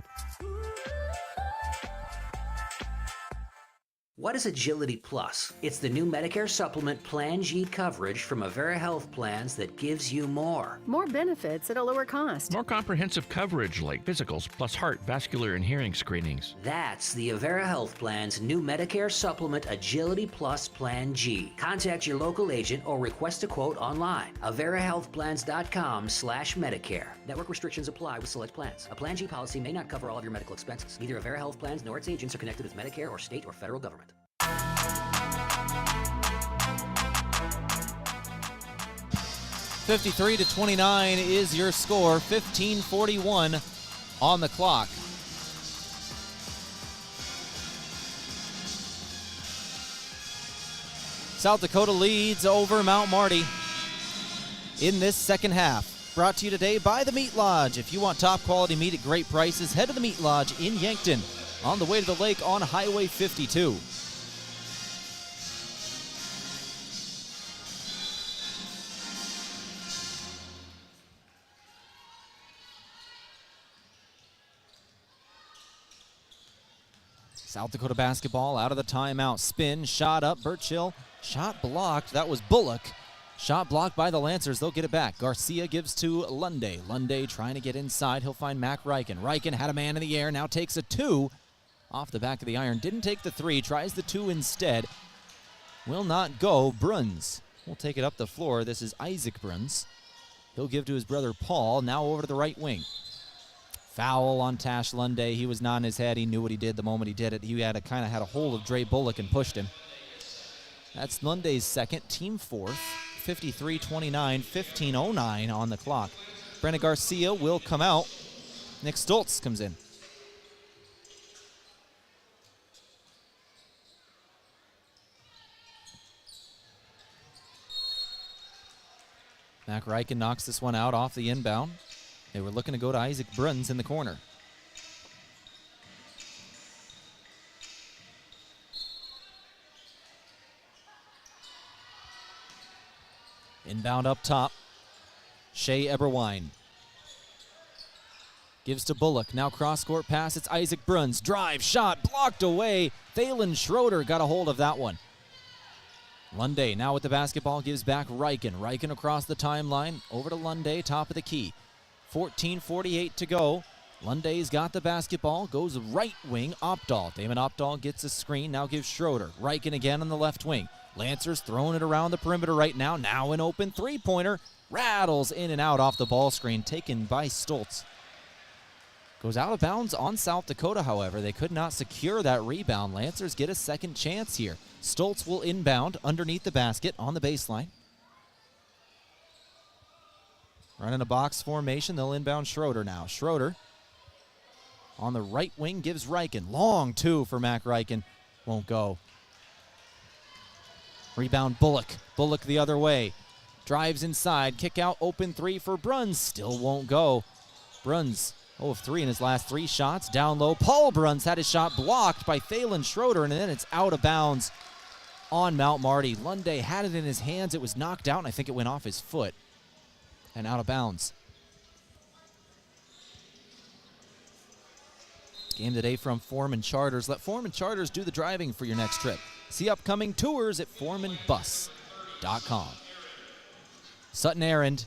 What is Agility Plus? It's the new Medicare Supplement Plan G coverage from Avera Health Plans that gives you more. More benefits at a lower cost. More comprehensive coverage like physicals plus heart, vascular, and hearing screenings. That's the Avera Health Plan's new Medicare Supplement Agility Plus Plan G. Contact your local agent or request a quote online. AveraHealthPlans.com/Medicare. Network restrictions apply with select plans. A Plan G policy may not cover all of your medical expenses. Neither Avera Health Plans nor its agents are connected with Medicare or state or federal government. 53-29 is your score. 15:41 on the clock. South Dakota leads over Mount Marty in this second half. Brought to you today by the Meat Lodge. If you want top quality meat at great prices, head to the Meat Lodge in Yankton on the way to the lake on Highway 52. South Dakota basketball out of the timeout. Spin, shot up, Burchill, shot blocked. That was Bullock. Shot blocked by the Lancers. They'll get it back. Garcia gives to Lunday. Lunday trying to get inside. He'll find Mac Reichen. Reichen had a man in the air, now takes a 2 off the back of the iron. Didn't take the 3, tries the 2 instead. Will not go. Bruns will take it up the floor. This is Isaac Bruns. He'll give to his brother Paul. Now over to the right wing. Foul on Tash Lunday. He was not in his head. He knew what he did the moment he did it. He had a hold of Dre Bullock and pushed him. That's Lunday's second, team fourth. 53-29, 15:09 on the clock. Brennan Garcia will come out. Nick Stoltz comes in. Mac Reichen knocks this one out off the inbound. They were looking to go to Isaac Bruns in the corner. Inbound up top. Shea Eberwine gives to Bullock. Now cross-court pass. It's Isaac Bruns. Drive, shot, blocked away. Thalen Schroeder got a hold of that one. Lunday now with the basketball gives back Reichen. Reichen across the timeline. Over to Lunday, top of the key. 14:48 to go. Lunday's got the basketball. Goes right wing, Opdahl. Damon Opdahl gets a screen. Now gives Schroeder. Reichen again on the left wing. Lancers throwing it around the perimeter right now. Now an open three-pointer. Rattles in and out off the ball screen. Taken by Stoltz. Goes out of bounds on South Dakota, however. They could not secure that rebound. Lancers get a second chance here. Stoltz will inbound underneath the basket on the baseline. Running a box formation. They'll inbound Schroeder now. Schroeder on the right wing gives Reichen. Long two for Mac Reichen. Won't go. Rebound Bullock. Bullock the other way. Drives inside. Kick out open three for Bruns. Still won't go. Bruns 0 of 3 in his last 3 shots. Down low. Paul Bruns had his shot blocked by Thalen Schroeder, and then it's out of bounds on Mount Marty. Lunday had it in his hands. It was knocked out, and I think it went off his foot and out of bounds. Game today from Foreman Charters. Let Foreman Charters do the driving for your next trip. See upcoming tours at foremanbus.com. Sutton Errand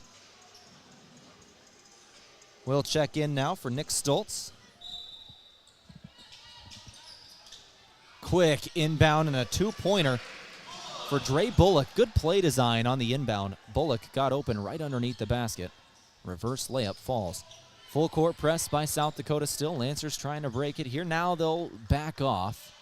will check in now for Nick Stoltz. Quick inbound and a two-pointer for Dre Bullock. Good play design on the inbound. Bullock got open right underneath the basket. Reverse layup falls. Full court press by South Dakota still. Lancers trying to break it here. Now they'll back off.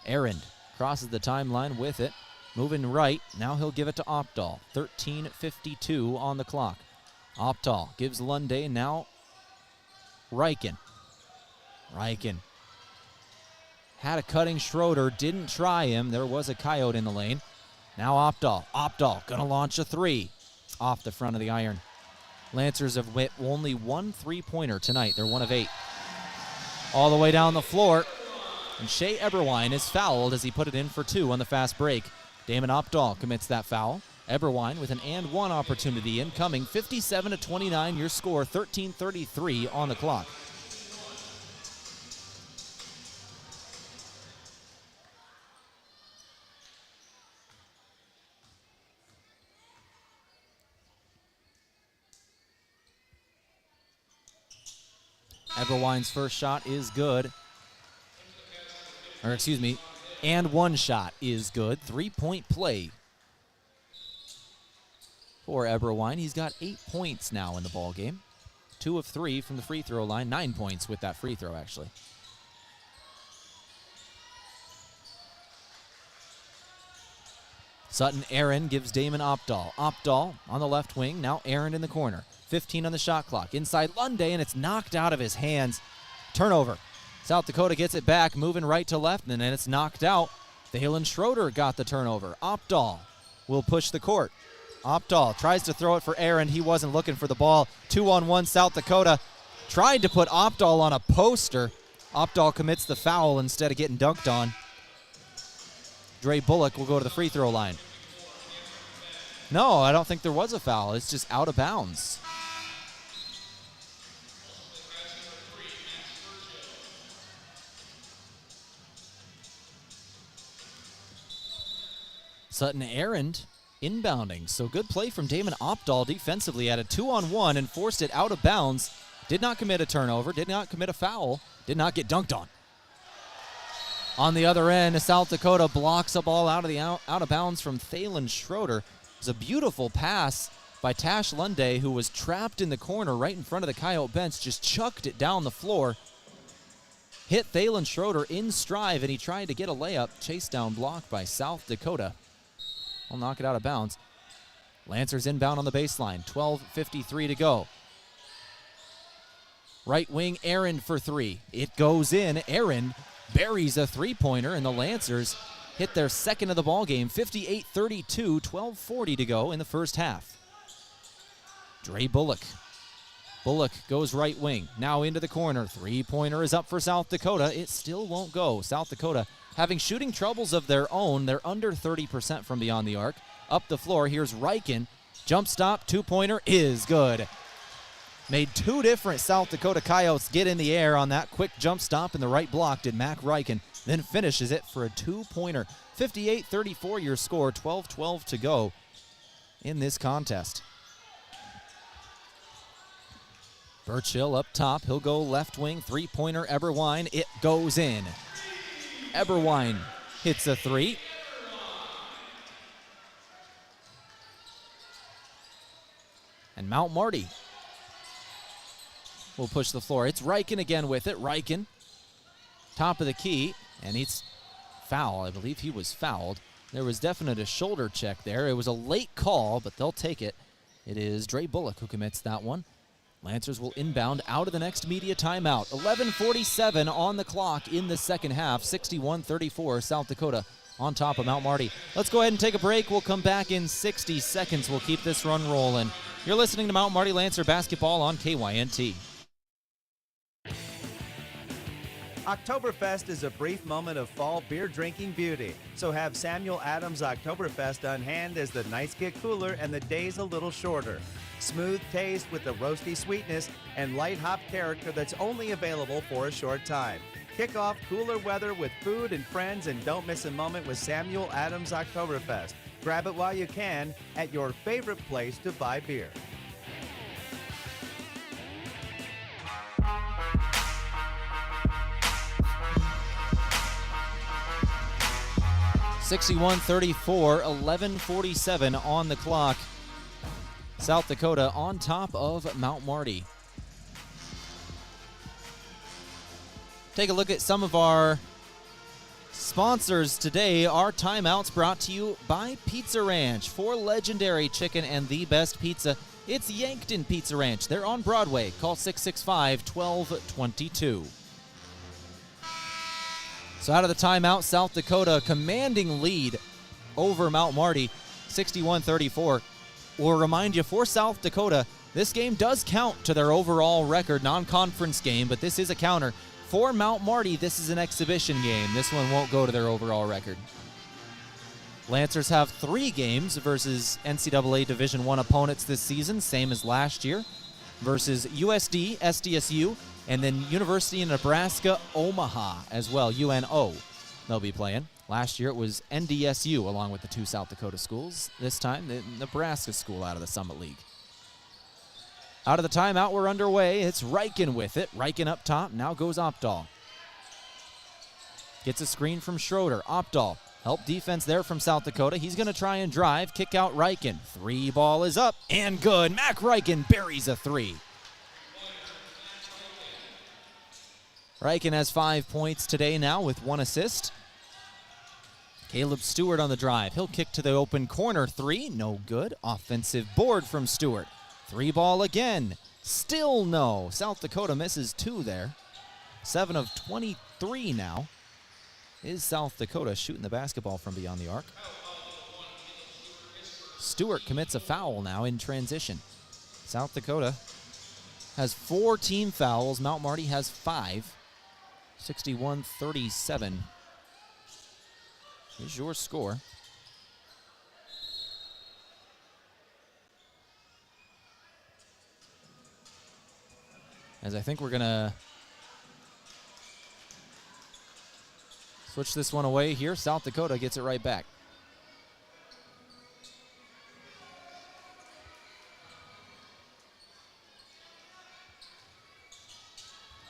Errand crosses the timeline with it. Moving right. Now he'll give it to Opdahl. 13:52 on the clock. Opdahl gives Lunday. Now Reichen. Reichen had a cutting Schroeder. Didn't try him. There was a Coyote in the lane. Now Opdahl. Opdahl gonna launch a three. Off the front of the iron. Lancers have hit only 1 3-pointer tonight. They're 1 of 8. All the way down the floor. And Shea Eberwine is fouled as he put it in for 2 on the fast break. Damon Opdahl commits that foul. Eberwine with an and one opportunity incoming. 57-29 your score. 13:33 on the clock. Eberwine's first shot is good. Or excuse me, and one shot is good. 3-point play for Eberwine. He's got 8 points now in the ball game. 2 of 3 from the free throw line. 9 points with that free throw, actually. Sutton Aaron gives Damon Opdahl. Opdahl on the left wing. Now Aaron in the corner. 15 on the shot clock. Inside Lunday, and it's knocked out of his hands. Turnover. South Dakota gets it back, moving right to left, and then it's knocked out. Thalen Schroeder got the turnover. Opdahl will push the court. Opdahl tries to throw it for Aaron. He wasn't looking for the ball. 2-on-1 South Dakota. Tried to put Opdahl on a poster. Opdahl commits the foul instead of getting dunked on. Dre Bullock will go to the free throw line. No, I don't think there was a foul. It's just out of bounds. Sutton Errand inbounding. So good play from Damon Opdahl defensively. Had a 2-on-1 and forced it out of bounds. Did not commit a turnover. Did not commit a foul. Did not get dunked on. On the other end, South Dakota blocks a ball out of bounds from Thalen Schroeder. It was a beautiful pass by Tash Lunday, who was trapped in the corner right in front of the Coyote bench. Just chucked it down the floor. Hit Thalen Schroeder in stride, and he tried to get a layup. Chase down block by South Dakota. I'll knock it out of bounds. Lancers inbound on the baseline, 12:53 to go. Right wing, Aaron for three. It goes in. Aaron buries a three-pointer, and the Lancers hit their second of the ball game, 58-32, 12:40 to go in the first half. Dre Bullock. Bullock goes right wing, now into the corner. Three-pointer is up for South Dakota. It still won't go. South Dakota having shooting troubles of their own. They're under 30% from beyond the arc. Up the floor, here's Reichen. Jump stop, two-pointer is good. Made two different South Dakota Coyotes get in the air on that quick jump stop in the right block did Mac Reichen, then finishes it for a two-pointer. 58-34 your score, 12-12 to go in this contest. Burchill up top, he'll go left wing, three-pointer, Eberwein, it goes in. Eberwein hits a three. And Mount Marty will push the floor. It's Reichen again with it. Reichen, top of the key, and he's foul. I believe he was fouled. There was definitely a shoulder check there. It was a late call, but they'll take it. It is Dre Bullock who commits that one. Lancers will inbound out of the next media timeout. 11:47 on the clock in the second half. 61-34, South Dakota on top of Mount Marty. Let's go ahead and take a break. We'll come back in 60 seconds. We'll keep this run rolling. You're listening to Mount Marty Lancer basketball on KYNT. Oktoberfest is a brief moment of fall beer drinking beauty. So have Samuel Adams Oktoberfest on hand as the nights get cooler and the days a little shorter. Smooth taste with the roasty sweetness and light hop character that's only available for a short time. Kick off cooler weather with food and friends and don't miss a moment with Samuel Adams Oktoberfest. Grab it while you can at your favorite place to buy beer. (61-34), 11:47 on the clock. South Dakota on top of Mount Marty. Take a look at some of our sponsors today. Our timeouts brought to you by Pizza Ranch. For legendary chicken and the best pizza, it's Yankton Pizza Ranch. They're on Broadway. Call 665-1222. So out of the timeout, South Dakota commanding lead over Mount Marty, 61-34. We'll remind you, for South Dakota, this game does count to their overall record, non-conference game, but this is a counter. For Mount Marty, this is an exhibition game. This one won't go to their overall record. Lancers have 3 games versus NCAA Division I opponents this season, same as last year, versus USD, SDSU, and then University of Nebraska, Omaha as well, UNO. They'll be playing. Last year it was NDSU along with the 2 South Dakota schools. This time the Nebraska school out of the Summit League. Out of the timeout, we're underway. It's Reichen with it. Reichen up top. Now goes Opdahl. Gets a screen from Schroeder. Opdahl. Help defense there from South Dakota. He's going to try and drive. Kick out Reichen. 3 ball is up and good. Mac Reichen buries a 3. Reichen has 5 points today now with 1 assist. Caleb Stewart on the drive. He'll kick to the open corner. 3, no good. Offensive board from Stewart. 3 ball again. Still no. South Dakota misses 2 there. 7 of 23 now is South Dakota shooting the basketball from beyond the arc. Stewart commits a foul now in transition. South Dakota has 4 team fouls. Mount Marty has 5. 61-37 is your score. As I think we're going to switch this one away here. South Dakota gets it right back.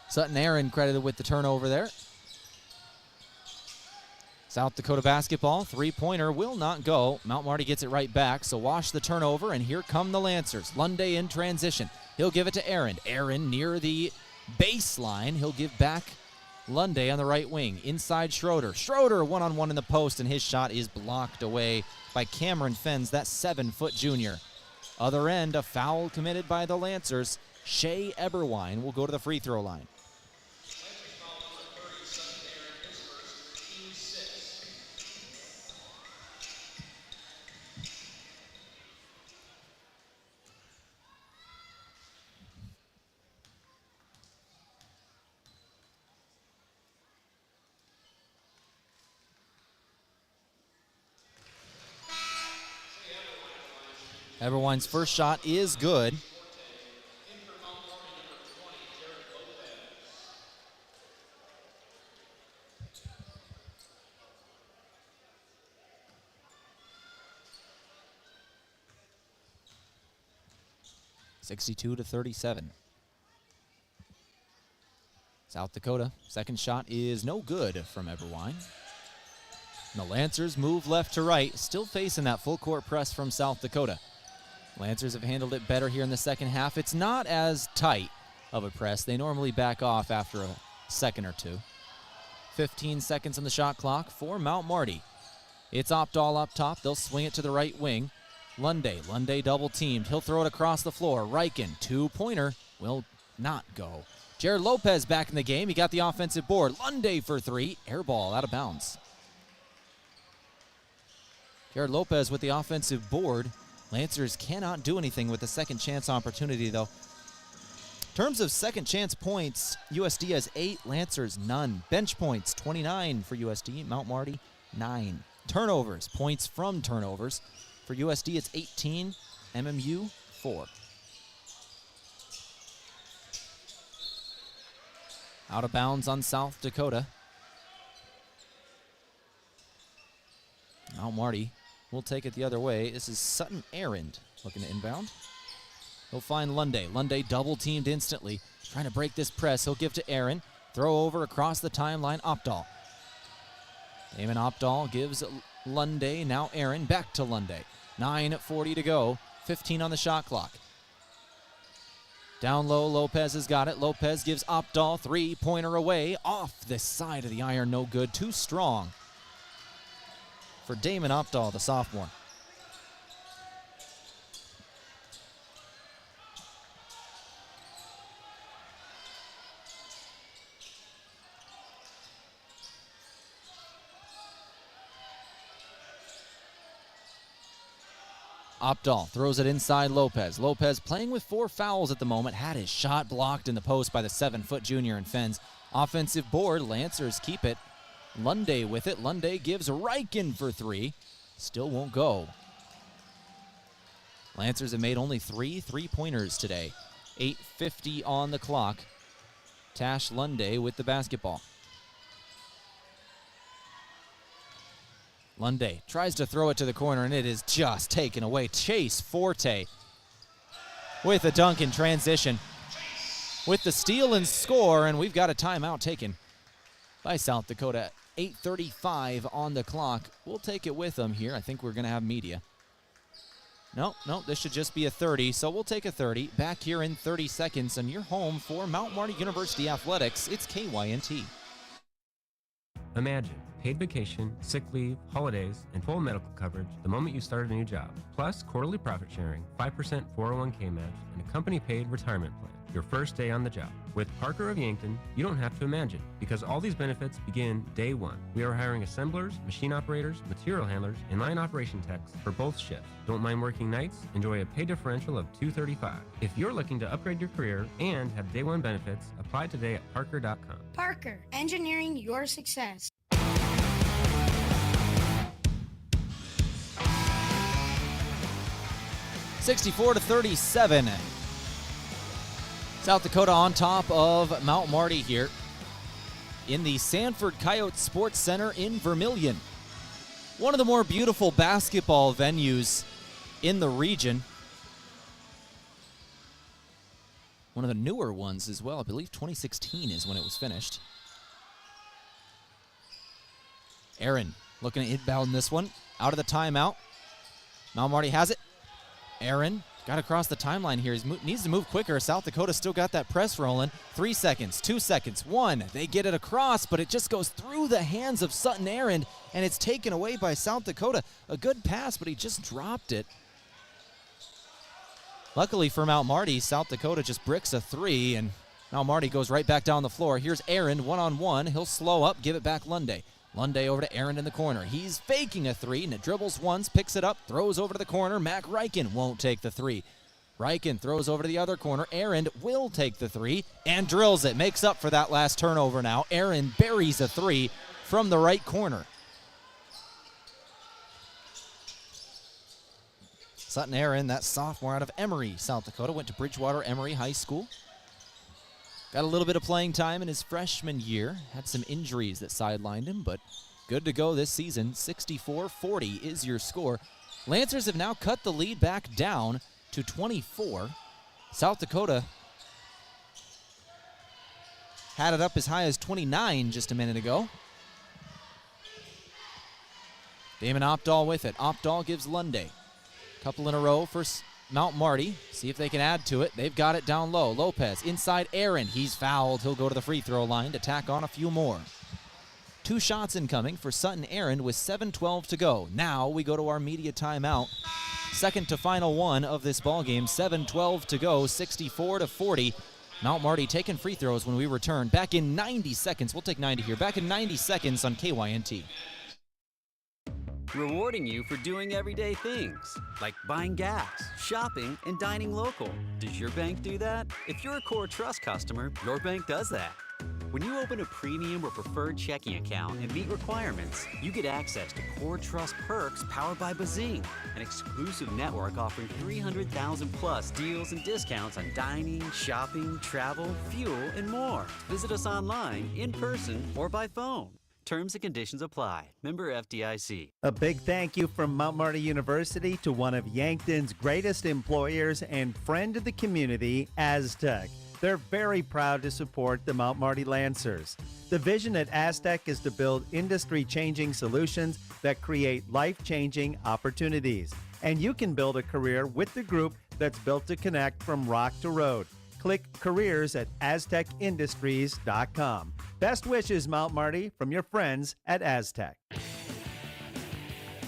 Sutton Aaron credited with the turnover there. South Dakota basketball, 3-pointer will not go. Mount Marty gets it right back, so wash the turnover, and here come the Lancers. Lunday in transition. He'll give it to Aaron. Aaron near the baseline. He'll give back Lunday on the right wing, inside Schroeder. Schroeder one-on-one in the post, and his shot is blocked away by Cameron Fens, that 7-foot junior. Other end, a foul committed by the Lancers. Shea Eberwine will go to the free throw line. Eberwine's first shot is good. (62-37). South Dakota, second shot is no good from Eberwine. And the Lancers move left to right, still facing that full court press from South Dakota. Lancers have handled it better here in the second half. It's not as tight of a press. They normally back off after a second or two. 15 seconds on the shot clock for Mount Marty. It's Opdahl up top. They'll swing it to the right wing. Lunday double teamed. He'll throw it across the floor. Reichen, two-pointer, will not go. Jared Lopez back in the game. He got the offensive board. Lunday for three. Air ball out of bounds. Jared Lopez with the offensive board. Lancers cannot do anything with the second chance opportunity, though. In terms of second chance points, USD has 8, Lancers none. Bench points, 29 for USD, Mount Marty 9. Turnovers, points from turnovers. For USD, it's 18, MMU 4. Out of bounds on South Dakota. Mount Marty will take it the other way. This is Sutton Errand looking to inbound. He'll find Lunday. Lunday double teamed instantly. Trying to break this press. He'll give to Aaron. Throw over across the timeline. Opdahl. Damon Opdahl gives Lunday. Now Aaron back to Lunday. 9:40 to go. 15 on the shot clock. Down low, Lopez has got it. Lopez gives Opdahl, three-pointer away. Off the side of the iron, no good. Too strong for Damon Opdahl, the sophomore. Opdahl throws it inside Lopez. Lopez playing with 4 fouls at the moment. Had his shot blocked in the post by the 7-foot junior in Fens. Offensive board. Lancers keep it. Lunday with it. Lunday gives Reichen for 3. Still won't go. Lancers have made only 3 3-pointers today. 8:50 on the clock. Tash Lunday with the basketball. Lunday tries to throw it to the corner, and it is just taken away. Chase Forte with a dunk in transition with the steal and score, and we've got a timeout taken by South Dakota. 8:35 on the clock. We'll take it with them here. I think we're going to have media. No, this should just be a 30, so we'll take a 30. Back here in 30 seconds, and you're home for Mount Marty University Athletics. It's KYNT. Imagine paid vacation, sick leave, holidays, and full medical coverage the moment you start a new job. Plus quarterly profit sharing, 5% 401k match, and a company-paid retirement plan. Your first day on the job. With Parker of Yankton, you don't have to imagine, because all these benefits begin day one. We are hiring assemblers, machine operators, material handlers, and line operation techs for both shifts. Don't mind working nights? Enjoy a pay differential of $235. If you're looking to upgrade your career and have day one benefits, apply today at parker.com. Parker, engineering your success. (64-37). South Dakota on top of Mount Marty here in the Sanford Coyote Sports Center in Vermillion. One of the more beautiful basketball venues in the region. One of the newer ones as well. I believe 2016 is when it was finished. Aaron looking to inbound this one. Out of the timeout. Mount Marty has it. Aaron Got across the timeline here. He needs to move quicker. South Dakota still got that press rolling. 3 seconds, 2 seconds, 1. They get it across, but it just goes through the hands of Sutton Aaron, and it's taken away by South Dakota. A good pass, but he just dropped it. Luckily for Mount Marty, South Dakota just bricks a 3, and Mount Marty goes right back down the floor. Here's Aaron, one-on-one. He'll slow up, give it back Lunday. Lunday over to Aaron in the corner. He's faking a 3, and it dribbles once, picks it up, throws over to the corner. Mac Reichen won't take the 3. Reichen throws over to the other corner. Aaron will take the 3 and drills it. Makes up for that last turnover now. Aaron buries a 3 from the right corner. Sutton Aaron, that sophomore out of Emory, South Dakota, went to Bridgewater Emory High School. Got a little bit of playing time in his freshman year. Had some injuries that sidelined him, but good to go this season. 64-40 is your score. Lancers have now cut the lead back down to 24. South Dakota had it up as high as 29 just a minute ago. Damon Opdahl with it. Opdahl gives Lunday. Couple in a row for Mount Marty. See if they can add to it. They've got it down low. Lopez inside Aaron. He's fouled. He'll go to the free throw line to tack on a few more. 2 shots incoming for Sutton Aaron with 7:12 to go. Now we go to our media timeout. Second to final one of this ball game. 7:12 to go. 64-40. Mount Marty taking free throws when we return. Back in 90 seconds. We'll take 90 here. Back in 90 seconds on KYNT. Rewarding you for doing everyday things, like buying gas, shopping, and dining local. Does your bank do that? If you're a Core Trust customer, your bank does that. When you open a premium or preferred checking account and meet requirements, you get access to Core Trust perks powered by Bazing, an exclusive network offering 300,000 plus deals and discounts on dining, shopping, travel, fuel, and more. Visit us online, in person, or by phone. Terms and conditions apply. Member FDIC. A big thank you from Mount Marty University to one of Yankton's greatest employers and friend of the community, Aztec. They're very proud to support the Mount Marty Lancers. The vision at Aztec is to build industry-changing solutions that create life-changing opportunities. And you can build a career with the group that's built to connect from rock to road. Click careers at aztecindustries.com. Best wishes, Mount Marty, from your friends at Aztec.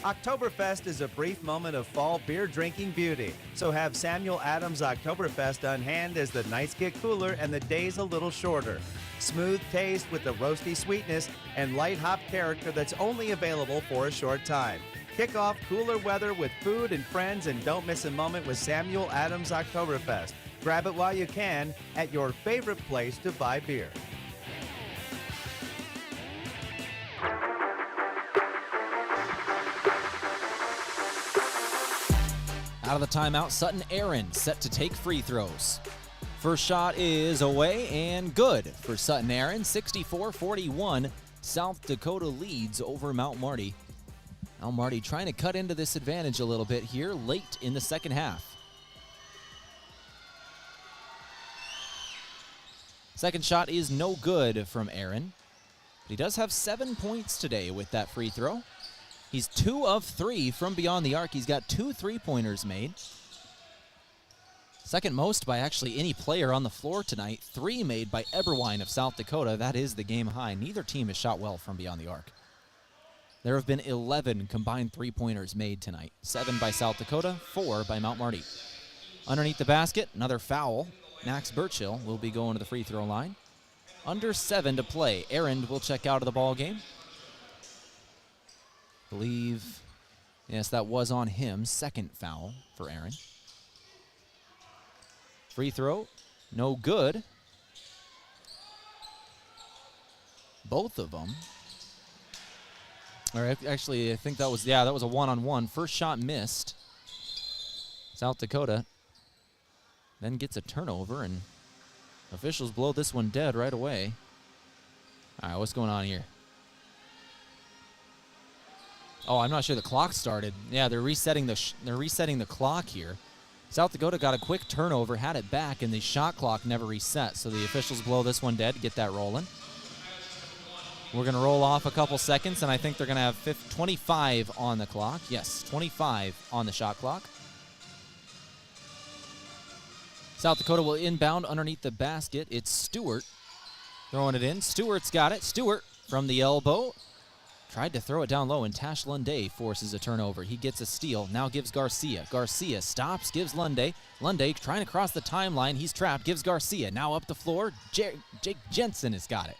Oktoberfest is a brief moment of fall beer drinking beauty. So have Samuel Adams Oktoberfest on hand as the nights get cooler and the days a little shorter. Smooth taste with the roasty sweetness and light hop character that's only available for a short time. Kick off cooler weather with food and friends and don't miss a moment with Samuel Adams Oktoberfest. Grab it while you can at your favorite place to buy beer. Out of the timeout, Sutton Aaron set to take free throws. First shot is away and good for Sutton Aaron. 64-41. South Dakota leads over Mount Marty. Mount Marty trying to cut into this advantage a little bit here late in the second half. Second shot is no good from Aaron. But he does have 7 points today with that free throw. He's 2 of 3 from beyond the arc. He's got 2 3-pointers made. Second most by actually any player on the floor tonight. 3 made by Eberwein of South Dakota. That is the game high. Neither team has shot well from beyond the arc. There have been 11 combined 3-pointers made tonight. 7 by South Dakota, 4 by Mount Marty. Underneath the basket, another foul. Max Burchill will be going to the free throw line. Under 7 to play. Aaron will check out of the ball game. Believe, yes, that was on him. Second foul for Aaron. Free throw, no good. Both of them. Or actually, I think that was a one-on-one. First shot missed. South Dakota then gets a turnover, and officials blow this one dead right away. All right, what's going on here? Oh, I'm not sure the clock started. Yeah, they're resetting the clock here. South Dakota got a quick turnover, had it back, and the shot clock never reset. So the officials blow this one dead, get that rolling. We're going to roll off a couple seconds, and I think they're going to have 25 on the clock. Yes, 25 on the shot clock. South Dakota will inbound underneath the basket. It's Stewart throwing it in. Stewart's got it. Stewart from the elbow. Tried to throw it down low, and Tash Lunday forces a turnover. He gets a steal, now gives Garcia. Garcia stops, gives Lunday. Lunday trying to cross the timeline. He's trapped, gives Garcia. Now up the floor, Jake Jensen has got it.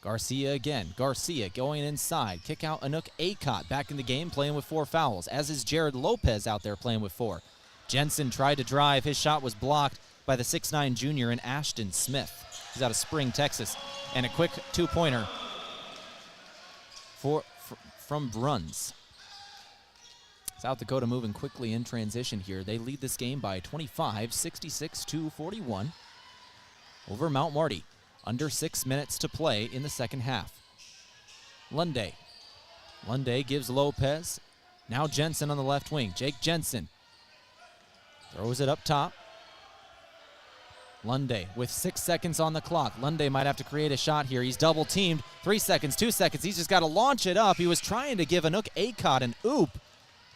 Garcia again. Garcia going inside. Kick out Anook Acott back in the game, playing with 4 fouls, as is Jared Lopez out there playing with 4. Jensen tried to drive. His shot was blocked by the 6'9 junior in Ashton Smith. He's out of Spring, Texas. And a quick 2-pointer from Bruns. South Dakota moving quickly in transition here. They lead this game by 25, 66-41 over Mount Marty. Under 6 minutes to play in the second half. Lunday. Lunday gives Lopez. Now Jensen on the left wing. Jake Jensen throws it up top. Lunday with 6 seconds on the clock. Lunday might have to create a shot here. He's double teamed. 3 seconds, 2 seconds. He's just got to launch it up. He was trying to give Anook Acott an oop.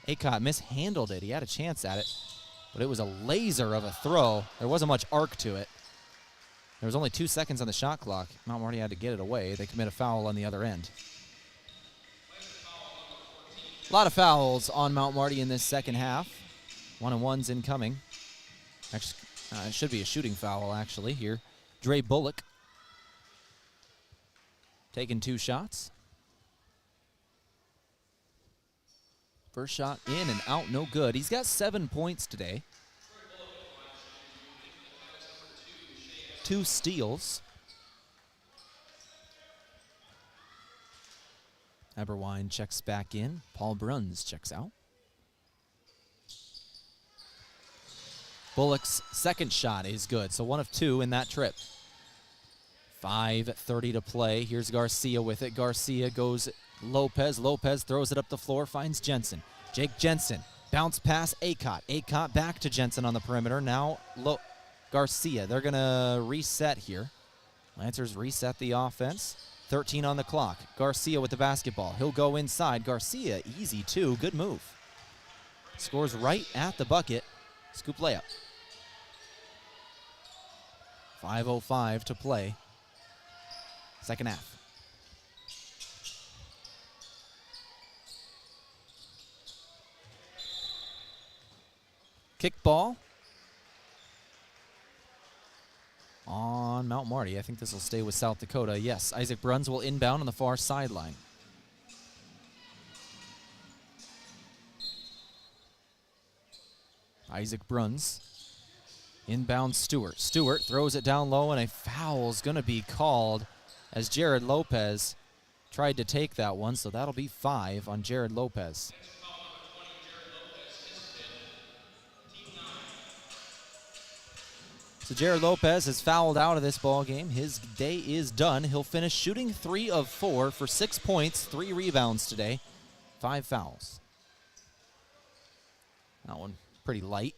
Acott mishandled it. He had a chance at it, but it was a laser of a throw. There wasn't much arc to it. There was only 2 seconds on the shot clock. Mount Marty had to get it away. They commit a foul on the other end. A lot of fouls on Mount Marty in this second half. 1-and-1's incoming. Actually, it should be a shooting foul, actually, here. Dre Bullock taking 2 shots. First shot in and out, no good. He's got 7 points today. 2 steals. Eberwine checks back in. Paul Bruns checks out. Bullock's second shot is good, so 1 of 2 in that trip. 5:30 to play. Here's Garcia with it. Garcia goes Lopez. Lopez throws it up the floor, finds Jensen. Jake Jensen, bounce pass Acott. Acott back to Jensen on the perimeter. Now Garcia. They're going to reset here. Lancers reset the offense. 13 on the clock. Garcia with the basketball. He'll go inside. Garcia, easy too. Good move. Scores right at the bucket. Scoop layup. 5:05 to play. Second half. Kick ball on Mount Marty. I think this will stay with South Dakota. Yes, Isaac Bruns will inbound on the far sideline. Isaac Bruns. Inbound Stewart. Stewart throws it down low, and a foul's going to be called as Jared Lopez tried to take that one, so that'll be 5 on Jared Lopez. So Jared Lopez has fouled out of this ball game. His day is done. He'll finish shooting 3 of 4 for 6 points, 3 rebounds today, 5 fouls. That one pretty light.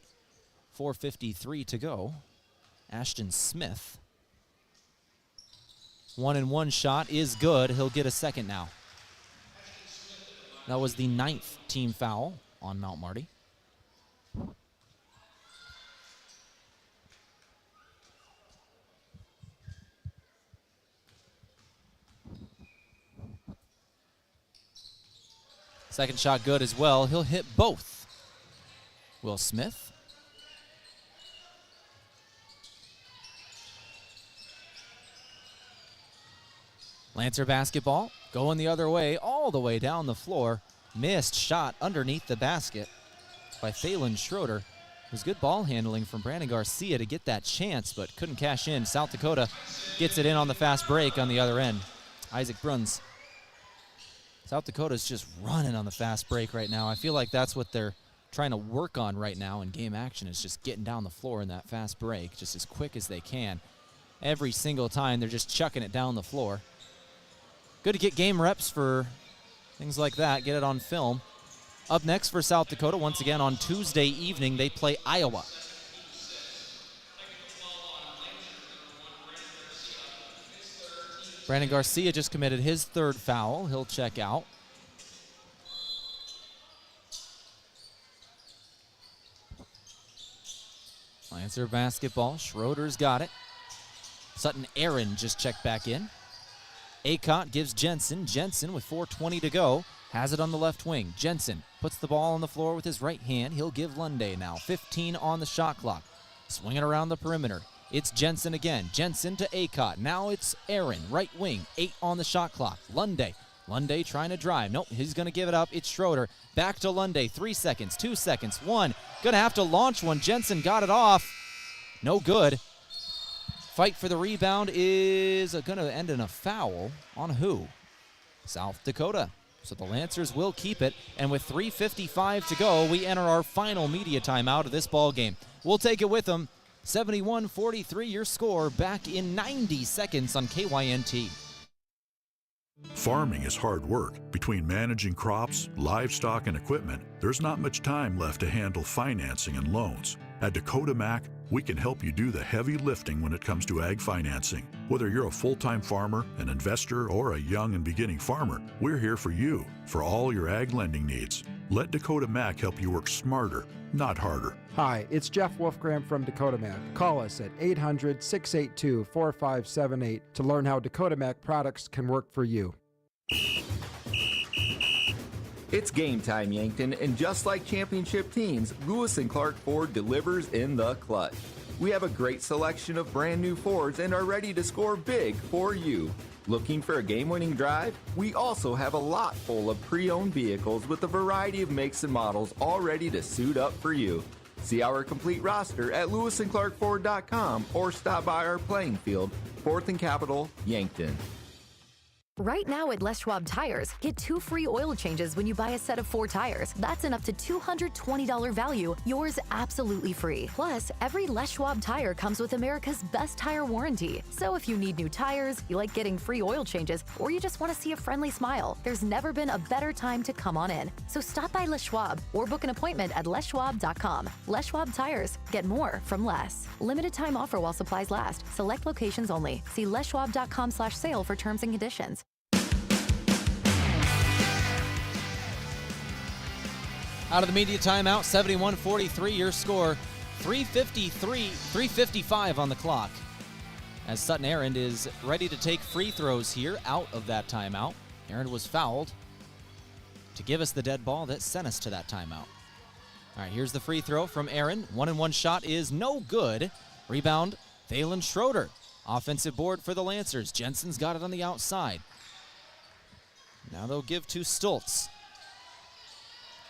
4:53 to go. Ashton Smith. 1-and-1 shot is good. He'll get a second now. That was the 9th team foul on Mount Marty. Second shot good as well. He'll hit both. Will Smith. Lancer basketball going the other way, all the way down the floor. Missed shot underneath the basket by Thalen Schroeder. It was good ball handling from Brandon Garcia to get that chance, but couldn't cash in. South Dakota gets it in on the fast break on the other end. Isaac Bruns. South Dakota's just running on the fast break right now. I feel like that's what they're trying to work on right now in game action, is just getting down the floor in that fast break just as quick as they can. Every single time they're just chucking it down the floor. Good to get game reps for things like that, get it on film. Up next for South Dakota, once again on Tuesday evening, they play Iowa. Brandon Garcia just committed his 3rd foul. He'll check out. Lancer basketball. Schroeder's got it. Sutton Aaron just checked back in. Acott gives Jensen. Jensen with 4:20 to go. Has it on the left wing. Jensen puts the ball on the floor with his right hand. He'll give Lunday now. 15 on the shot clock. Swinging around the perimeter. It's Jensen again. Jensen to Acott. Now it's Aaron, right wing. 8 on the shot clock. Lunday trying to drive. Nope, he's going to give it up. It's Schroeder. Back to Lunday. 3 seconds, 2 seconds, 1. Going to have to launch one. Jensen got it off. No good. Fight for the rebound is going to end in a foul on who? South Dakota. So the Lancers will keep it, and with 3:55 to go, we enter our final media timeout of this ball game. We'll take it with them. 71-43 your score, back in 90 seconds on KYNT. Farming is hard work. Between managing crops, livestock, and equipment, there's not much time left to handle financing and loans. At Dakota Mac, we can help you do the heavy lifting when it comes to ag financing. Whether you're a full-time farmer, an investor, or a young and beginning farmer, we're here for you for all your ag lending needs. Let Dakota Mac help you work smarter, not harder. Hi, it's Jeff Wolfgram from Dakota Mac. Call us at 800-682-4578 to learn how Dakota Mac products can work for you. It's game time, Yankton, and just like championship teams, Lewis and Clark Ford delivers in the clutch. We have a great selection of brand new Fords and are ready to score big for you. Looking for a game-winning drive? We also have a lot full of pre-owned vehicles with a variety of makes and models all ready to suit up for you. See our complete roster at lewisandclarkford.com or stop by our playing field, 4th and Capitol, Yankton. Right now at Les Schwab Tires, get 2 free oil changes when you buy a set of 4 tires. That's an up to $220 value, yours absolutely free. Plus, every Les Schwab tire comes with America's best tire warranty. So if you need new tires, you like getting free oil changes, or you just want to see a friendly smile, there's never been a better time to come on in. So stop by Les Schwab or book an appointment at leschwab.com. Les Schwab Tires. Get more from less. Limited time offer while supplies last. Select locations only. See leschwab.com/sale for terms and conditions. Out of the media timeout, 71-43 your score. 3:55 on the clock. As Sutton Aaron is ready to take free throws here out of that timeout. Aaron was fouled to give us the dead ball that sent us to that timeout. All right, here's the free throw from Aaron. 1-and-1 shot is no good. Rebound, Thalen Schroeder. Offensive board for the Lancers. Jensen's got it on the outside. Now they'll give to Stoltz.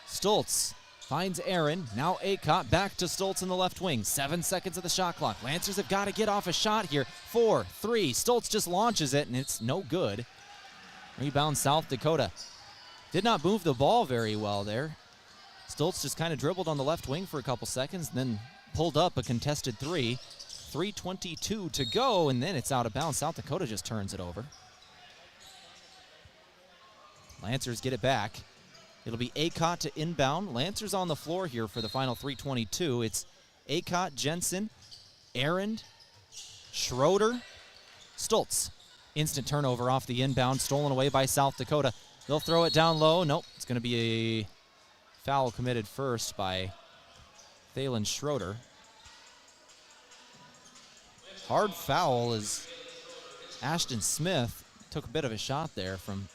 Stoltz finds Aaron. Now Acott back to Stoltz in the left wing. 7 seconds of the shot clock. Lancers have got to get off a shot here. 4-3. Stoltz just launches it, and it's no good. Rebound South Dakota. Did not move the ball very well there. Stoltz just kind of dribbled on the left wing for a couple seconds, then pulled up a contested 3. 3:22 to go, and then it's out of bounds. South Dakota just turns it over. Lancers get it back. It'll be Acott to inbound. Lancers on the floor here for the final 3:22. It's Acott, Jensen, Aaron, Schroeder, Stoltz. Instant turnover off the inbound, stolen away by South Dakota. They'll throw it down low. Nope, it's going to be a foul committed first by Thalen Schroeder. Hard foul as Ashton Smith took a bit of a shot there from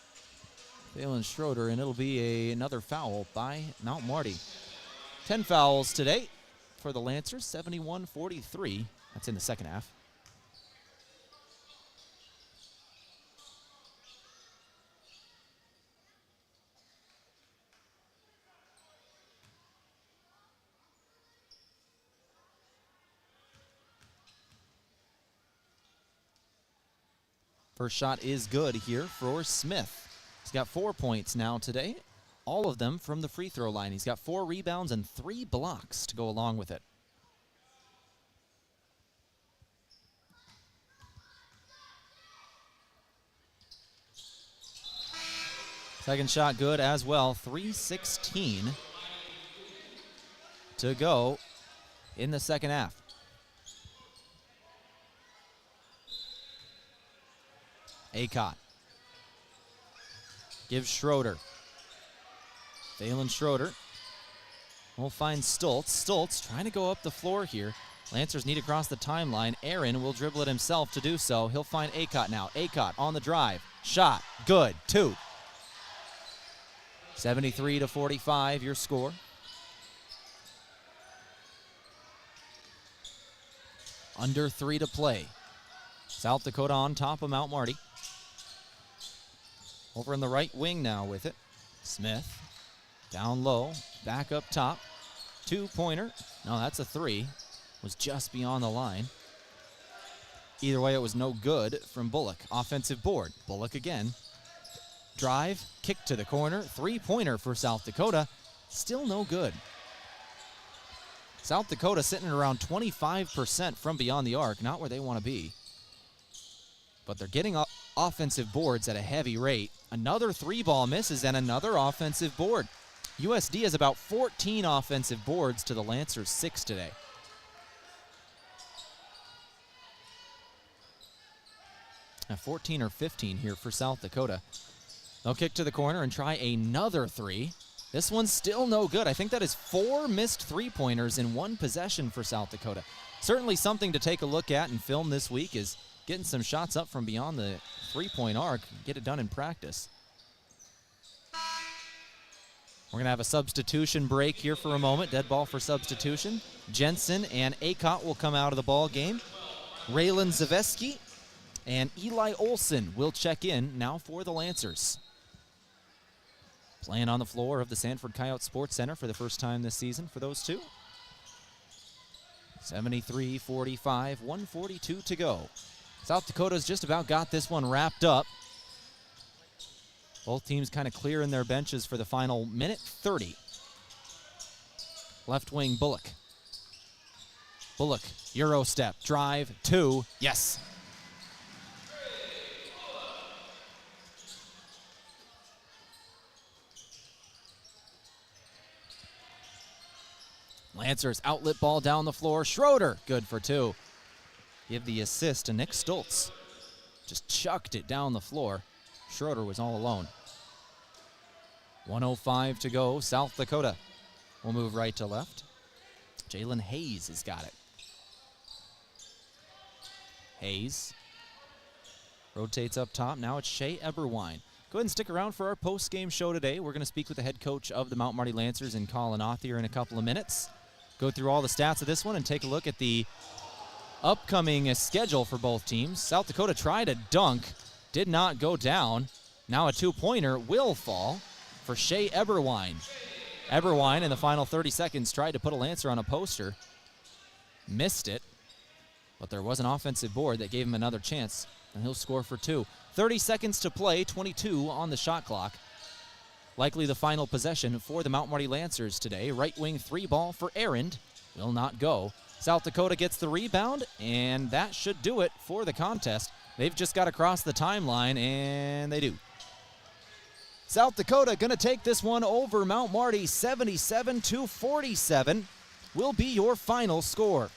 Thalen Schroeder, and it'll be another foul by Mount Marty. 10 fouls today for the Lancers, 71-43. That's in the second half. First shot is good here for Smith. He's got 4 points now today, all of them from the free throw line. He's got 4 rebounds and 3 blocks to go along with it. Second shot good as well. 3:16 to go in the second half. Acott gives Schroeder. Thalen Schroeder will find Stoltz. Stoltz trying to go up the floor here. Lancers need to cross the timeline. Aaron will dribble it himself to do so. He'll find Acott now. Acott on the drive. Shot. Good. 2. 73-45, your score. Under 3 to play. South Dakota on top of Mount Marty. Over in the right wing now with it. Smith. Down low. Back up top. 2-pointer. No, that's a 3. Was just beyond the line. Either way, it was no good from Bullock. Offensive board. Bullock again. Drive. Kick to the corner. 3-pointer for South Dakota. Still no good. South Dakota sitting at around 25% from beyond the arc. Not where they want to be. But they're getting offensive boards at a heavy rate. Another 3-ball misses and another offensive board. USD has about 14 offensive boards to the Lancers 6 today. Now 14 or 15 here for South Dakota. They'll kick to the corner and try another 3. This one's still no good. I think that is 4 missed 3-pointers in 1 possession for South Dakota. Certainly something to take a look at and film this week is getting some shots up from beyond the 3-point arc. Get it done in practice. We're going to have a substitution break here for a moment. Dead ball for substitution. Jensen and Acott will come out of the ball game. Raylan Zaveski and Eli Olson will check in now for the Lancers. Playing on the floor of the Sanford Coyote Sports Center for the first time this season for those two. 73-45, 1:42 to go. South Dakota's just about got this one wrapped up. Both teams kind of clearing their benches for the final minute 30. Left wing Bullock. Bullock, Euro step, drive, 2, yes. Lancers outlet ball down the floor. Schroeder, good for 2. Give the assist to Nick Stoltz. Just chucked it down the floor. Schroeder was all alone. 1:05 to go. South Dakota will move right to left. Jalen Hayes has got it. Hayes rotates up top. Now it's Shea Eberwine. Go ahead and stick around for our post-game show today. We're going to speak with the head coach of the Mount Marty Lancers in Colin Othier in a couple of minutes. Go through all the stats of this one and take a look at the upcoming schedule for both teams. South Dakota tried a dunk, did not go down. Now a 2-pointer will fall for Shea Eberwine. Eberwine in the final 30 seconds tried to put a Lancer on a poster. Missed it, but there was an offensive board that gave him another chance, and he'll score for 2. 30 seconds to play, 22 on the shot clock. Likely the final possession for the Mount Marty Lancers today. Right wing 3-ball for Arend. Will not go. South Dakota gets the rebound, and that should do it for the contest. They've just got to cross the timeline, and they do. South Dakota going to take this one over Mount Marty. 77-47 will be your final score.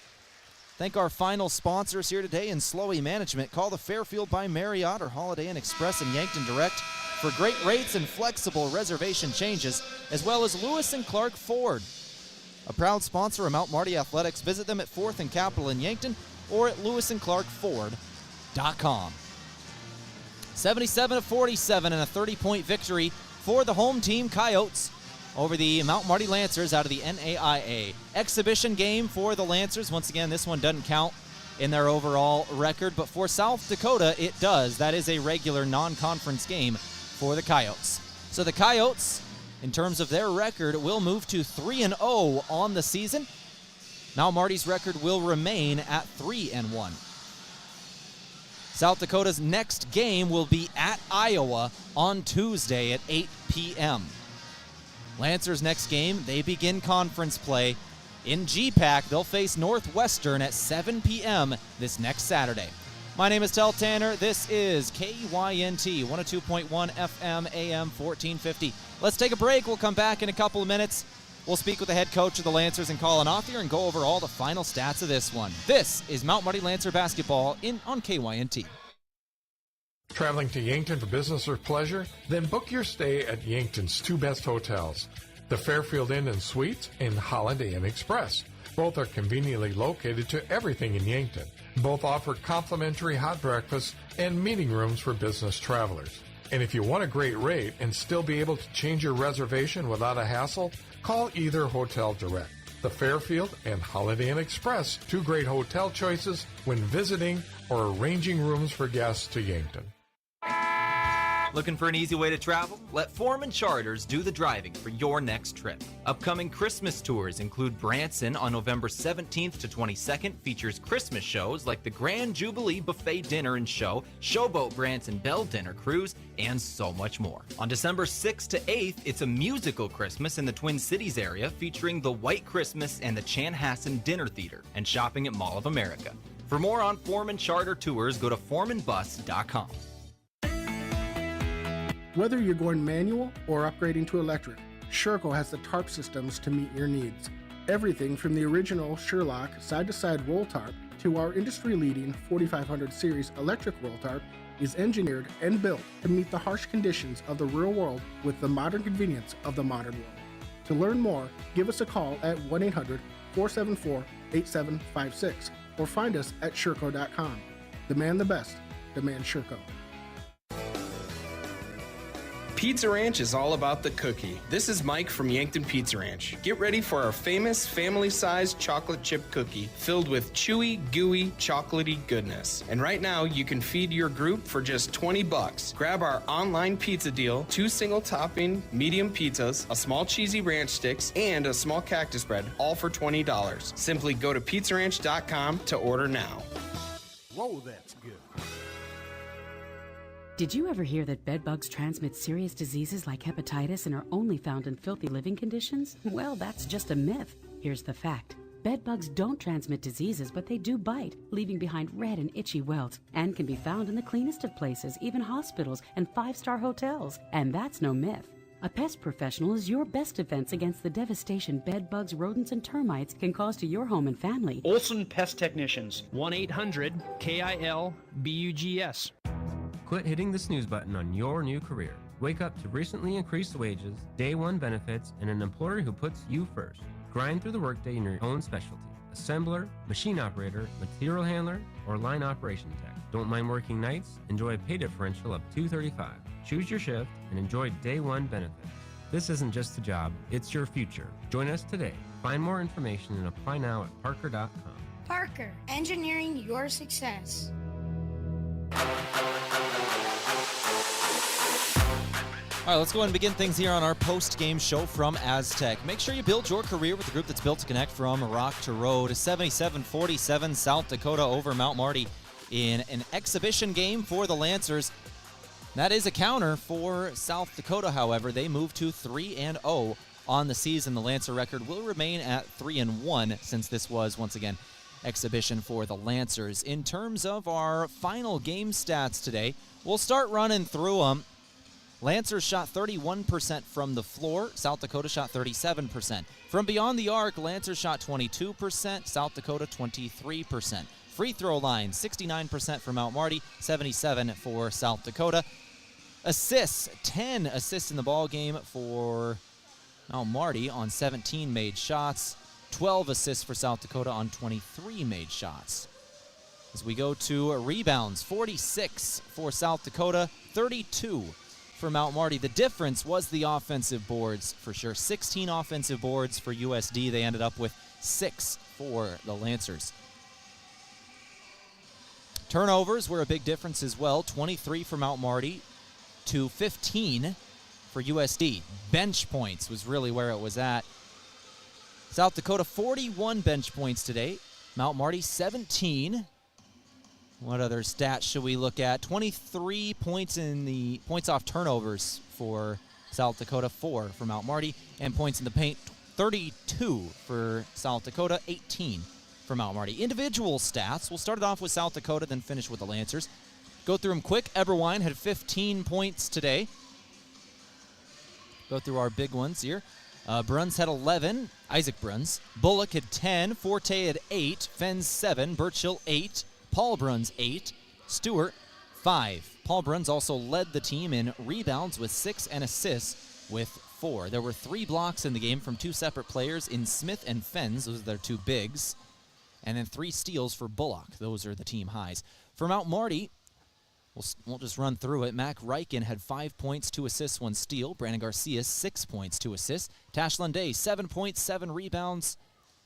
Thank our final sponsors here today in Slowey Management. Call the Fairfield by Marriott or Holiday Inn Express and Yankton Direct for great rates and flexible reservation changes, as well as Lewis and Clark Ford, a proud sponsor of Mount Marty Athletics. Visit them at 4th and Capitol in Yankton or at lewisandclarkford.com. 77-47 and a 30-point victory for the home team Coyotes over the Mount Marty Lancers out of the NAIA. Exhibition game for the Lancers. Once again, this one doesn't count in their overall record, but for South Dakota, it does. That is a regular non-conference game for the Coyotes. So the Coyotes, in terms of their record, will move to 3-0 on the season. Mount Marty's record will remain at 3-1. South Dakota's next game will be at Iowa on Tuesday at 8 p.m. Lancers' next game, they begin conference play in GPAC. They'll face Northwestern at 7 p.m. this next Saturday. My name is Tehl Tanner. This is KYNT 102.1 FM AM 1450. Let's take a break. We'll come back in a couple of minutes. We'll speak with the head coach of the Lancers and Colin Othier and go over all the final stats of this one. This is Mount Marty Lancer basketball on KYNT. Traveling to Yankton for business or pleasure? Then book your stay at Yankton's 2 best hotels, the Fairfield Inn and Suites and Holiday Inn Express. Both are conveniently located to everything in Yankton. Both offer complimentary hot breakfast and meeting rooms for business travelers. And if you want a great rate and still be able to change your reservation without a hassle, call either hotel direct. The Fairfield and Holiday Inn Express, 2 great hotel choices when visiting or arranging rooms for guests to Yankton. Looking for an easy way to travel? Let Foreman Charters do the driving for your next trip. Upcoming Christmas tours include Branson on November 17th to 22nd, features Christmas shows like the Grand Jubilee Buffet Dinner and Show, Showboat Branson Bell Dinner Cruise, and so much more. On December 6th to 8th, it's a musical Christmas in the Twin Cities area featuring the White Christmas and the Chanhassen Dinner Theater, and shopping at Mall of America. For more on Foreman Charter Tours, go to foremanbus.com. Whether you're going manual or upgrading to electric, Sherco has the tarp systems to meet your needs. Everything from the original Sherlock side-to-side roll tarp to our industry-leading 4500 series electric roll tarp is engineered and built to meet the harsh conditions of the real world with the modern convenience of the modern world. To learn more, give us a call at 1-800-474-8756 or find us at Sherco.com. Demand the best. Demand Sherco. Pizza Ranch is all about the cookie. This is Mike from Yankton Pizza Ranch. Get ready for our famous family-sized chocolate chip cookie filled with chewy, gooey, chocolatey goodness. And right now, you can feed your group for just $20. Grab our online pizza deal, 2 single-topping medium pizzas, a small cheesy ranch sticks, and a small cactus bread, all for $20. Simply go to pizzaranch.com to order now. Whoa, that's good. Did you ever hear that bed bugs transmit serious diseases like hepatitis and are only found in filthy living conditions? Well, that's just a myth. Here's the fact. Bed bugs don't transmit diseases, but they do bite, leaving behind red and itchy welts, and can be found in the cleanest of places, even hospitals and 5-star hotels. And that's no myth. A pest professional is your best defense against the devastation bed bugs, rodents, and termites can cause to your home and family. Olson Pest Technicians, 1-800-KIL-BUGS. Quit hitting the snooze button on your new career. Wake up to recently increased wages, day one benefits, and an employer who puts you first. Grind through the workday in your own specialty. Assembler, machine operator, material handler, or line operation tech. Don't mind working nights? Enjoy a pay differential of $235. Choose your shift and enjoy day one benefits. This isn't just a job, it's your future. Join us today. Find more information and apply now at parker.com. Parker, engineering your success. All right, let's go ahead and begin things here on our post-game show from Aztec. Make sure you build your career with a group that's built to connect from rock to road. 77-47 South Dakota over Mount Marty in an exhibition game for the Lancers. That is a counter for South Dakota, however. They move to 3-0 on the season. The Lancer record will remain at 3-1 since this was, once again, exhibition for the Lancers. In terms of our final game stats today, we'll start running through them. Lancers shot 31% from the floor. South Dakota shot 37%. From beyond the arc, Lancers shot 22%. South Dakota 23%. Free throw line, 69% for Mount Marty, 77% for South Dakota. Assists, 10 assists in the ball game for Mount Marty on 17 made shots. 12 assists for South Dakota on 23 made shots. As we go to rebounds, 46 for South Dakota, 32 for Mount Marty. The difference was the offensive boards for sure. 16 offensive boards for USD. They ended up with 6 for the Lancers. Turnovers were a big difference as well. 23 for Mount Marty to 15 for USD. Bench points was really where it was at. South Dakota 41 bench points today. Mount Marty 17. What other stats should we look at? 23 points in the points off turnovers for South Dakota, 4 for Mount Marty, and points in the paint, 32 for South Dakota, 18 for Mount Marty. Individual stats, we'll start it off with South Dakota, then finish with the Lancers. Go through them quick. Eberwein had 15 points today. Go through our big ones here. Bruns had 11, Isaac Bruns. Bullock had 10, Forte had 8, Fens 7, Birchill 8, Paul Bruns 8, Stewart 5. Paul Bruns also led the team in rebounds with 6 and assists with 4. There were 3 blocks in the game from 2 separate players in Smith and Fens. Those are their 2 bigs. And then 3 steals for Bullock. Those are the team highs. For Mount Marty, we'll just run through it. Mac Riken had 5 points, 2 assists, 1 steal. Brandon Garcia, 6 points, 2 assists. Tash Lunday, 7 points, 7 rebounds,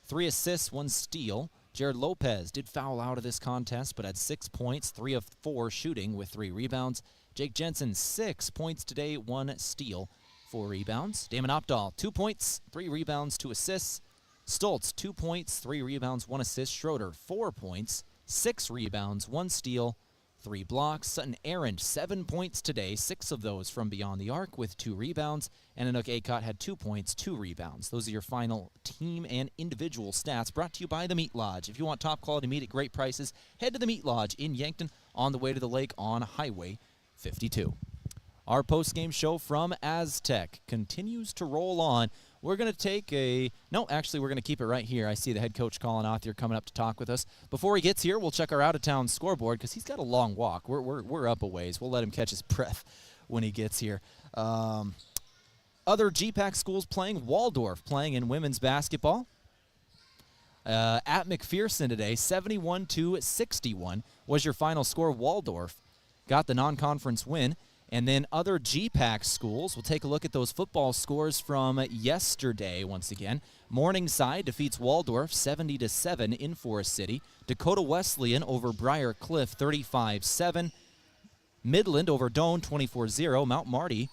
3 assists, 1 steal. Jared Lopez did foul out of this contest, but had 6 points, 3 of 4 shooting with 3 rebounds. Jake Jensen, 6 points today, 1 steal, 4 rebounds. Damon Opdahl, 2 points, 3 rebounds, 2 assists. Stoltz, 2 points, 3 rebounds, 1 assist. Schroeder, 4 points, 6 rebounds, 1 steal, 3 blocks. Sutton Aaron, 7 points today, 6 of those from beyond the arc with 2 rebounds. And Anook Acott had 2 points, 2 rebounds. Those are your final team and individual stats, brought to you by the Meat Lodge. If you want top quality meat at great prices, head to the Meat Lodge in Yankton on the way to the lake on Highway 52. Our post-game show from Aztec continues to roll on. We're going to take we're going to keep it right here. I see the head coach Colin Othier coming up to talk with us. Before he gets here, we'll check our out-of-town scoreboard because he's got a long walk. We're up a ways. We'll let him catch his breath when he gets here. Other GPAC schools playing, Waldorf playing in women's basketball. At McPherson today, 71-61 was your final score. Waldorf got the non-conference win. And then other GPAC schools, we'll take a look at those football scores from yesterday once again. Morningside defeats Waldorf 70-7 in Forest City. Dakota Wesleyan over Briar Cliff 35-7. Midland over Doane 24-0. Mount Marty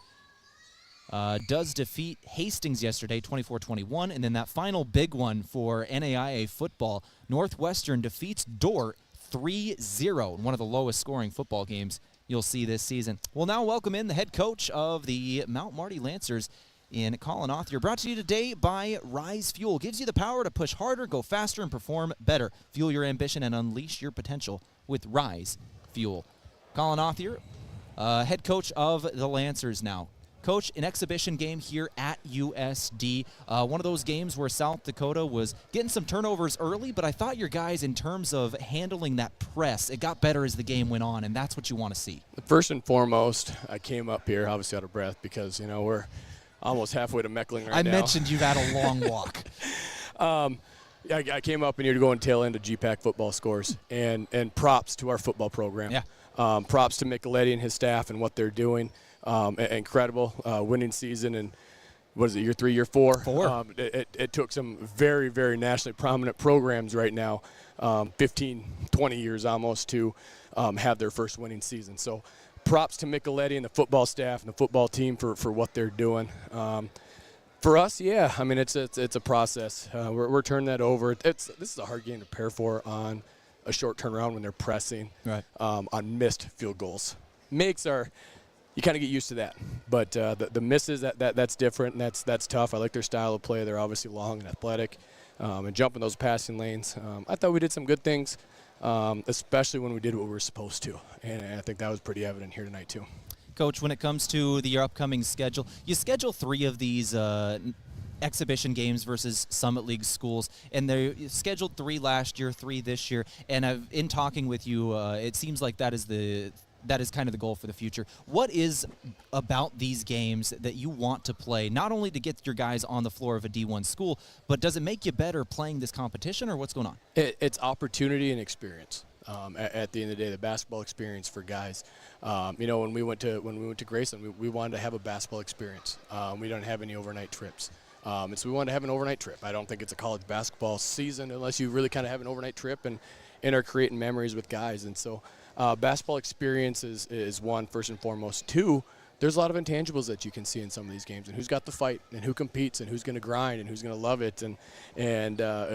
does defeat Hastings yesterday 24-21. And then that final big one for NAIA football, Northwestern defeats Dordt 3-0 in one of the lowest scoring football games you'll see this season. We'll now welcome in the head coach of the Mount Marty Lancers in Colin Othier. Brought to you today by Rise Fuel. Gives you the power to push harder, go faster, and perform better. Fuel your ambition and unleash your potential with Rise Fuel. Colin Othier, head coach of the Lancers now. Coach, an exhibition game here at USD. One of those games where South Dakota was getting some turnovers early, but I thought your guys, in terms of handling that press, it got better as the game went on, and that's what you want to see. First and foremost, I came up here obviously out of breath because, we're almost halfway to Meckling right now. I mentioned you've had a long walk. I came up and you're going tail end of GPAC football scores, and props to our football program. Yeah. Props to Micheletti and his staff and what they're doing. Incredible winning season, and what is it, year 3, year 4? 4. It took some very, very nationally prominent programs right now, 15, 20 years almost, to have their first winning season. So props to Micheletti and the football staff and the football team for what they're doing. For us, it's a process. We're turning that over. This is a hard game to prepare for on a short turnaround when they're pressing on missed field goals. You kind of get used to that, but the misses, that's different, and that's tough. I like their style of play. They're obviously long and athletic, and jumping those passing lanes. I thought we did some good things, especially when we did what we were supposed to, and I think that was pretty evident here tonight too. Coach, when it comes to your upcoming schedule, you schedule 3 of these exhibition games versus Summit League schools, and they scheduled 3 last year, 3 this year, and in talking with you, it seems like that is kind of the goal for the future. What is about these games that you want to play, not only to get your guys on the floor of a D1 school, but does it make you better playing this competition, or what's going on? It's opportunity and experience. At the end of the day, the basketball experience for guys. When we went to Graceland, we wanted to have a basketball experience. We don't have any overnight trips. And so we wanted to have an overnight trip. I don't think it's a college basketball season unless you really kind of have an overnight trip and are creating memories with guys. And so basketball experience is one, first and foremost. 2, there's a lot of intangibles that you can see in some of these games, and who's got the fight, and who competes, and who's going to grind, and who's going to love it, and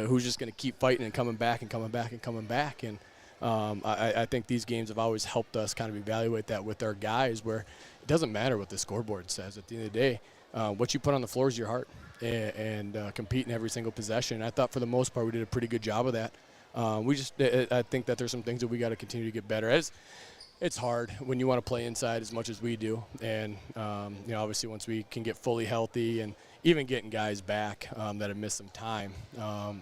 who's just going to keep fighting and coming back and coming back and coming back. And I think these games have always helped us kind of evaluate that with our guys, where it doesn't matter what the scoreboard says. At the end of the day, what you put on the floor is your heart, and compete in every single possession. And I thought for the most part we did a pretty good job of that. I think that there's some things that we got to continue to get better at. It's hard when you want to play inside as much as we do, and obviously once we can get fully healthy, and even getting guys back that have missed some time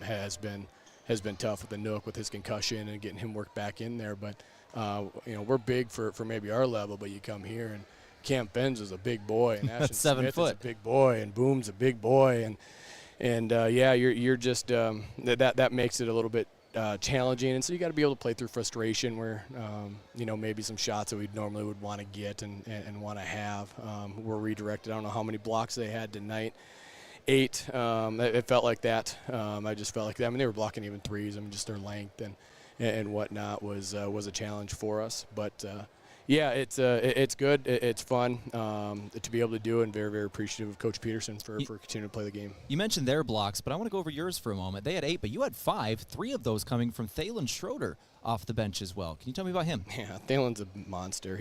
has been tough with the Nook with his concussion and getting him worked back in there. But we're big for maybe our level, but you come here and Cam Benz is a big boy, and Ashton 7 Smith foot. is a big boy, and Boom's a big boy, and yeah, you're just that makes it a little bit challenging, and so you got to be able to play through frustration where maybe some shots that we normally would want to get and want to have were redirected. I don't know how many blocks they had tonight. 8. It felt like that. I just felt like that. I mean, they were blocking even threes. I mean, just their length and whatnot was a challenge for us. But yeah, it's good. It's fun to be able to do, and very, very appreciative of Coach Peterson for continuing to play the game. You mentioned their blocks, but I want to go over yours for a moment. They had 8, but you had 5. 3 of those coming from Tehl Schroeder off the bench as well. Can you tell me about him? Yeah, Thaylen's a monster.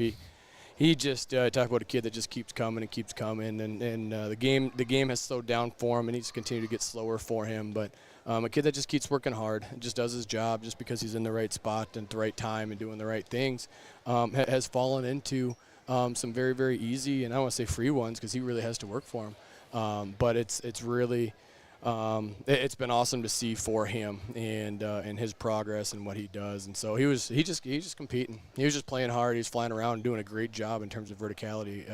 He just talk about a kid that just keeps coming and keeps coming, and the game has slowed down for him, and he's continued to get slower for him. But a kid that just keeps working hard and just does his job just because he's in the right spot and at the right time and doing the right things, has fallen into some very, very easy, and I don't want to say free ones because he really has to work for them. But it's really it's been awesome to see for him and his progress and what he does. And so he's just competing. He was just playing hard. He was flying around and doing a great job in terms of verticality,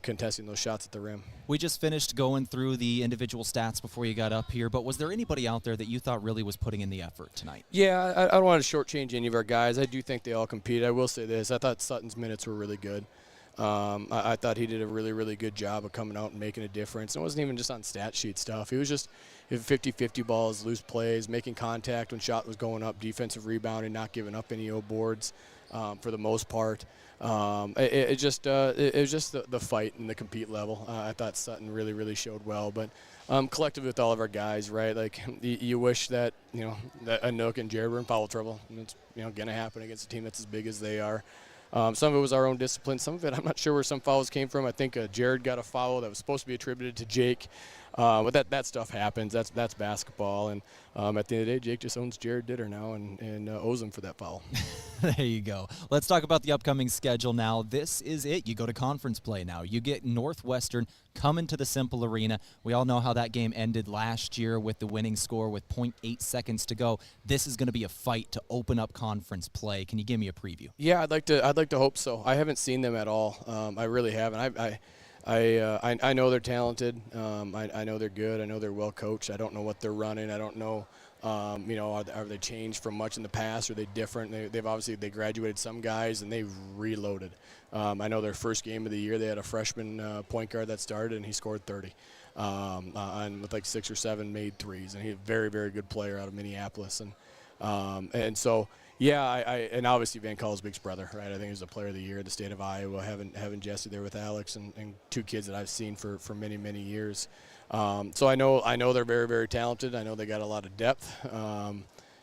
contesting those shots at the rim. We just finished going through the individual stats before you got up here, but was there anybody out there that you thought really was putting in the effort tonight? Yeah, I don't want to shortchange any of our guys. I do think they all competed. I will say this. I thought Sutton's minutes were really good. I thought he did a really, really good job of coming out and making a difference. It wasn't even just on stat sheet stuff. He was just 50-50 balls, loose plays, making contact when shot was going up, defensive rebounding, not giving up any boards for the most part. It was just the fight and the compete level. I thought Sutton really, really showed well. But collectively with all of our guys, right, like you wish that, that Anook and Jared were in foul trouble. And it's, going to happen against a team that's as big as they are. Some of it was our own discipline. Some of it, I'm not sure where some fouls came from. I think Jared got a foul that was supposed to be attributed to Jake. But that stuff happens. That's basketball. And at the end of the day, Jake just owns Jared Ditter now and owes him for that foul. There you go. Let's talk about the upcoming schedule now. This is it. You go to conference play now. You get Northwestern coming to the Simple Arena. We all know how that game ended last year with the winning score with 0.8 seconds to go. This is going to be a fight to open up conference play. Can you give me a preview? Yeah, I'd like to hope so. I haven't seen them at all. I really haven't. I know they're talented. I know they're good. I know they're well coached. I don't know what they're running. I don't know. Are they changed from much in the past? Are they different? They graduated some guys and they reloaded. I know their first game of the year they had a freshman point guard that started and he scored 30, with like 6 or 7 made threes, and he's a very, very good player out of Minneapolis. And so. Yeah, and obviously Van Kalsbeek's brother, right? I think he was a player of the year in the state of Iowa, having Jesse there with Alex and 2 kids that I've seen for many, many years. So I know they're very, very talented. I know they got a lot of depth.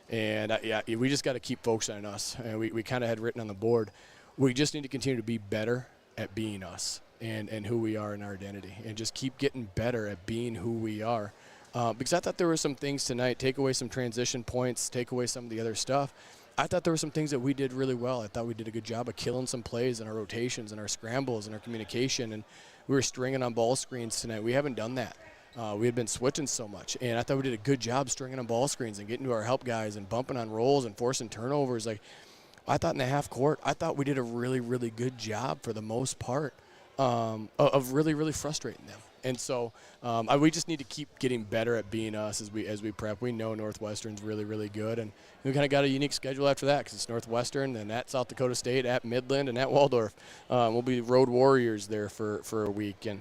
We just got to keep focusing on us. And we kind of had written on the board, we just need to continue to be better at being us and who we are in our identity, and just keep getting better at being who we are. Because I thought there were some things tonight, take away some transition points, take away some of the other stuff. I thought there were some things that we did really well. I thought we did a good job of killing some plays in our rotations and our scrambles and our communication, and we were stringing on ball screens tonight. We haven't done that. We had been switching so much, and I thought we did a good job stringing on ball screens and getting to our help guys and bumping on rolls and forcing turnovers. Like, I thought in the half court, I thought we did a really, really good job for the most part of really, really frustrating them. And so we just need to keep getting better at being us as we prep. We know Northwestern's really, really good, and we kind of got a unique schedule after that because it's Northwestern and at South Dakota State, at Midland, and at Waldorf. We'll be road warriors there for a week, and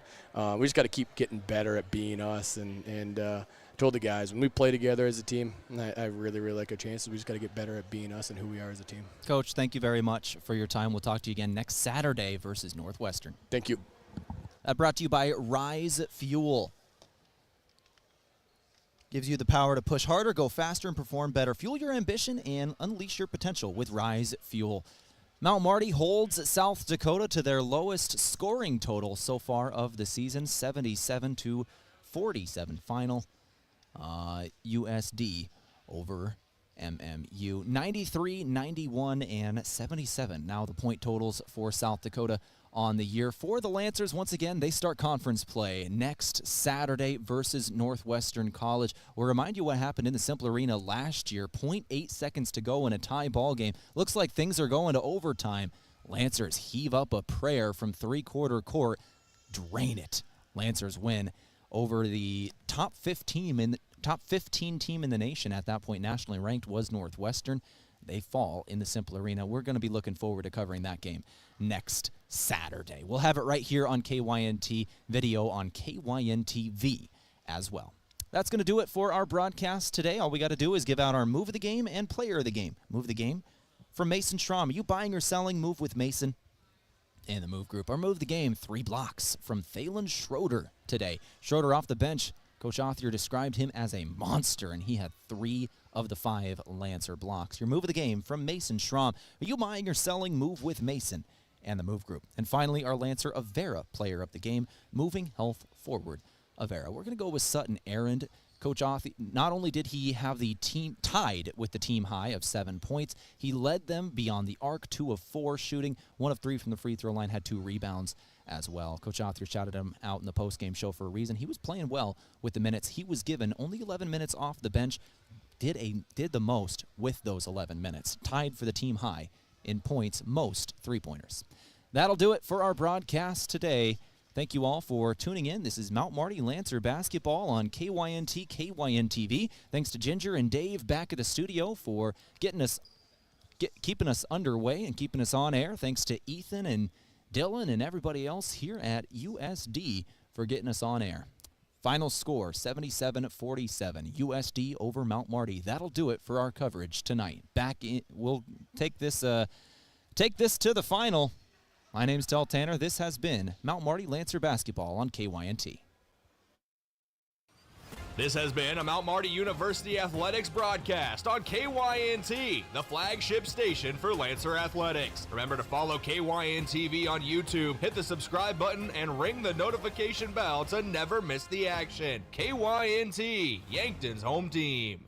we just got to keep getting better at being us. And told the guys, when we play together as a team, I really, really like our chances. We just got to get better at being us and who we are as a team. Coach, thank you very much for your time. We'll talk to you again next Saturday versus Northwestern. Thank you. Brought to you by Rise Fuel. Gives you the power to push harder, go faster, and perform better. Fuel your ambition and unleash your potential with Rise Fuel. Mount Marty holds South Dakota to their lowest scoring total so far of the season, 77-47 final. USD over MMU. 93, 91, and 77. Now the point totals for South Dakota on the year. For the Lancers, once again, they start conference play next Saturday versus Northwestern College. We'll remind you what happened in the Simple Arena last year. 0.8 seconds to go in a tie ball game. Looks like things are going to overtime. Lancers heave up a prayer from three-quarter court, drain it. Lancers win over the top 15 team in the nation. At that point, nationally ranked was Northwestern. They fall in the Simple Arena. We're going to be looking forward to covering that game next Saturday. We'll have it right here on KYNT, video on KYNTV as well. That's going to do it for our broadcast today. All we got to do is give out our move of the game and player of the game. Move of the game from Mason Schramm. Are you buying or selling? Move with Mason and the Move Group. Our move of the game, 3 blocks from Thalen Schroeder today. Schroeder off the bench. Coach Othier described him as a monster, and he had 3 of the 5 Lancer blocks. Your move of the game from Mason Schramm. Are you buying or selling? Move with Mason and the Move Group. And finally, our Lancer Avera player of the game, moving health forward Avera. We're going to go with Sutton Errand. Coach Othier, not only did he have the team tied with the team high of 7 points, he led them beyond the arc, 2 of 4 shooting, 1 of 3 from the free throw line, had 2 rebounds as well. Coach Othier shouted him out in the post-game show for a reason. He was playing well with the minutes he was given. Only 11 minutes off the bench. Did the most with those 11 minutes. Tied for the team high in points, most three-pointers. That'll do it for our broadcast today. Thank you all for tuning in. This is Mount Marty Lancer basketball on KYNT, KYNTV. Thanks to Ginger and Dave back at the studio for keeping us underway and keeping us on air. Thanks to Ethan and Dylan and everybody else here at USD for getting us on air. Final score, 77-47, USD over Mount Marty. That'll do it for our coverage tonight. We'll take this to the final. My name's Tehl Tanner. This has been Mount Marty Lancer basketball on KYNT. This has been a Mount Marty University Athletics broadcast on KYNT, the flagship station for Lancer Athletics. Remember to follow KYNTV on YouTube, hit the subscribe button, and ring the notification bell to never miss the action. KYNT, Yankton's home team.